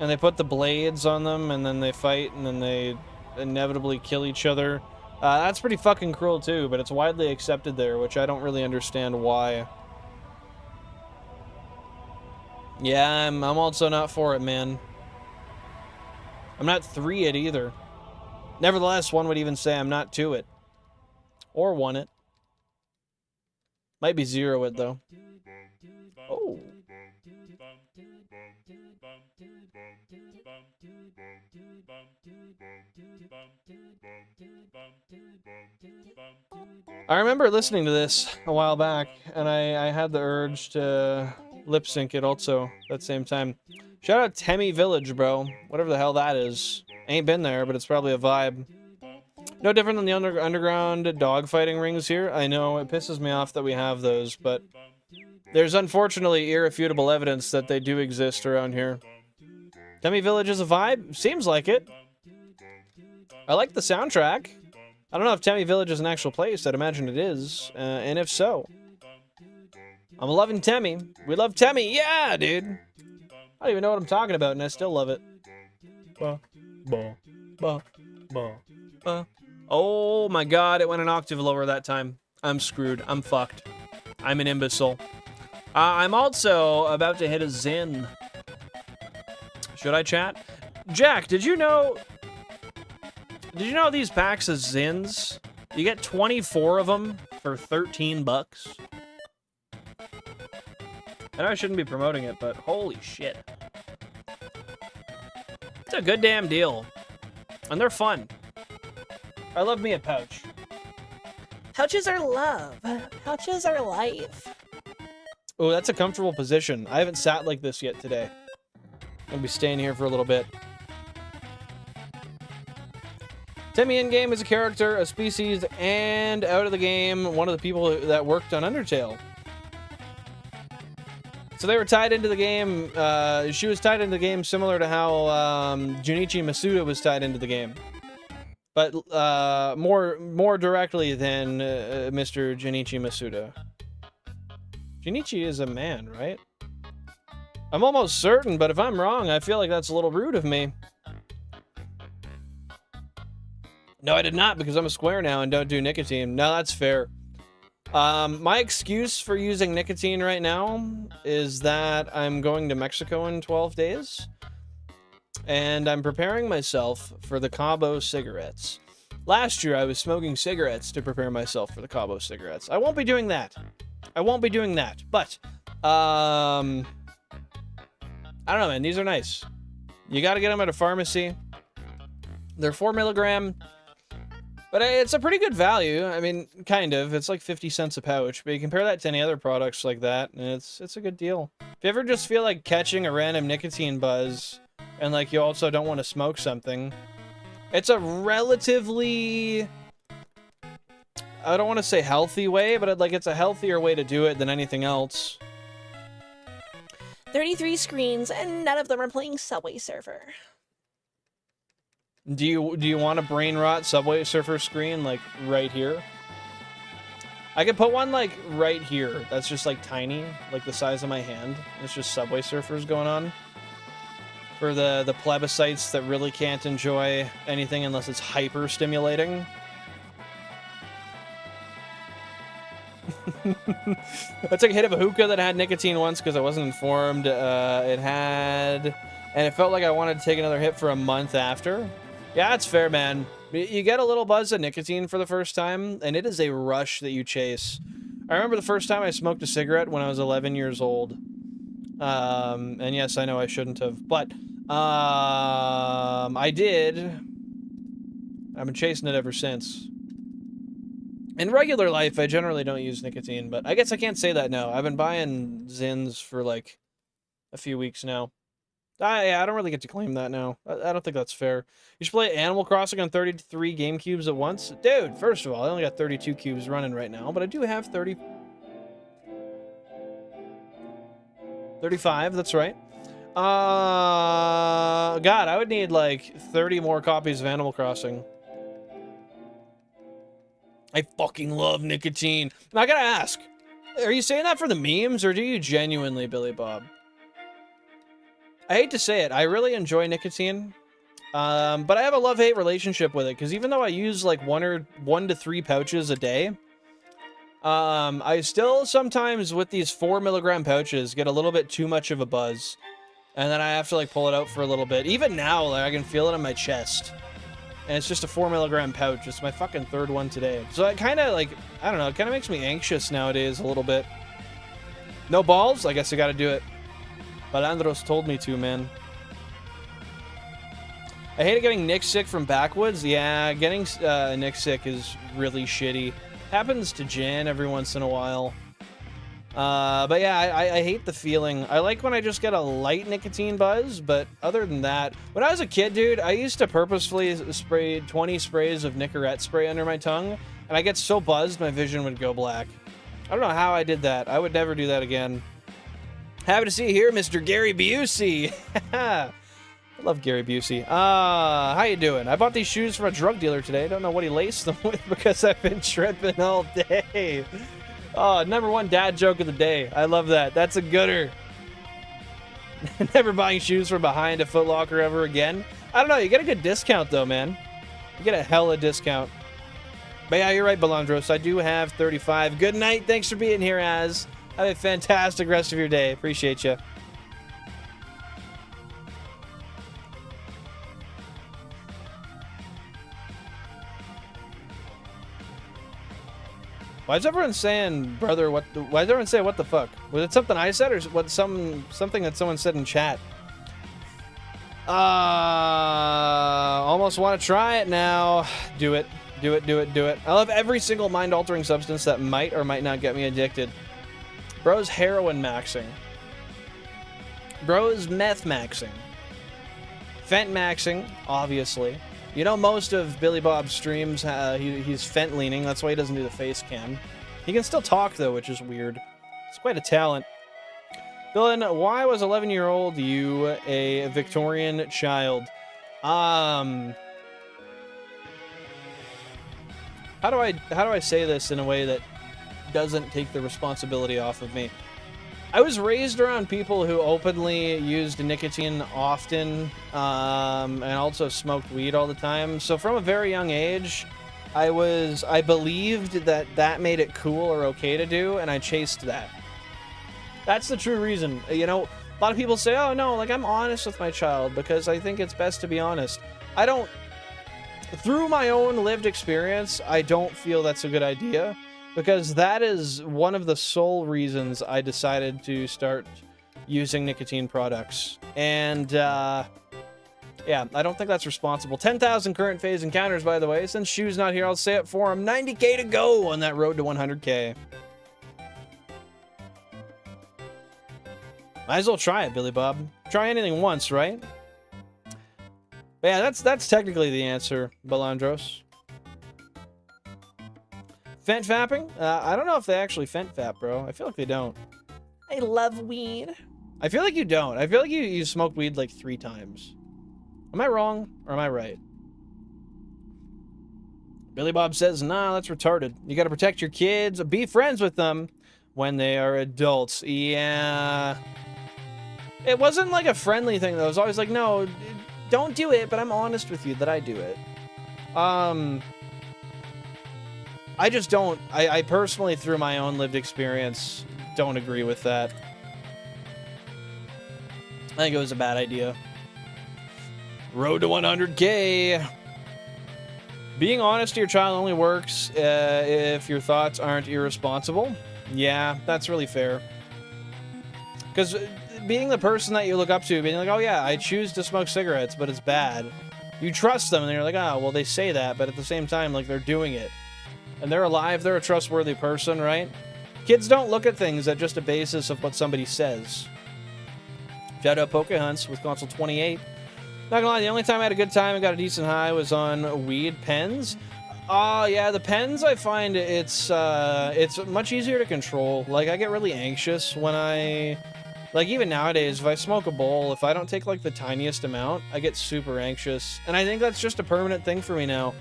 And they put the blades on them, and then they fight, and then they inevitably kill each other. That's pretty fucking cruel too, but it's widely accepted there, which I don't really understand why. Yeah, I'm also not for it, man. I'm not 3 it either. Nevertheless, one would even say I'm not 2 it. Or 1 it. Might be 0 it, though. Oh. I remember listening to this a while back, and I had the urge to lip sync it also at the same time. Shout out Temmie Village, bro. Whatever the hell that is. Ain't been there, but it's probably a vibe. No different than the underground dogfighting rings here. I know, it pisses me off that we have those, but there's unfortunately irrefutable evidence that they do exist around here. Temmie Village is a vibe? Seems like it. I like the soundtrack. I don't know if Temmie Village is an actual place. I'd imagine it is. And if so, I'm loving Temmie. We love Temmie. Yeah, dude. I don't even know what I'm talking about, and I still love it. Oh my god, it went an octave lower that time. I'm screwed. I'm fucked. I'm an imbecile. I'm also about to hit a Zin. Should I chat? Jack, did you know these packs of Zins, you get 24 of them for 13 bucks? I know I shouldn't be promoting it, but holy shit. It's a good damn deal. And they're fun. I love me a pouch. Pouches are love. Pouches are life. Oh, that's a comfortable position. I haven't sat like this yet today. I'm gonna be staying here for a little bit. Temmie in-game is a character, a species, and out of the game, one of the people that worked on Undertale. So they were tied into the game. She was tied into the game similar to how Junichi Masuda was tied into the game. But more directly than Mr. Junichi Masuda. Junichi is a man, right? I'm almost certain, but if I'm wrong, I feel like that's a little rude of me. No, I did not, because I'm a square now and don't do nicotine. No, that's fair. My excuse for using nicotine right now is that I'm going to Mexico in 12 days. And I'm preparing myself for the Cabo cigarettes. Last year, I was smoking cigarettes to prepare myself for the Cabo cigarettes. I won't be doing that. I won't be doing that. But, I don't know, man. These are nice. You gotta get them at a pharmacy. They're 4 milligram. But it's a pretty good value. I mean, kind of. It's like 50 cents a pouch. But you compare that to any other products like that, and it's a good deal. If you ever just feel like catching a random nicotine buzz, and like you also don't want to smoke something, it's a relatively, I don't want to say healthy way, but it's a healthier way to do it than anything else. 33 screens, and none of them are playing Subway Surfer. Do you want a brain rot Subway Surfer screen like right here? I could put one like right here. That's just like tiny, like the size of my hand. It's just Subway Surfers going on. For the plebiscites that really can't enjoy anything unless it's hyper stimulating. I took a hit of a hookah that had nicotine once because I wasn't informed it had, and it felt like I wanted to take another hit for a month after. Yeah, that's fair, man. You get a little buzz of nicotine for the first time, and it is a rush that you chase. I remember the first time I smoked a cigarette when I was 11 years old. And yes, I know I shouldn't have, but I did. I've been chasing it ever since. In regular life, I generally don't use nicotine, but I guess I can't say that now. I've been buying Zins for like a few weeks now. I don't really get to claim that now. I don't think that's fair. You should play Animal Crossing on 33 GameCubes at once. Dude, first of all, I only got 32 cubes running right now, but I do have 35, that's right. God, I would need like 30 more copies of Animal Crossing. I fucking love nicotine. And I gotta ask, are you saying that for the memes, or do you genuinely, Billy Bob? I hate to say it, I really enjoy nicotine. But I have a love-hate relationship with it, because even though I use like 1 to 3 pouches a day, I still sometimes with these 4 milligram pouches get a little bit too much of a buzz. And then I have to like pull it out for a little bit. Even now, like I can feel it in my chest. And it's just a 4 milligram pouch. It's my fucking 3rd one today. So it kind of like, I don't know, it kind of makes me anxious nowadays a little bit. No balls? I guess I gotta do it. Balandros told me to, man. I hated getting Nick sick from backwoods. Yeah, getting Nick sick is really shitty. Happens to Jan every once in a while. But yeah, I hate the feeling. I like when I just get a light nicotine buzz, but other than that, when I was a kid, dude, I used to purposefully spray 20 sprays of Nicorette spray under my tongue, and I get so buzzed my vision would go black. I don't know how I did that. I would never do that again. Happy to see you here, Mr. Gary Busey. I love Gary Busey. How you doing? I bought these shoes from a drug dealer today. Don't know what he laced them with because I've been tripping all day. Oh, #1 dad joke of the day. I love that. That's a gooder. Never buying shoes from behind a Foot Locker ever again. I don't know. You get a good discount, though, man. You get a hella discount. But yeah, you're right, Balandros. I do have 35. Good night. Thanks for being here, Az. Have a fantastic rest of your day. Appreciate you. Why is everyone saying, brother, why is everyone saying, what the fuck? Was it something I said, or what something that someone said in chat? Almost want to try it now. Do it. Do it, do it, do it. I love every single mind-altering substance that might or might not get me addicted. Bro's heroin maxing. Bro's meth maxing. Fent maxing, obviously. You know, most of Billy Bob's streams, he's fent leaning. That's why he doesn't do the face cam. He can still talk, though, which is weird. It's quite a talent. Dylan, why was 11-year-old you a Victorian child? How do I say this in a way that doesn't take the responsibility off of me? I was raised around people who openly used nicotine often, and also smoked weed all the time. So from a very young age, I believed that made it cool or okay to do, and I chased that. That's the true reason. You know, a lot of people say, oh no, like I'm honest with my child because I think it's best to be honest. Through my own lived experience, I don't feel that's a good idea. Because that is one of the sole reasons I decided to start using nicotine products. And, yeah, I don't think that's responsible. 10,000 current phase encounters, by the way. Since Shu's not here, I'll say it for him. 90k to go on that road to 100k. Might as well try it, Billy Bob. Try anything once, right? But yeah, that's technically the answer, Balandros. Fent fapping? I don't know if they actually fent fap, bro. I feel like they don't. I love weed. I feel like you don't. I feel like you smoked weed like 3 times. Am I wrong or am I right? Billy Bob says, nah, that's retarded. You gotta protect your kids. Be friends with them when they are adults. Yeah. It wasn't like a friendly thing, though. It was always like, no, don't do it, but I'm honest with you that I do it. I just don't, I personally, through my own lived experience, don't agree with that. I think it was a bad idea. Road to 100k. Being honest to your child only works if your thoughts aren't irresponsible. Yeah, that's really fair. Because being the person that you look up to, being like, oh yeah, I choose to smoke cigarettes, but it's bad. You trust them, and you're like, oh, well, they say that, but at the same time, like, they're doing it. And they're alive, they're a trustworthy person, right? Kids don't look at things at just a basis of what somebody says. Shout out Pokehunts with console 28. Not gonna lie, the only time I had a good time and got a decent high was on weed pens. Yeah, the pens, I find it's much easier to control. Like, I get really anxious when like, even nowadays, if I smoke a bowl, if I don't take, like, the tiniest amount, I get super anxious. And I think that's just a permanent thing for me now.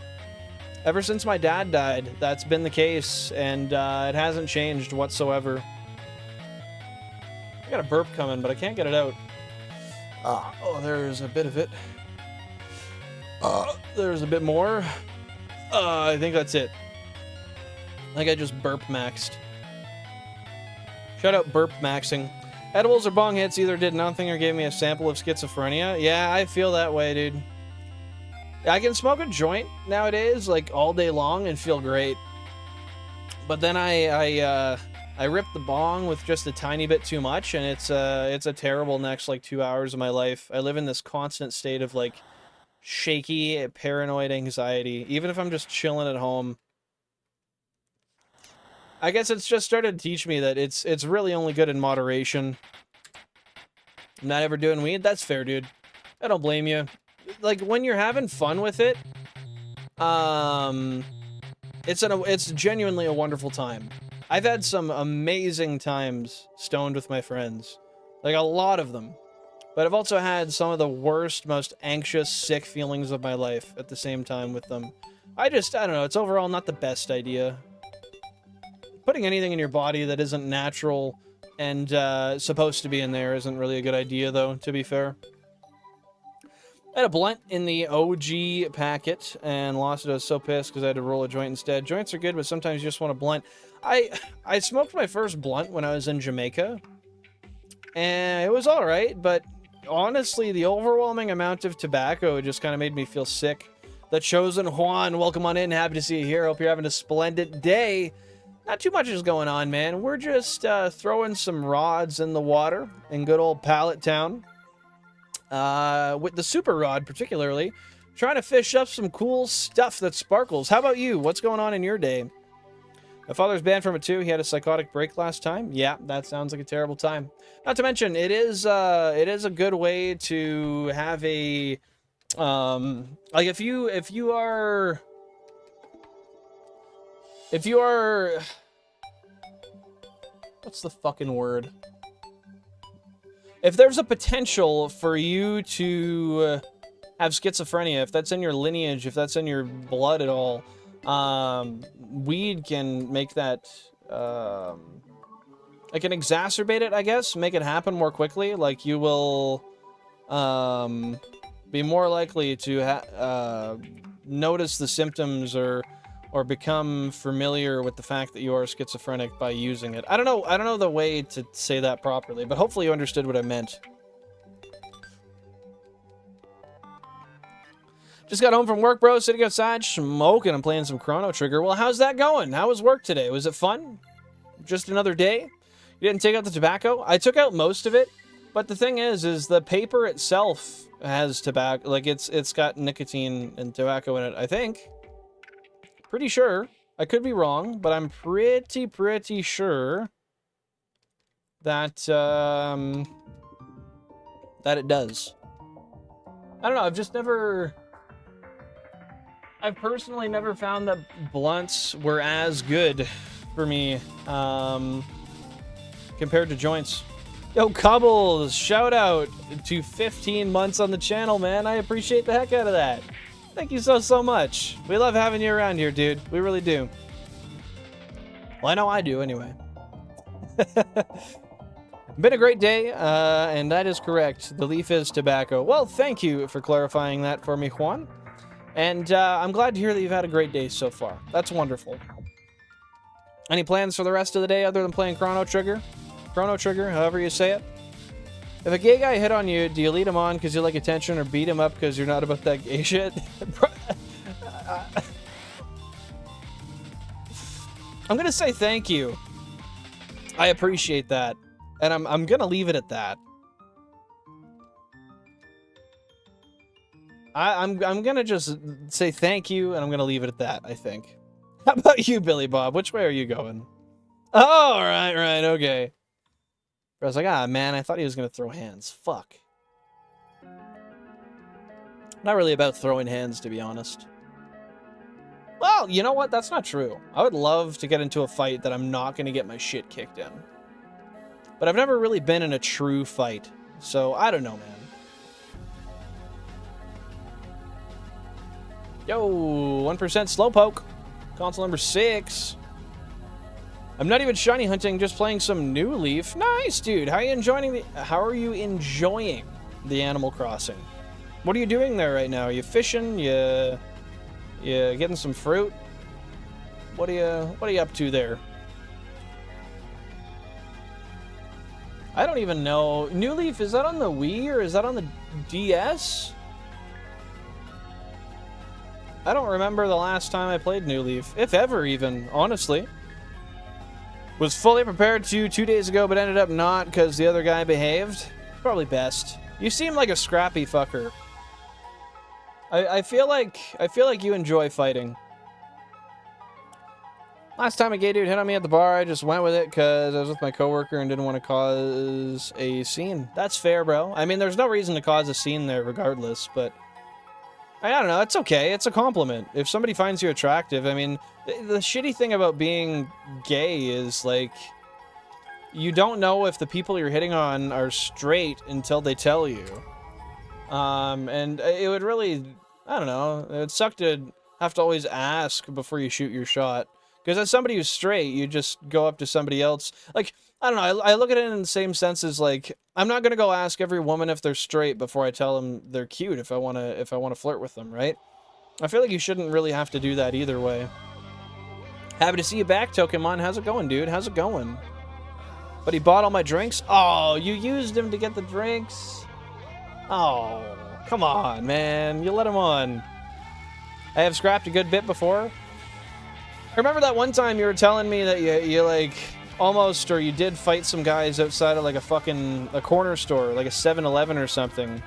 Ever since my dad died, that's been the case, and it hasn't changed whatsoever. I got a burp coming, but I can't get it out. Oh, there's a bit of it. There's a bit more. I think that's it. I think I just burp maxed. Shout out burp maxing. Edibles or bong hits either did nothing or gave me a sample of schizophrenia. Yeah, I feel that way, dude. I can smoke a joint nowadays, like, all day long and feel great. But then I ripped the bong with just a tiny bit too much, and it's a terrible next, like, 2 hours of my life. I live in this constant state of, like, shaky, paranoid anxiety, even if I'm just chilling at home. I guess it's just started to teach me that it's really only good in moderation. I'm not ever doing weed. That's fair, dude. I don't blame you. Like, when you're having fun with it, it's genuinely a wonderful time. I've had some amazing times stoned with my friends. Like, a lot of them. But I've also had some of the worst, most anxious, sick feelings of my life at the same time with them. I don't know, it's overall not the best idea. Putting anything in your body that isn't natural and supposed to be in there isn't really a good idea, though, to be fair. I had a blunt in the OG packet and lost it. I was so pissed because I had to roll a joint instead. Joints are good, but sometimes you just want a blunt. I smoked my first blunt when I was in Jamaica, and it was all right, but honestly, the overwhelming amount of tobacco just kind of made me feel sick. The Chosen Juan, welcome on in. Happy to see you here. Hope you're having a splendid day. Not too much is going on, man. We're just throwing some rods in the water in good old Pallet Town. With the super rod particularly, trying to fish up some cool stuff that sparkles. How about you? What's going on in your day? My father's banned from it too. He had a psychotic break last time. Yeah, that sounds like a terrible time. Not to mention, it is a good way to have a like if you are what's the fucking word? If there's a potential for you to have schizophrenia, if that's in your lineage, if that's in your blood at all, weed can make that, it can exacerbate it, I guess, make it happen more quickly. Like, you will be more likely to notice the symptoms or become familiar with the fact that you are schizophrenic by using it. I don't know the way to say that properly, but hopefully you understood what I meant. Just got home from work, bro, sitting outside, smoking. I'm playing some Chrono Trigger. Well, how's that going? How was work today? Was it fun? Just another day? You didn't take out the tobacco? I took out most of it, but the thing is the paper itself has tobacco. Like, it's got nicotine and tobacco in it, I think. Pretty sure. I could be wrong, but I'm pretty sure that that it does. I don't know, I've personally never found that blunts were as good for me compared to joints. Yo, Cobbles, shout out to 15 months on the channel, man. I appreciate the heck out of that. Thank you so much. We love having you around here, dude. We really do. Well, I know I do, anyway. Been a great day, and that is correct. The leaf is tobacco. Well, thank you for clarifying that for me, Juan. And I'm glad to hear that you've had a great day so far. That's wonderful. Any plans for the rest of the day other than playing Chrono Trigger? Chrono Trigger, however you say it. If a gay guy hit on you, do you lead him on because you like attention or beat him up because you're not about that gay shit? I'm going to say thank you. I appreciate that. And I'm going to leave it at that. I'm going to just say thank you, and I'm going to leave it at that, I think. How about you, Billy Bob? Which way are you going? Oh, right, okay. I was like, ah, man, I thought he was going to throw hands. Fuck. Not really about throwing hands, to be honest. Well, you know what? That's not true. I would love to get into a fight that I'm not going to get my shit kicked in. But I've never really been in a true fight. So, I don't know, man. Yo, 1% Slowpoke. Console number 6. I'm not even shiny hunting, just playing some new Leaf. Nice, dude. How are you enjoying the Animal Crossing? What are you doing there right now? Are you fishing? You getting some fruit? What are you up to there? I don't even know. New Leaf, is that on the Wii or is that on the DS? I don't remember the last time I played New Leaf, if ever even, honestly. Was fully prepared to 2 days ago, but ended up not because the other guy behaved. Probably best. You seem like a scrappy fucker. I feel like you enjoy fighting. Last time a gay dude hit on me at the bar, I just went with it because I was with my coworker and didn't want to cause a scene. That's fair, bro. I mean, there's no reason to cause a scene there regardless, but I don't know. It's okay. It's a compliment. If somebody finds you attractive, I mean, the shitty thing about being gay is, like, you don't know if the people you're hitting on are straight until they tell you. And it would really, I don't know, it would suck to have to always ask before you shoot your shot. Because as somebody who's straight, you just go up to somebody else. Like, I don't know, I look at it in the same sense as, like, I'm not going to go ask every woman if they're straight before I tell them they're cute if I want to flirt with them, right? I feel like you shouldn't really have to do that either way. Happy to see you back, Tokemon. How's it going, dude? How's it going? But he bought all my drinks? Oh, you used him to get the drinks? Oh, come on, man. You let him on. I have scrapped a good bit before. I remember that one time you were telling me that you like, almost, or you did fight some guys outside of, like, a corner store, like a 7-Eleven or something,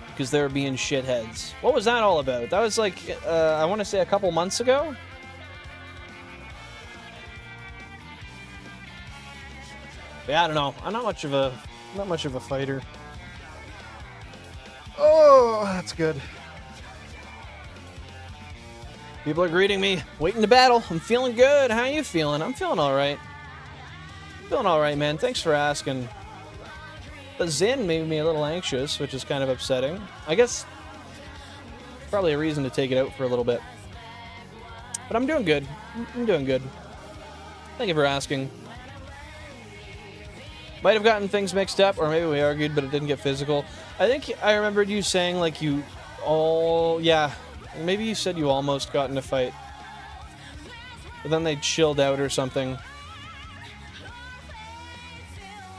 because they were being shitheads. What was that all about? That was, like, I want to say a couple months ago? Yeah, I don't know. I'm not much of a fighter. Oh, that's good. People are greeting me, waiting to battle. I'm feeling good. How you feeling? I'm feeling all right. Feeling all right, man. Thanks for asking. The Zin made me a little anxious, which is kind of upsetting. I guess probably a reason to take it out for a little bit. But I'm doing good. I'm doing good. Thank you for asking. Might have gotten things mixed up, or maybe we argued, but it didn't get physical. I think I remembered you saying, like, you all... Yeah. Maybe you said you almost got in a fight. But then they chilled out or something.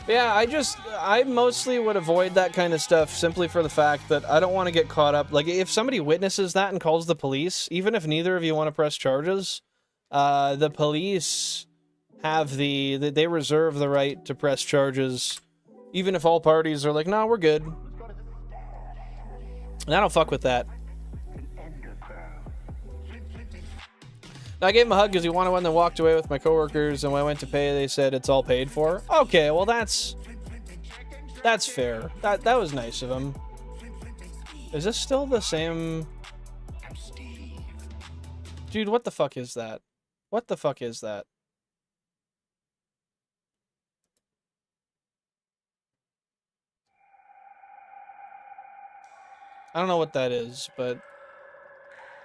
But yeah, I mostly would avoid that kind of stuff simply for the fact that I don't want to get caught up. Like, if somebody witnesses that and calls the police, even if neither of you want to press charges, the police have they reserve the right to press charges, even if all parties are like, no, we're good. And I don't fuck with that. I gave him a hug because he wanted one, then walked away with my coworkers, and when I went to pay, they said it's all paid for. Okay, well that's fair. That was nice of him. Is this still the same? Dude, what the fuck is that? What the fuck is that? I don't know what that is, but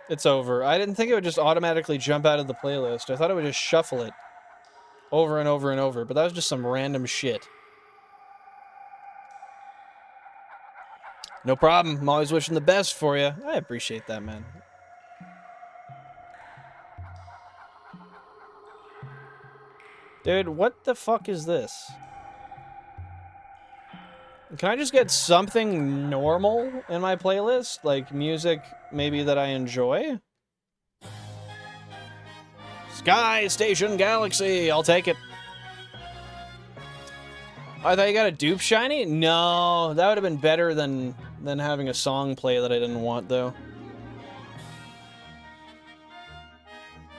it's over. I didn't think it would just automatically jump out of the playlist. I thought it would just shuffle it over and over and over, but that was just some random shit. No problem. I'm always wishing the best for you. I appreciate that, man. Dude, what the fuck is this? Can I just get something normal in my playlist? Like music maybe that I enjoy? Sky Station Galaxy, I'll take it. I thought you got a dupe shiny? No, that would have been better than having a song play that I didn't want, though.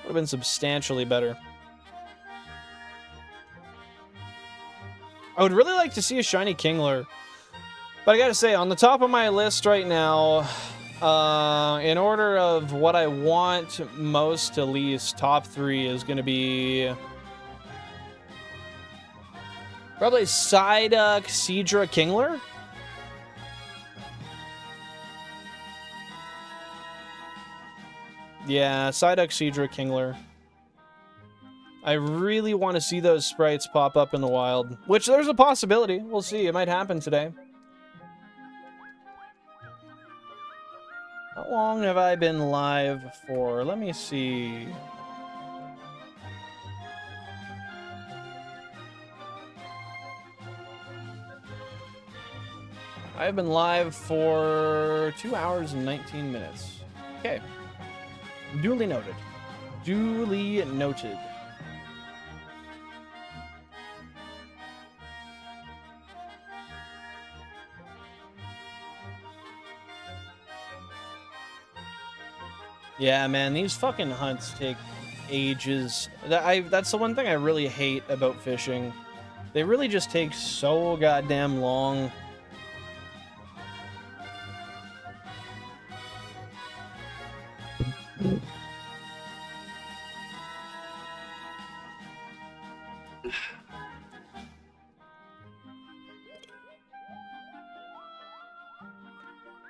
Would have been substantially better. I would really like to see a shiny Kingler. But I gotta say, on the top of my list right now, in order of what I want most to least, top 3 is gonna be probably Psyduck, Seadra, Kingler. Yeah, Psyduck, Seadra, Kingler. I really want to see those sprites pop up in the wild, which there's a possibility. We'll see. It might happen today. How long have I been live for? Let me see. I've been live for 2 hours and 19 minutes. Okay. Duly noted. Duly noted. Yeah, man, these fucking hunts take ages. That's the one thing I really hate about fishing. They really just take so goddamn long.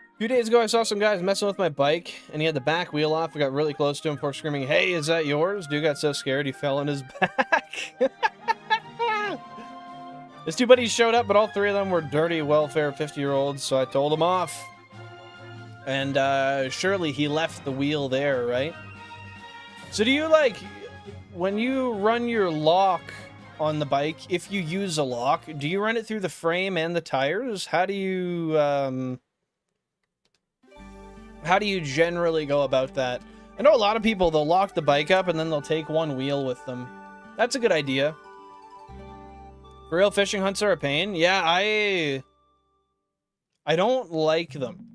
A few days ago, I saw some guys messing with my bike, and he had the back wheel off. I got really close to him before screaming, "Hey, is that yours?" Dude got so scared he fell on his back. His two buddies showed up, but all three of them were dirty, welfare 50-year-olds, so I told them off. And surely he left the wheel there, right? So do you, like, when you run your lock on the bike, if you use a lock, do you run it through the frame and the tires? How do you generally go about that? I know a lot of people, they'll lock the bike up and then they'll take one wheel with them. That's a good idea. For real, fishing hunts are a pain. Yeah, I don't like them.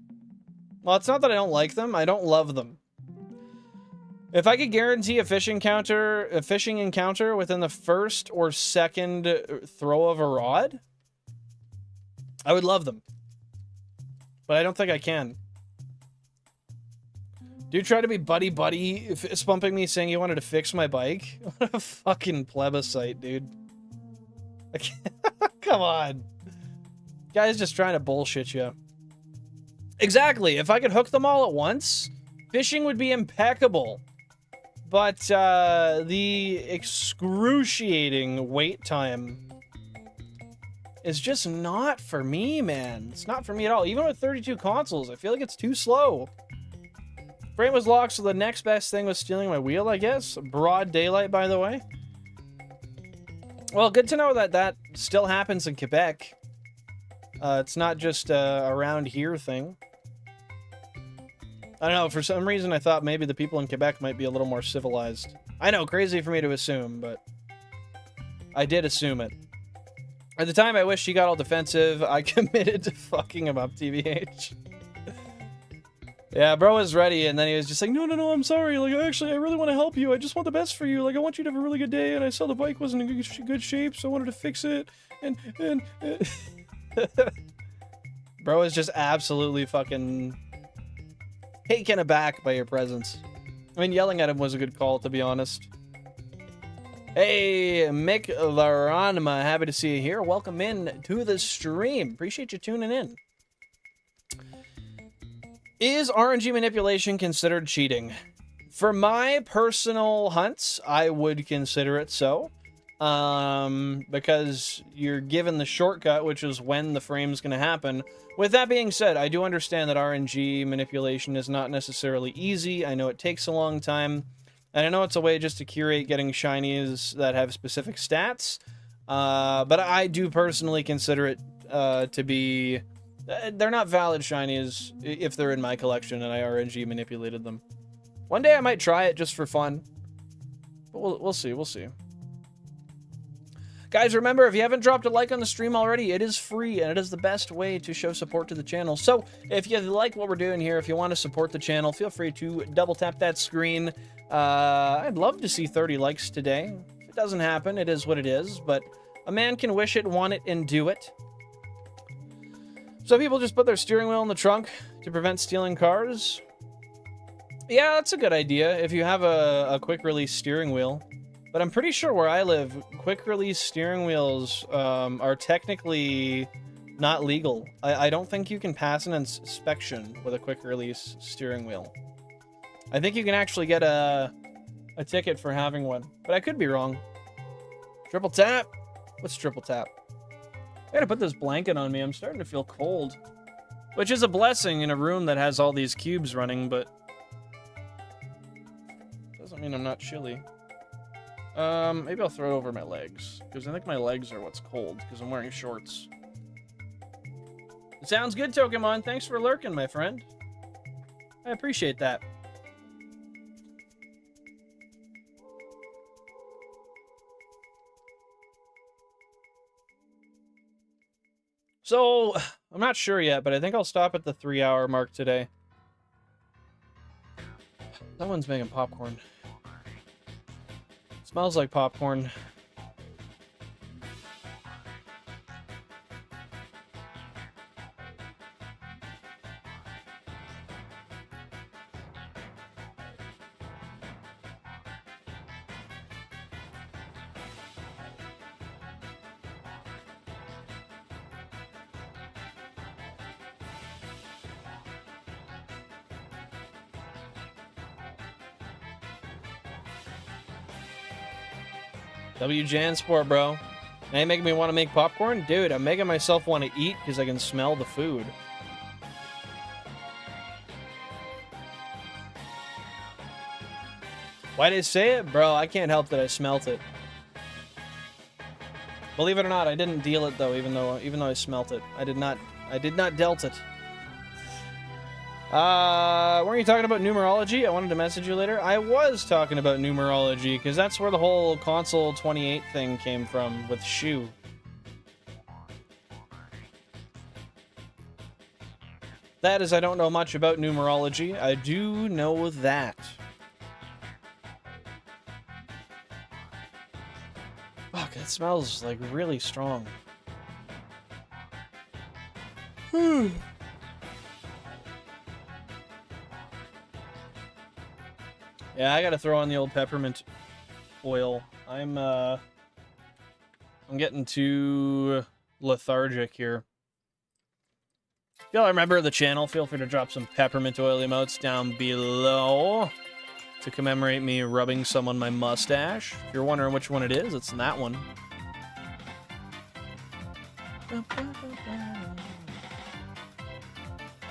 Well, it's not that I don't like them, I don't love them. If I could guarantee a fishing encounter within the first or second throw of a rod, I would love them. But I don't think I can. Dude tried to be buddy-buddy, fist bumping me, saying he wanted to fix my bike. What a fucking plebiscite, dude. Come on. Guy's just trying to bullshit you. Exactly. If I could hook them all at once, fishing would be impeccable. But the excruciating wait time is just not for me, man. It's not for me at all. Even with 32 consoles, I feel like it's too slow. Frame was locked, so the next best thing was stealing my wheel, I guess. Broad daylight, by the way. Well, good to know that that still happens in Quebec. It's not just a around here thing. I don't know, for some reason I thought maybe the people in Quebec might be a little more civilized. I know, crazy for me to assume, but I did assume it. At the time, I wish he got all defensive. I committed to fucking him up, TBH. Yeah, bro was ready, and then he was just like, no, I'm sorry. Like, actually, I really want to help you. I just want the best for you. Like, I want you to have a really good day, and I saw the bike wasn't in good shape, so I wanted to fix it. And bro is just absolutely fucking taken aback by your presence. I mean, yelling at him was a good call, to be honest. Hey, Mick Laranma, happy to see you here. Welcome in to the stream. Appreciate you tuning in. Is RNG manipulation considered cheating? For my personal hunts, I would consider it so. Because you're given the shortcut, which is when the frame's going to happen. With that being said, I do understand that RNG manipulation is not necessarily easy. I know it takes a long time. And I know it's a way just to curate getting shinies that have specific stats. But I do personally consider it to be... They're not valid shinies if they're in my collection and I RNG manipulated them. One day I might try it just for fun. But we'll see, we'll see. Guys, remember, if you haven't dropped a like on the stream already, it is free, and it is the best way to show support to the channel. So, if you like what we're doing here, if you want to support the channel, feel free to double tap that screen. I'd love to see 30 likes today. If it doesn't happen, it is what it is, but a man can wish it, want it, and do it. Some people just put their steering wheel in the trunk to prevent stealing cars. Yeah, that's a good idea if you have a quick release steering wheel. But I'm pretty sure where I live, quick release steering wheels are technically not legal. I don't think you can pass an inspection with a quick release steering wheel. I think you can actually get a ticket for having one, but I could be wrong. Triple tap? What's triple tap? I gotta put this blanket on me. I'm starting to feel cold. Which is a blessing in a room that has all these cubes running, but doesn't mean I'm not chilly. Maybe I'll throw it over my legs, because I think my legs are what's cold, because I'm wearing shorts. It sounds good, Tokemon. Thanks for lurking, my friend. I appreciate that. So, I'm not sure yet, but I think I'll stop at the 3-hour mark today. Someone's making popcorn. Smells like popcorn. W Jansport, bro. Now you making me want to make popcorn? Dude, I'm making myself want to eat because I can smell the food. Why did I say it? Bro, I can't help that I smelt it. Believe it or not, I didn't deal it though, even though I smelt it. I did not dealt it. Weren't you talking about numerology? I wanted to message you later. I was talking about numerology, because that's where the whole console 28 thing came from, with Shu. That is, I don't know much about numerology. I do know that. Fuck, that smells, like, really strong. Yeah, I gotta throw on the old peppermint oil. I'm getting too lethargic here. If y'all remember the channel, feel free to drop some peppermint oil emotes down below to commemorate me rubbing some on my mustache. If you're wondering which one it is, it's that one.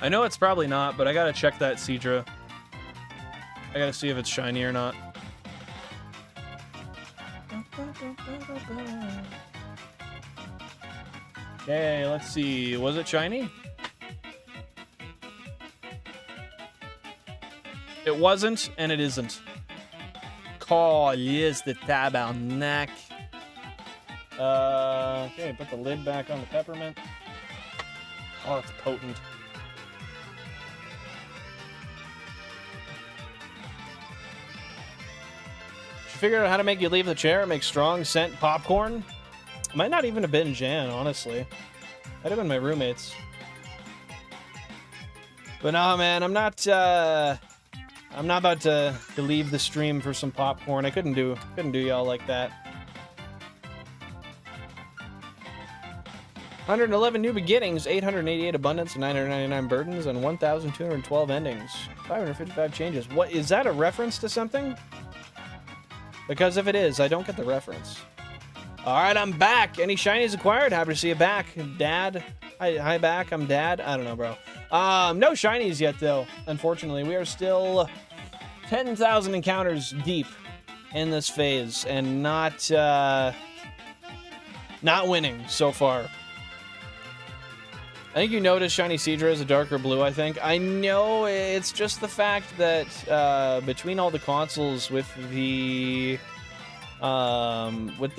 I know it's probably not, but I gotta check that Seadra. I gotta see if it's shiny or not. Okay, let's see. Was it shiny? It wasn't, and it isn't. Call is the tabernacle. Okay, put the lid back on the peppermint. Oh, it's potent. Figured out how to make you leave the chair and make strong scent popcorn. Might not even have been Jan, honestly. Might have been my roommates. But no, man, I'm not about to leave the stream for some popcorn. I couldn't do y'all like that. 111 new beginnings, 888 abundance, 999 burdens, and 1,212 endings. 555 changes. What is that a reference to something? Because if it is, I don't get the reference. Alright, I'm back. Any shinies acquired? Happy to see you back. Dad. Hi, back. I'm Dad. I don't know, bro. No shinies yet, though. Unfortunately, we are still 10,000 encounters deep in this phase, and not winning so far. I think you noticed Shiny Seadra is a darker blue, I think. I know it's just the fact that between all the consoles with the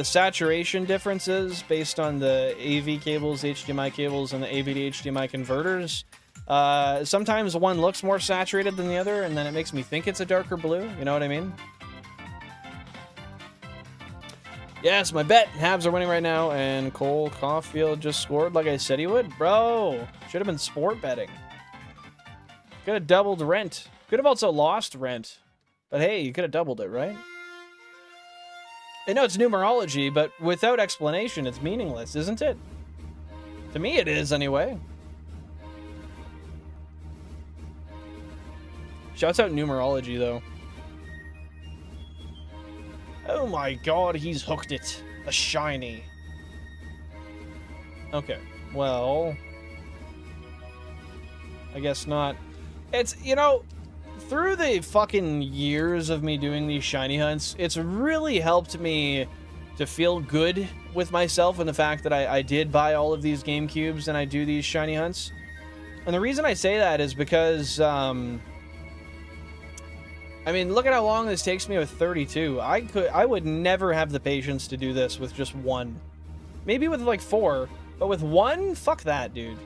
saturation differences based on the AV cables, HDMI cables, and the AV to HDMI converters, sometimes one looks more saturated than the other, and then it makes me think it's a darker blue. You know what I mean? Yes, my bet. Habs are winning right now, and Cole Caulfield just scored like I said he would. Bro, should have been sport betting. Could have doubled rent. Could have also lost rent. But hey, you could have doubled it, right? I know it's numerology, but without explanation, it's meaningless, isn't it? To me, it is, anyway. Shouts out numerology, though. Oh my god, he's hooked it. A shiny. Okay, well... I guess not. It's, you know, through the fucking years of me doing these shiny hunts, it's really helped me to feel good with myself and the fact that I did buy all of these GameCubes and I do these shiny hunts. And the reason I say that is because, I mean, look at how long this takes me with 32. I would never have the patience to do this with just one. Maybe with like 4, but with 1, fuck that, dude.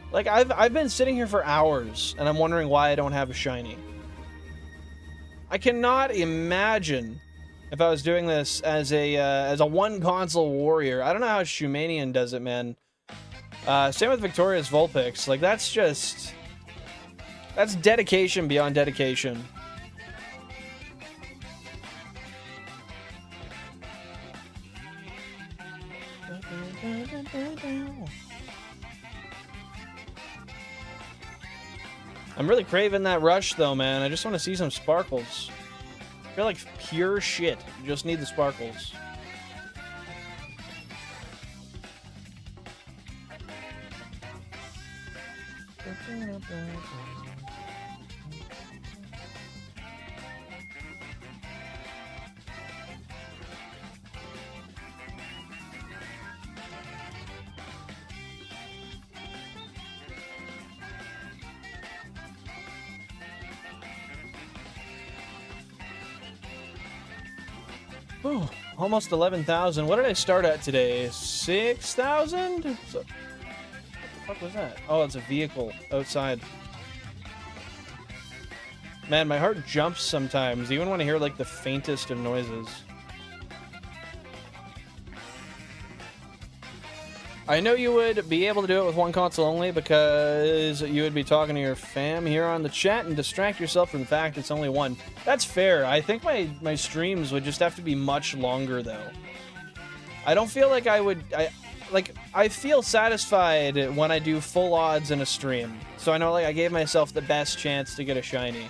Like, I've been sitting here for hours, and I'm wondering why I don't have a shiny. I cannot imagine if I was doing this as a one console warrior. I don't know how Shumanian does it, man. Same with Victoria's Vulpix. Like, that's dedication beyond dedication. I'm really craving that rush, though, man. I just want to see some sparkles. I feel like pure shit. Just need the sparkles. Oh, almost 11,000. What did I start at today? 6,000? What the fuck was that? Oh, it's a vehicle outside. Man, my heart jumps sometimes, even when I hear, like, the faintest of noises. I know you would be able to do it with one console only because you would be talking to your fam here on the chat and distract yourself from the fact it's only one. That's fair. I think my streams would just have to be much longer, though. I don't feel like I would... I feel satisfied when I do full odds in a stream. So I know, like, I gave myself the best chance to get a shiny.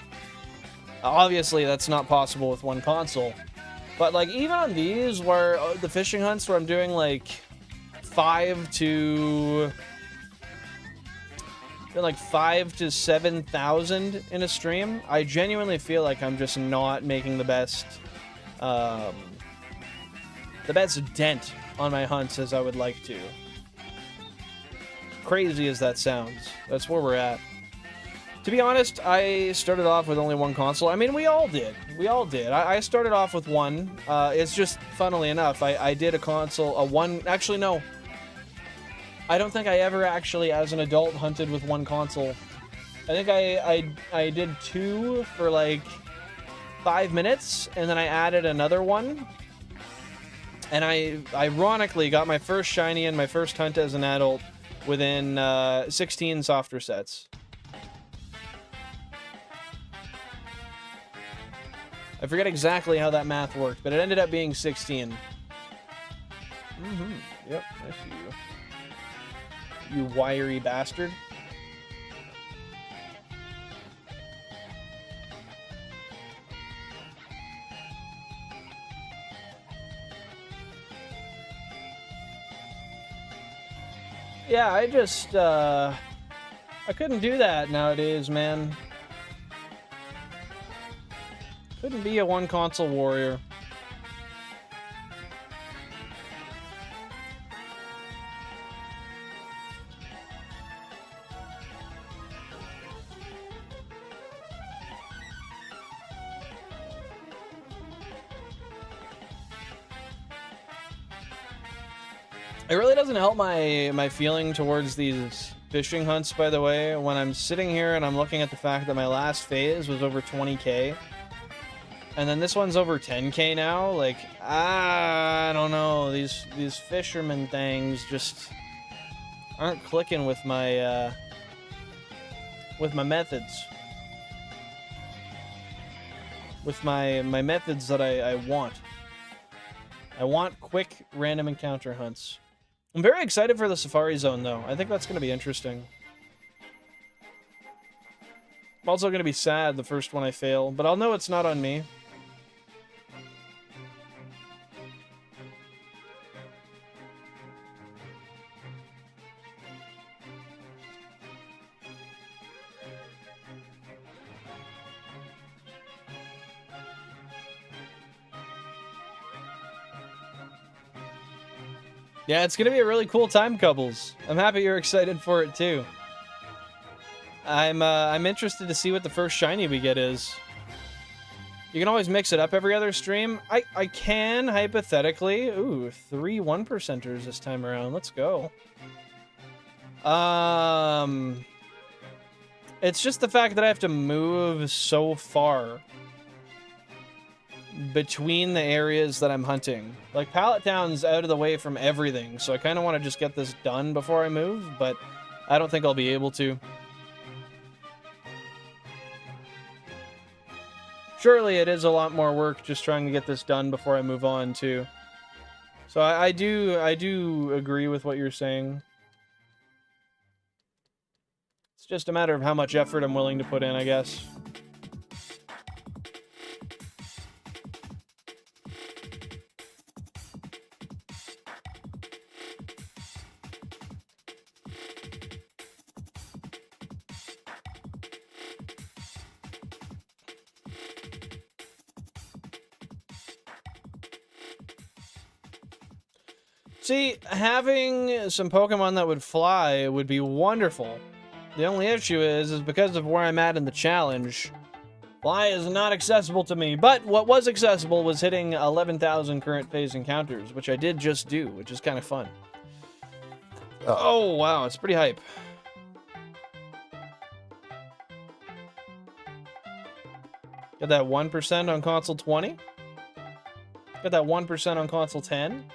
Obviously, that's not possible with one console. But, like, even on these, where the fishing hunts where I'm doing, like... 5 to 7,000 in a stream, I genuinely feel like I'm just not making the best dent on my hunts as I would like to. Crazy as that sounds, that's where we're at. To be honest, I started off with only one console. I mean, we all did. I started off with one. It's just, funnily enough, I did a console, actually no. I don't think I ever actually, as an adult, hunted with one console. I think I did 2 for like 5 minutes, and then I added another one. And I ironically got my first shiny and my first hunt as an adult within 16 softer sets. I forget exactly how that math worked, but it ended up being 16. Yep, I see you. You wiry bastard. Yeah, I just, I couldn't do that nowadays, man. Couldn't be a one console warrior. It really doesn't help my feeling towards these fishing hunts, by the way, when I'm sitting here and I'm looking at the fact that my last phase was over 20k, and then this one's over 10k now. Like, I don't know, these fisherman things just aren't clicking with my methods, with my methods that I want. I want quick random encounter hunts. I'm very excited for the Safari Zone, though. I think that's going to be interesting. I'm also going to be sad the first one I fail, but I'll know it's not on me. Yeah, it's gonna be a really cool time, Cubbles. I'm happy you're excited for it too. I'm interested to see what the first shiny we get is. You can always mix it up every other stream. I can, hypothetically. Ooh, 3 1%ers this time around. Let's go. It's just the fact that I have to move so far between the areas that I'm hunting. Like, Pallet Town's out of the way from everything, so I kind of want to just get this done before I move, but I don't think I'll be able to. Surely it is a lot more work just trying to get this done before I move on, too. So I do agree with what you're saying. It's just a matter of how much effort I'm willing to put in, I guess. See, having some Pokemon that would fly would be wonderful. The only issue is because of where I'm at in the challenge, fly is not accessible to me. But what was accessible was hitting 11,000 current phase encounters, which I did just do, which is kind of fun. Oh, wow, it's pretty hype. Got that 1% on console 20. Got that 1% on console 10.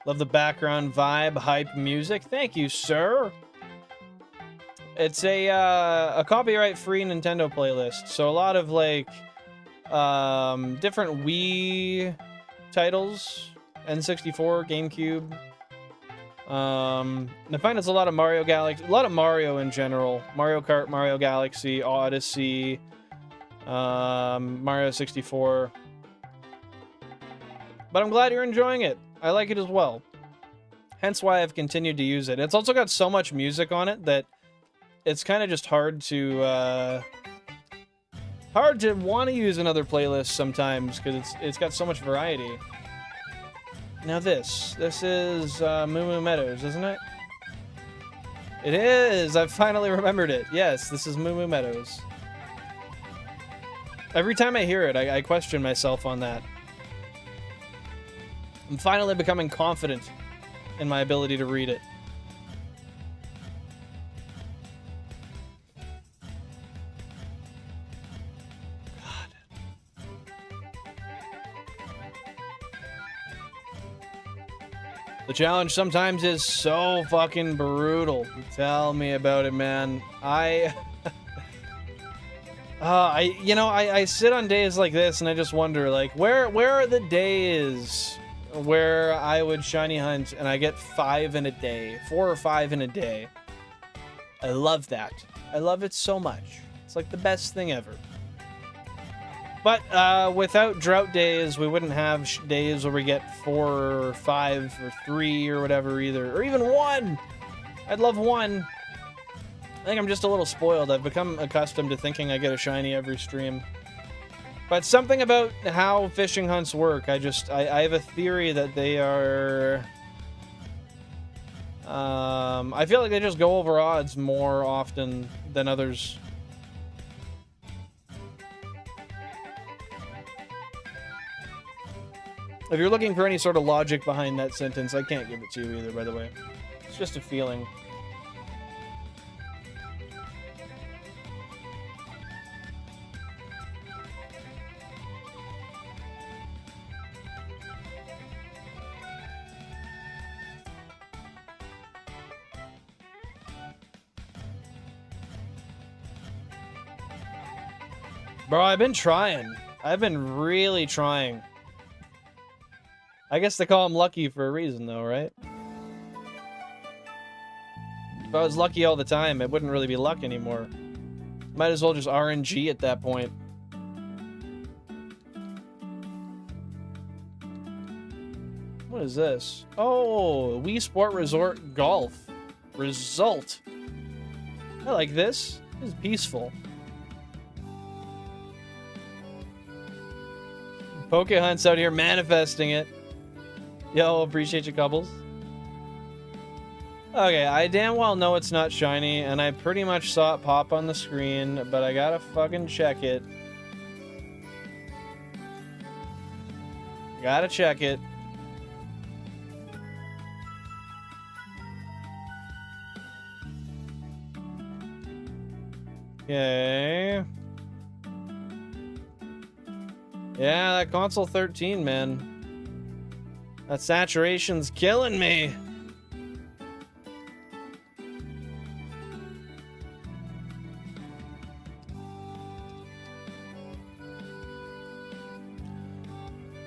Love the background vibe, hype music. Thank you, sir. It's a copyright-free Nintendo playlist, so a lot of like different Wii titles, N64, GameCube. I find it's a lot of Mario Galaxy, a lot of Mario in general. Mario Kart, Mario Galaxy, Odyssey, Mario 64. But I'm glad you're enjoying it. I like it as well. Hence why I've continued to use it. It's also got so much music on it that it's kind of just hard to want to use another playlist sometimes because it's got so much variety. Now this is Moo Moo Meadows, isn't it? It is! I've finally remembered it. Yes, this is Moo Moo Meadows. Every time I hear it, I question myself on that. I'm finally becoming confident in my ability to read it. God. The challenge sometimes is so fucking brutal. Tell me about it, man. I sit on days like this and I just wonder, like, where are the days where I would shiny hunt and I get 5 in a day, 4 or 5 in a day? I love that. I love it so much. It's like the best thing ever. But without drought days, we wouldn't have days where we get 4 or 5 or 3 or whatever either, or even 1. I'd love 1. I think I'm just a little spoiled. I've become accustomed to thinking I get a shiny every stream. But something about how fishing hunts work, I have a theory that they are... I feel like they just go over odds more often than others. If you're looking for any sort of logic behind that sentence, I can't give it to you either, by the way. It's just a feeling. Bro, I've been trying. I've been really trying. I guess they call him lucky for a reason, though, right? If I was lucky all the time, it wouldn't really be luck anymore. Might as well just RNG at that point. What is this? Oh, Wii Sport Resort Golf. Result. I like this. This is peaceful. Pokehunt's out here manifesting it. Yo, appreciate you, couples. Okay, I damn well know it's not shiny, and I pretty much saw it pop on the screen, but I gotta fucking check it. Gotta check it. Okay. Yeah, that console 13, man. That saturation's killing me.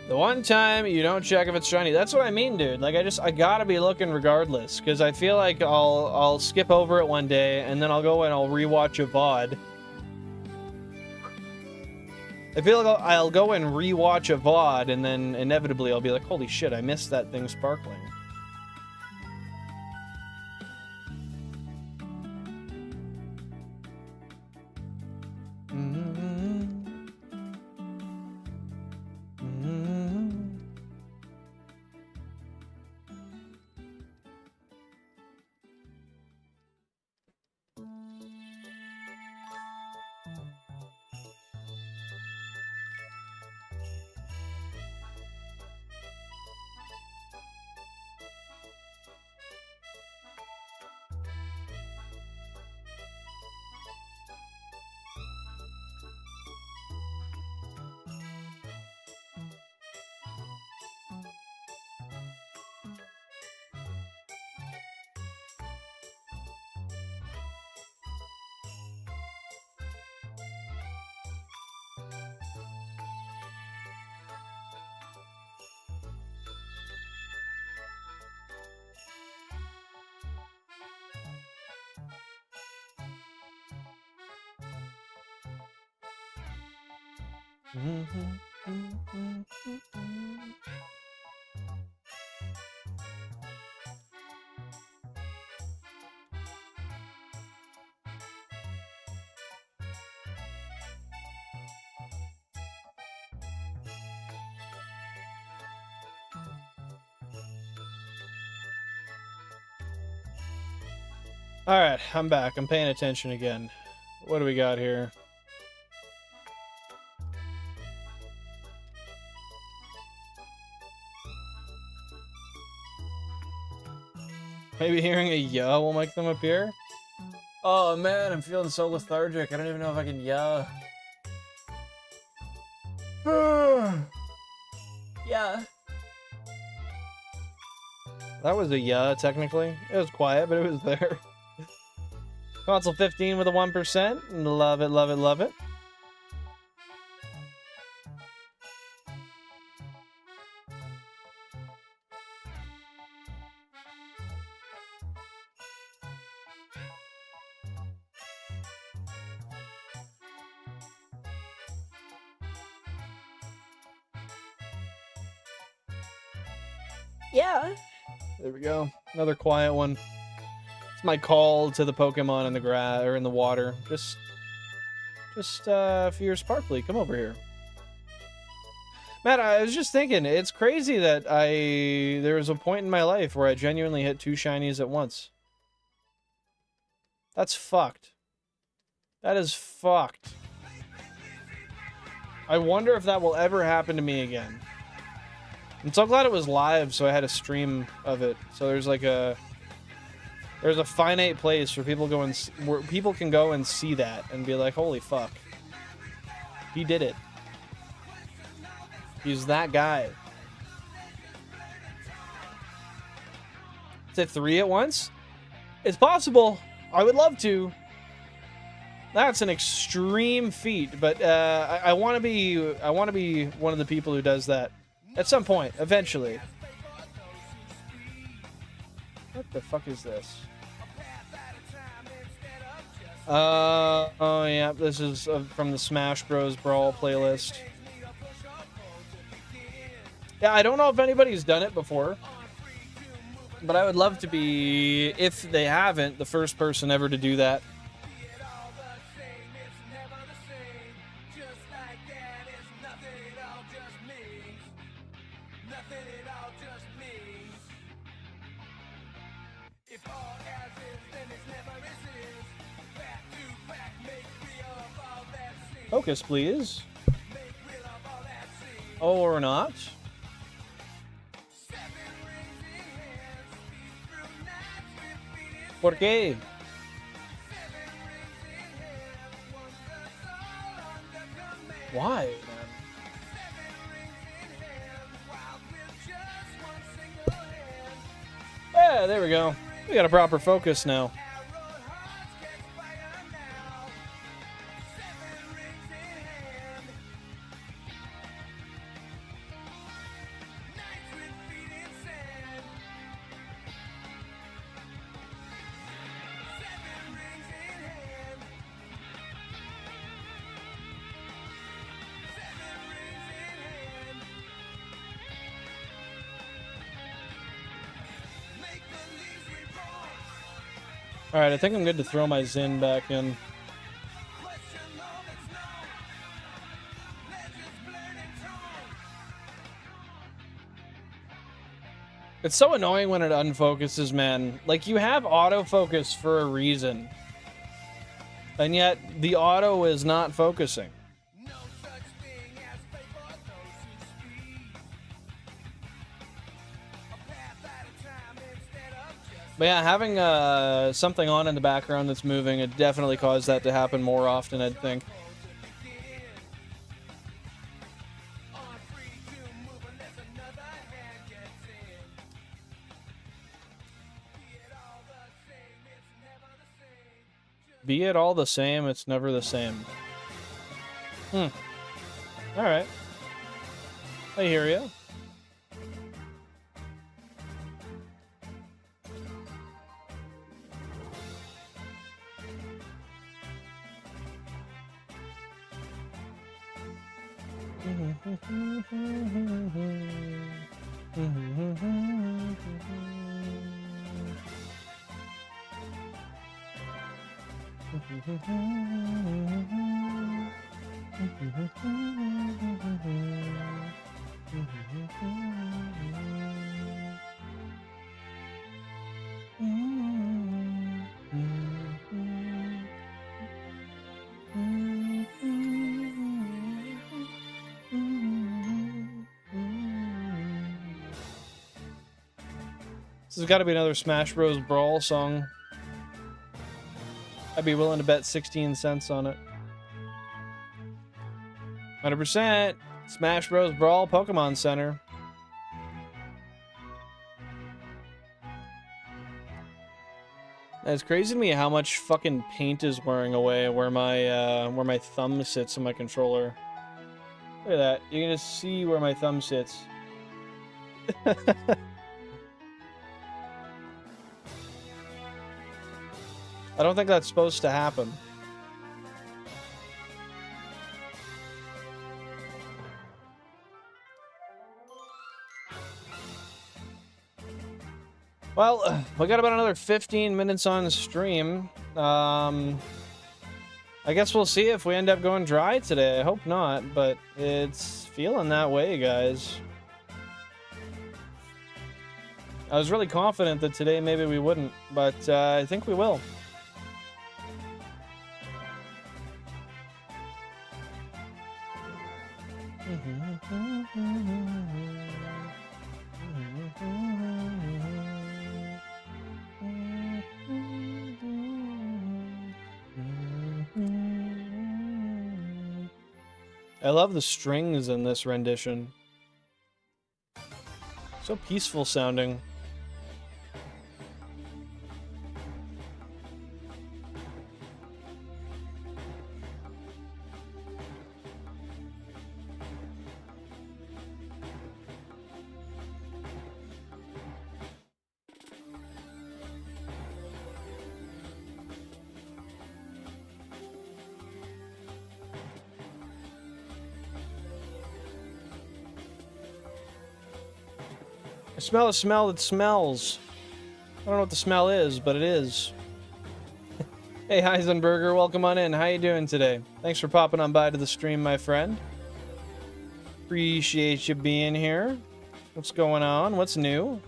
The one time you don't check if it's shiny. That's what I mean, dude. Like, I gotta be looking regardless, because I feel like I'll skip over it one day, and then I'll go and I'll rewatch a VOD. I feel like I'll go and rewatch a VOD, and then inevitably I'll be like, holy shit, I missed that thing sparkling. Alright, I'm back. I'm paying attention again. What do we got here? Maybe hearing a yeah will make them appear? Oh man, I'm feeling so lethargic. I don't even know if I can yeah. Yeah. That was a yeah, technically. It was quiet, but it was there. Console 15 with a 1%. Love it, love it, love it. Yeah. There we go. Another quiet one. It's my call to the Pokemon in the grass or in the water. Just Fear Sparkly, come over here. Matt, I was just thinking, it's crazy that there was a point in my life where I genuinely hit 2 shinies at once. That's fucked. That is fucked. I wonder if that will ever happen to me again. I'm so glad it was live, so I had a stream of it. So there's like there's a finite place where people can go and see that and be like, holy fuck. He did it. He's that guy. Is it 3 at once? It's possible. I would love to. That's an extreme feat, but I want to be one of the people who does that at some point, eventually. What the fuck is this? Oh yeah, this is from the Smash Bros. Brawl playlist. Yeah, I don't know if anybody's done it before, but I would love to be, if they haven't, the first person ever to do that. Focus, please. Or not. ¿Por qué? Why? Yeah, there we go. We got a proper focus now. Alright, I think I'm good to throw my Zin back in. It's so annoying when it unfocuses, man. Like, you have autofocus for a reason. And yet, the auto is not focusing. But yeah, having something on in the background that's moving, it definitely caused that to happen more often, I'd think. Be it all the same, it's never the same. Alright. I hear you. This has got to be another Smash Bros. Brawl song. I'd be willing to bet 16 cents on it. 100%. Smash Bros. Brawl Pokemon Center. It's crazy to me how much fucking paint is wearing away where my thumb sits on my controller. Look at that. You can just see where my thumb sits. I don't think that's supposed to happen. Well, we got about another 15 minutes on stream. I guess we'll see if we end up going dry today. I hope not, but it's feeling that way, guys. I was really confident that today maybe we wouldn't, but I think we will. I love the strings in this rendition. So peaceful sounding. I smell a smell that smells. I don't know what the smell is, but it is. Hey, Heisenberger, welcome on in. How you doing today? Thanks for popping on by to the stream, my friend. Appreciate you being here. What's going on? What's new?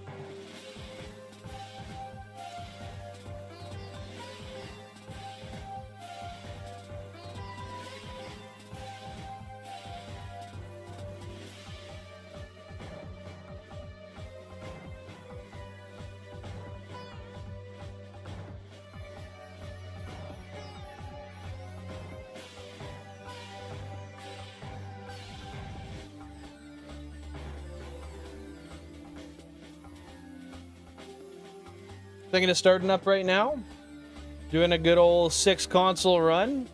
Thinking of starting up right now? Doing a good old 6 console run?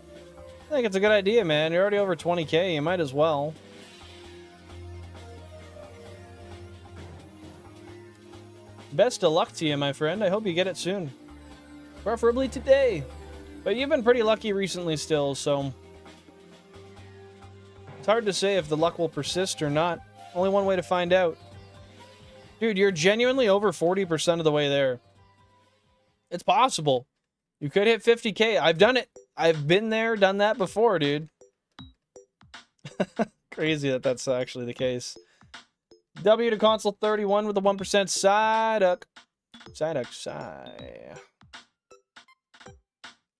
I think it's a good idea, man. You're already over 20K. You might as well. Best of luck to you, my friend. I hope you get it soon. Preferably today. But you've been pretty lucky recently still, so... It's hard to say if the luck will persist or not. Only one way to find out. Dude, you're genuinely over 40% of the way there. It's possible. You could hit 50K. I've done it. I've been there, done that before, dude. Crazy that that's actually the case. W to console 31 with a 1% Psyduck. Psyduck, Psy.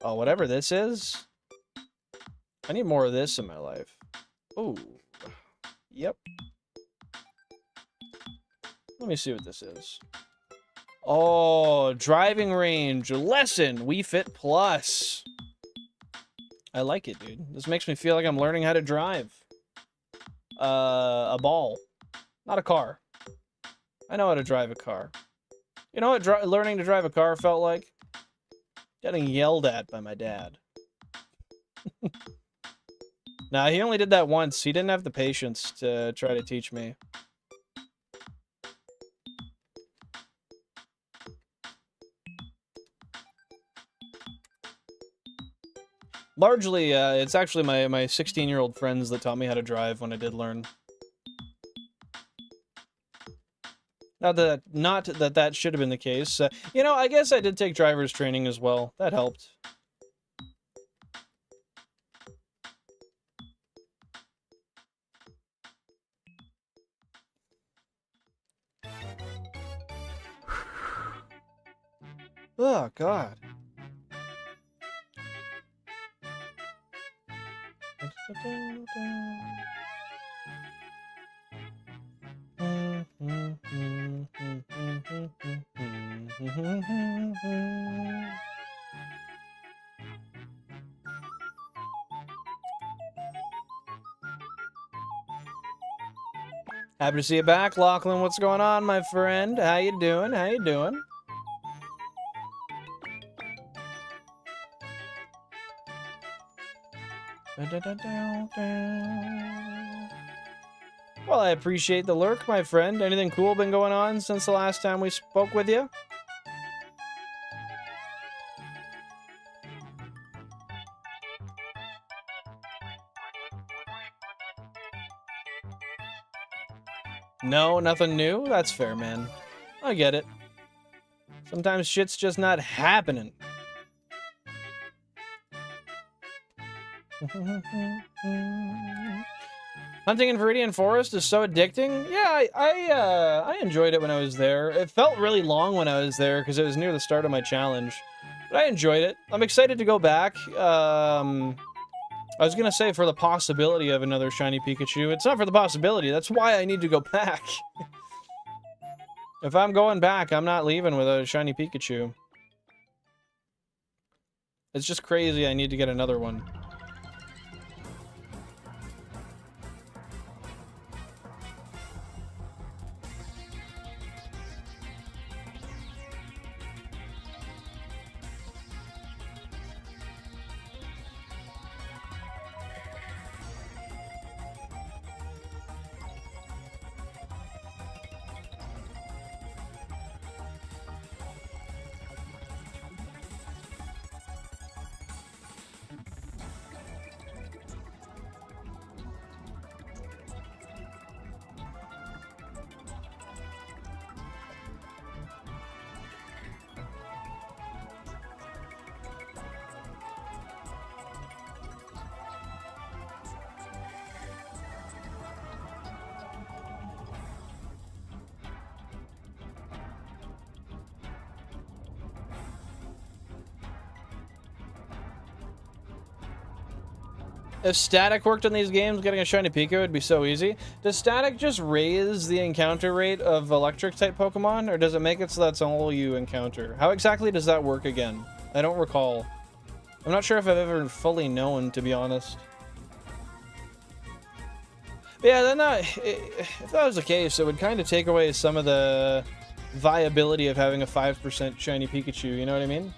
Oh, whatever this is. I need more of this in my life. Ooh. Yep. Let me see what this is. Oh, driving range lesson. Wii Fit Plus. I like it, dude. This makes me feel like I'm learning how to drive. A ball. Not a car. I know how to drive a car. You know what learning to drive a car felt like? Getting yelled at by my dad. Nah, he only did that once. He didn't have the patience to try to teach me. Largely, it's actually my 16-year-old friends that taught me how to drive when I did learn. Not that should have been the case. You know, I guess I did take driver's training as well. That helped. Oh, God. Happy to see you back, Lachlan. What's going on, my friend? How you doing? How you doing? Well, I appreciate the lurk, my friend. Anything cool been going on since the last time we spoke with you? No, nothing new? That's fair, man. I get it. Sometimes shit's just not happening. Hunting in Viridian Forest is so addicting. Yeah, I enjoyed it when I was there. It felt really long when I was there because it was near the start of my challenge. But I enjoyed it. I'm excited to go back. I was gonna say for the possibility of another shiny Pikachu. It's not for the possibility. That's why I need to go back. If I'm going back, I'm not leaving without a shiny Pikachu. It's just crazy I need to get another one. If static worked on these games, getting a shiny Pika would be so easy. Does static just raise the encounter rate of electric type Pokemon, or does it make it so that's all you encounter? How exactly does that work again? I don't recall. I'm not sure if I've ever fully known, to be honest. But yeah, then if that was the case, it would kind of take away some of the viability of having a 5% shiny Pikachu, you know what I mean?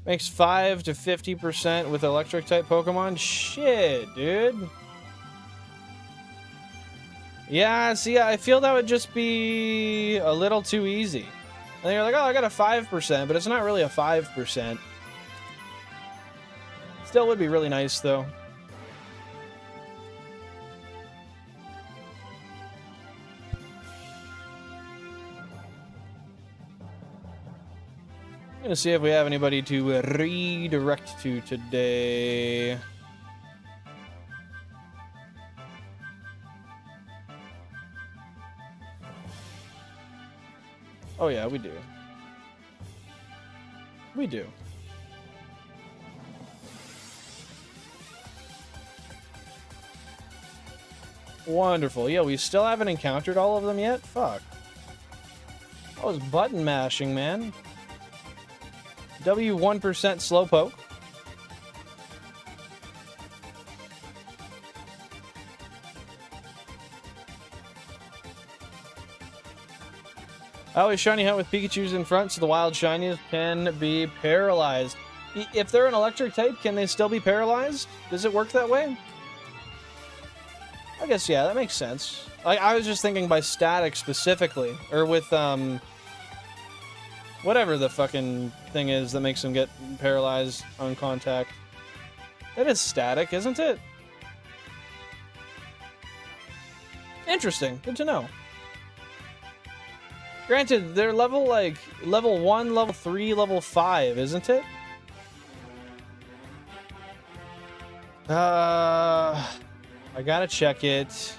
Makes 5 to 50% with electric type Pokemon? Shit, dude. Yeah, see, I feel that would just be a little too easy. And you're like, oh, I got a 5%, but it's not really a 5%. Still would be really nice, though. I'm gonna see if we have anybody to redirect to today. Oh yeah, we do. We do. Wonderful. Yeah, we still haven't encountered all of them yet? Fuck. I was button mashing, man. W1% Slowpoke. I always shiny hunt with Pikachus in front, so the wild shinies can be paralyzed. If they're an electric type, can they still be paralyzed? Does it work that way? I guess, yeah, that makes sense. I was just thinking by static specifically, or with, whatever the fucking thing is that makes them get paralyzed on contact. That is static, isn't it? Interesting. Good to know. Granted, they're level, like, level 1, level 3, level 5, isn't it? I gotta check it.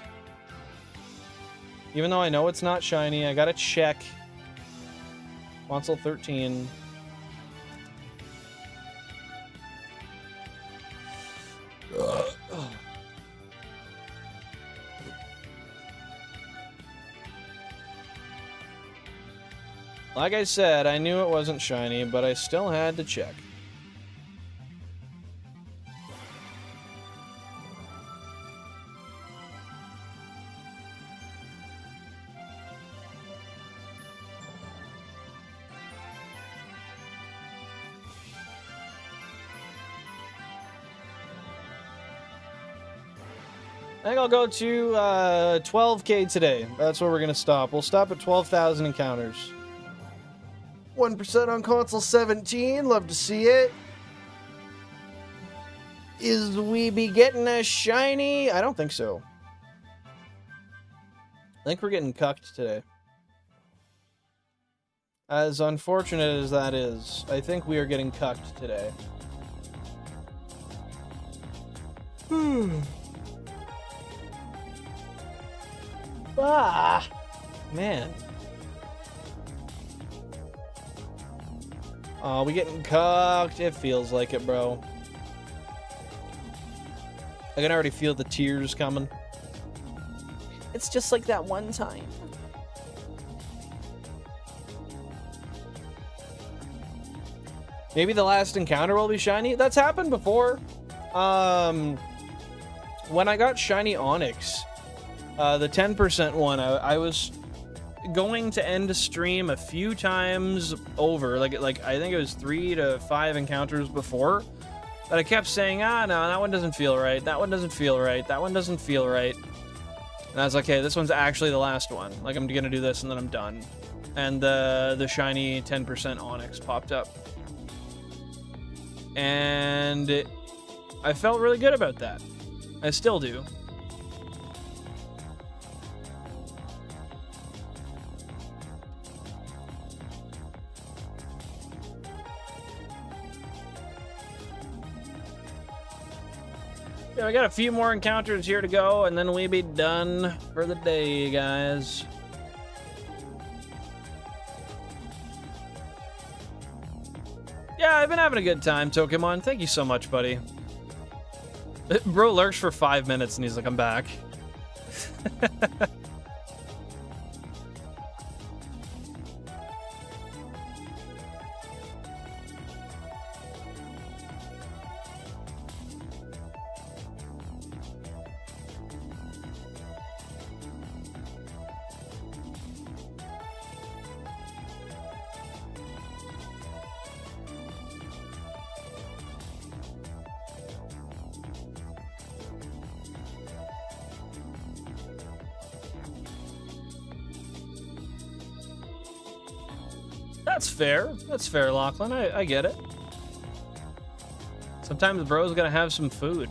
Even though I know it's not shiny, I gotta check. Console 13. Like I said, I knew it wasn't shiny, but I still had to check. I think I'll go to 12K today. That's where we're going to stop. We'll stop at 12,000 encounters. 1% on console 17. Love to see it. Is we be getting a shiny? I don't think so. I think we're getting cucked today. As unfortunate as that is, I think we are getting cucked today. Ah, man. Oh, we getting cucked. It feels like it, bro. I can already feel the tears coming. It's just like that one time. Maybe the last encounter will be shiny. That's happened before. When I got shiny Onyx, the 10% one, I was going to end a stream a few times over, like I think it was 3 to 5 encounters before, but I kept saying, no, that one doesn't feel right, that one doesn't feel right, that one doesn't feel right, and I was like, okay, this one's actually the last one, like I'm gonna do this and then I'm done, and the shiny 10% Onyx popped up, and I felt really good about that. I still do. Yeah, we got a few more encounters here to go, and then we'll be done for the day, guys. Yeah, I've been having a good time, Pokemon. Thank you so much, buddy. Bro lurks for 5 minutes and he's like, I'm back. That's fair. That's fair, Lachlan. I get it. Sometimes bro's gotta have some food.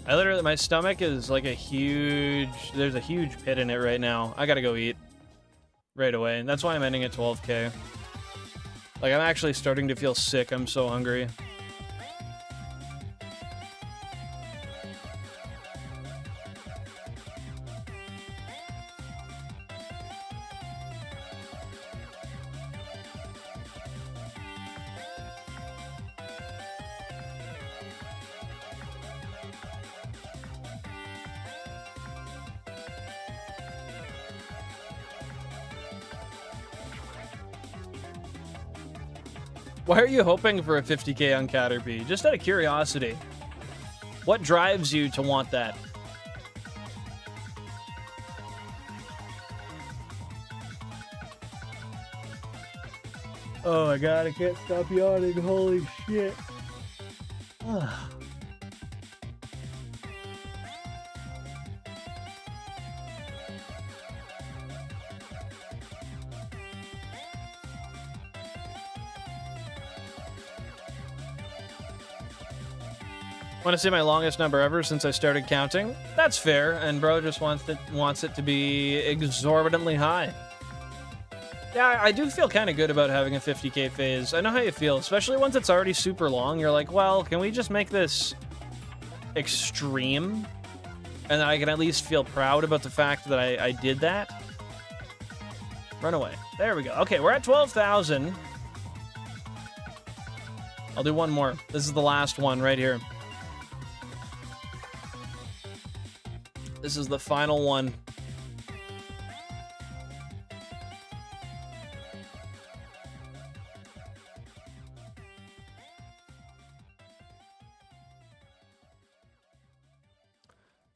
I literally, my stomach is like a huge, there's a huge pit in it right now. I gotta go eat right away. And that's why I'm ending at 12K. Like, I'm actually starting to feel sick. I'm so hungry. Why are you hoping for a 50K on Caterpie? Just out of curiosity. What drives you to want that? Oh my god, I can't stop yawning. Holy shit. Want to see my longest number ever since I started counting? That's fair, and bro just wants it to be exorbitantly high. Yeah, I do feel kind of good about having a 50K phase. I know how you feel, especially once it's already super long. You're like, well, can we just make this extreme? And then I can at least feel proud about the fact that I did that. Run away. There we go. Okay, we're at 12,000. I'll do one more. This is the last one right here. This is the final one.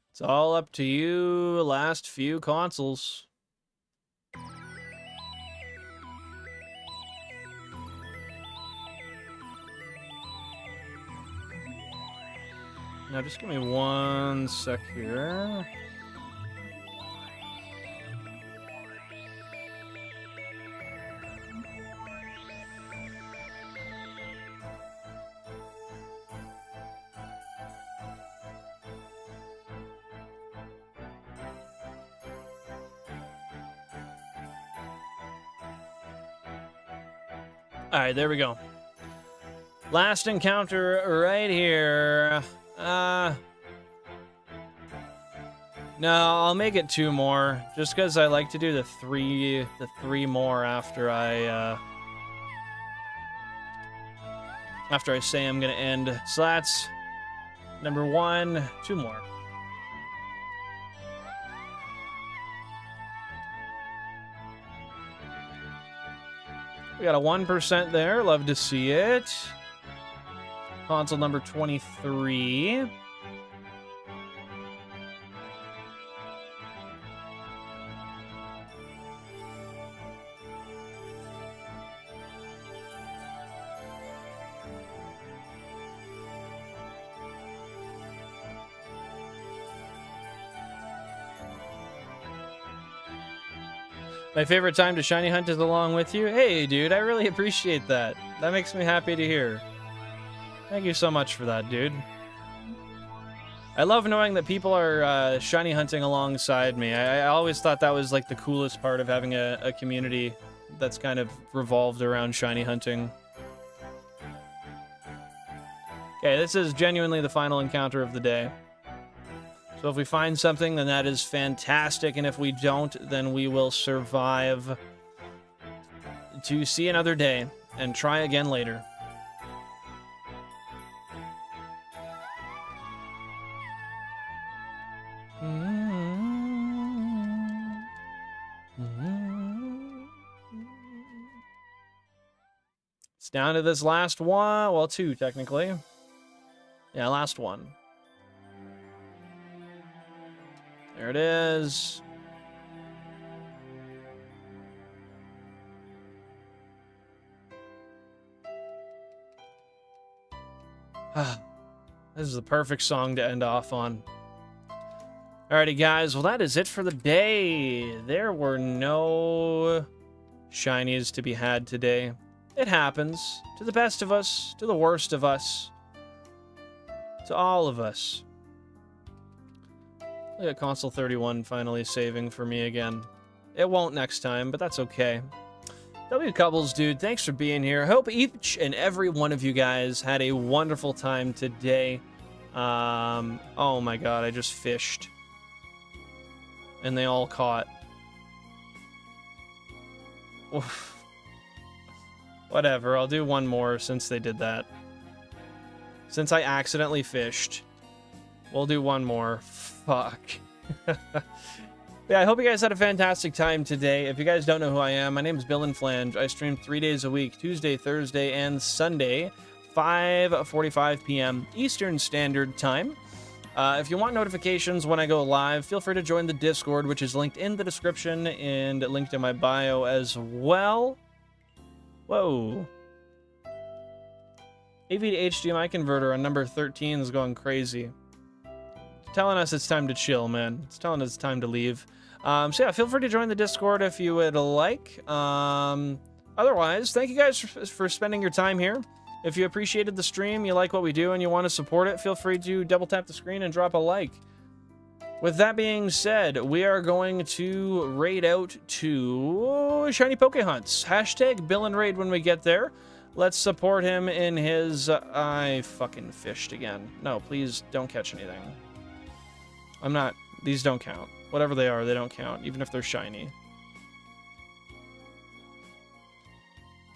It's all up to you, last few consoles. Now, just give me 1 sec here. All right, there we go. Last encounter right here. No, I'll make it 2 more, just because I like to do the three more after I say I'm gonna end. So that's number 1, 2 more. We got a 1% there. Love to see it. Console number 23. My favorite time to shiny hunt is along with you. Hey, dude, I really appreciate that. That makes me happy to hear. Thank you so much for that, dude. I love knowing that people are shiny hunting alongside me. I always thought that was like the coolest part of having a community that's kind of revolved around shiny hunting. Okay, this is genuinely the final encounter of the day. So if we find something, then that is fantastic, and if we don't, then we will survive to see another day. and try again later. It's down to this last one. Well, two, technically. Yeah, last one. There it is. This is the perfect song to end off on. Alrighty, guys. Well, that is it for the day. There were no shinies to be had today. It happens. To the best of us. To the worst of us. To all of us. Look at Console 31 finally saving for me again. It won't next time, but that's okay. WCubbles, dude, thanks for being here. Hope each and every one of you guys had a wonderful time today. Oh my god, I just fished. And they all caught. Oof. Whatever, I'll do one more since they did that. Since I accidentally fished. We'll do one more. Fuck. Yeah, I hope you guys had a fantastic time today. If you guys don't know who I am, my name is Bill Flange. I stream 3 days a week, Tuesday, Thursday, and Sunday, 5:45 p.m. Eastern Standard Time. If you want notifications when I go live, feel free to join the Discord, which is linked in the description and linked in my bio as well. Whoa. AV to HDMI converter on number 13 is going crazy. It's telling us it's time to chill, man. It's telling us it's time to leave. So yeah, feel free to join the Discord if you would like. Otherwise, thank you guys for spending your time here. If you appreciated the stream, you like what we do, and you want to support it, feel free to double tap the screen and drop a like. With that being said, we are going to raid out to Shiny Poke Hunts. Hashtag Bill and Raid when we get there. Let's support him in his... I fucking fished again. No, please don't catch anything. I'm not... These don't count. Whatever they are, they don't count, even if they're shiny.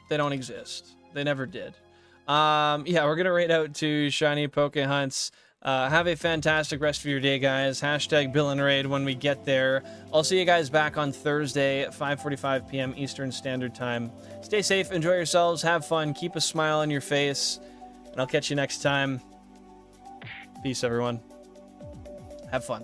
They don't exist. They never did. Yeah, we're gonna raid out to Shiny Poke Hunts. Have a fantastic rest of your day, guys. Hashtag Bill and Raid when we get there. I'll see you guys back on Thursday at 5:45 p.m. Eastern Standard Time. Stay safe, enjoy yourselves, have fun, keep a smile on your face, and I'll catch you next time. Peace, everyone. Have fun.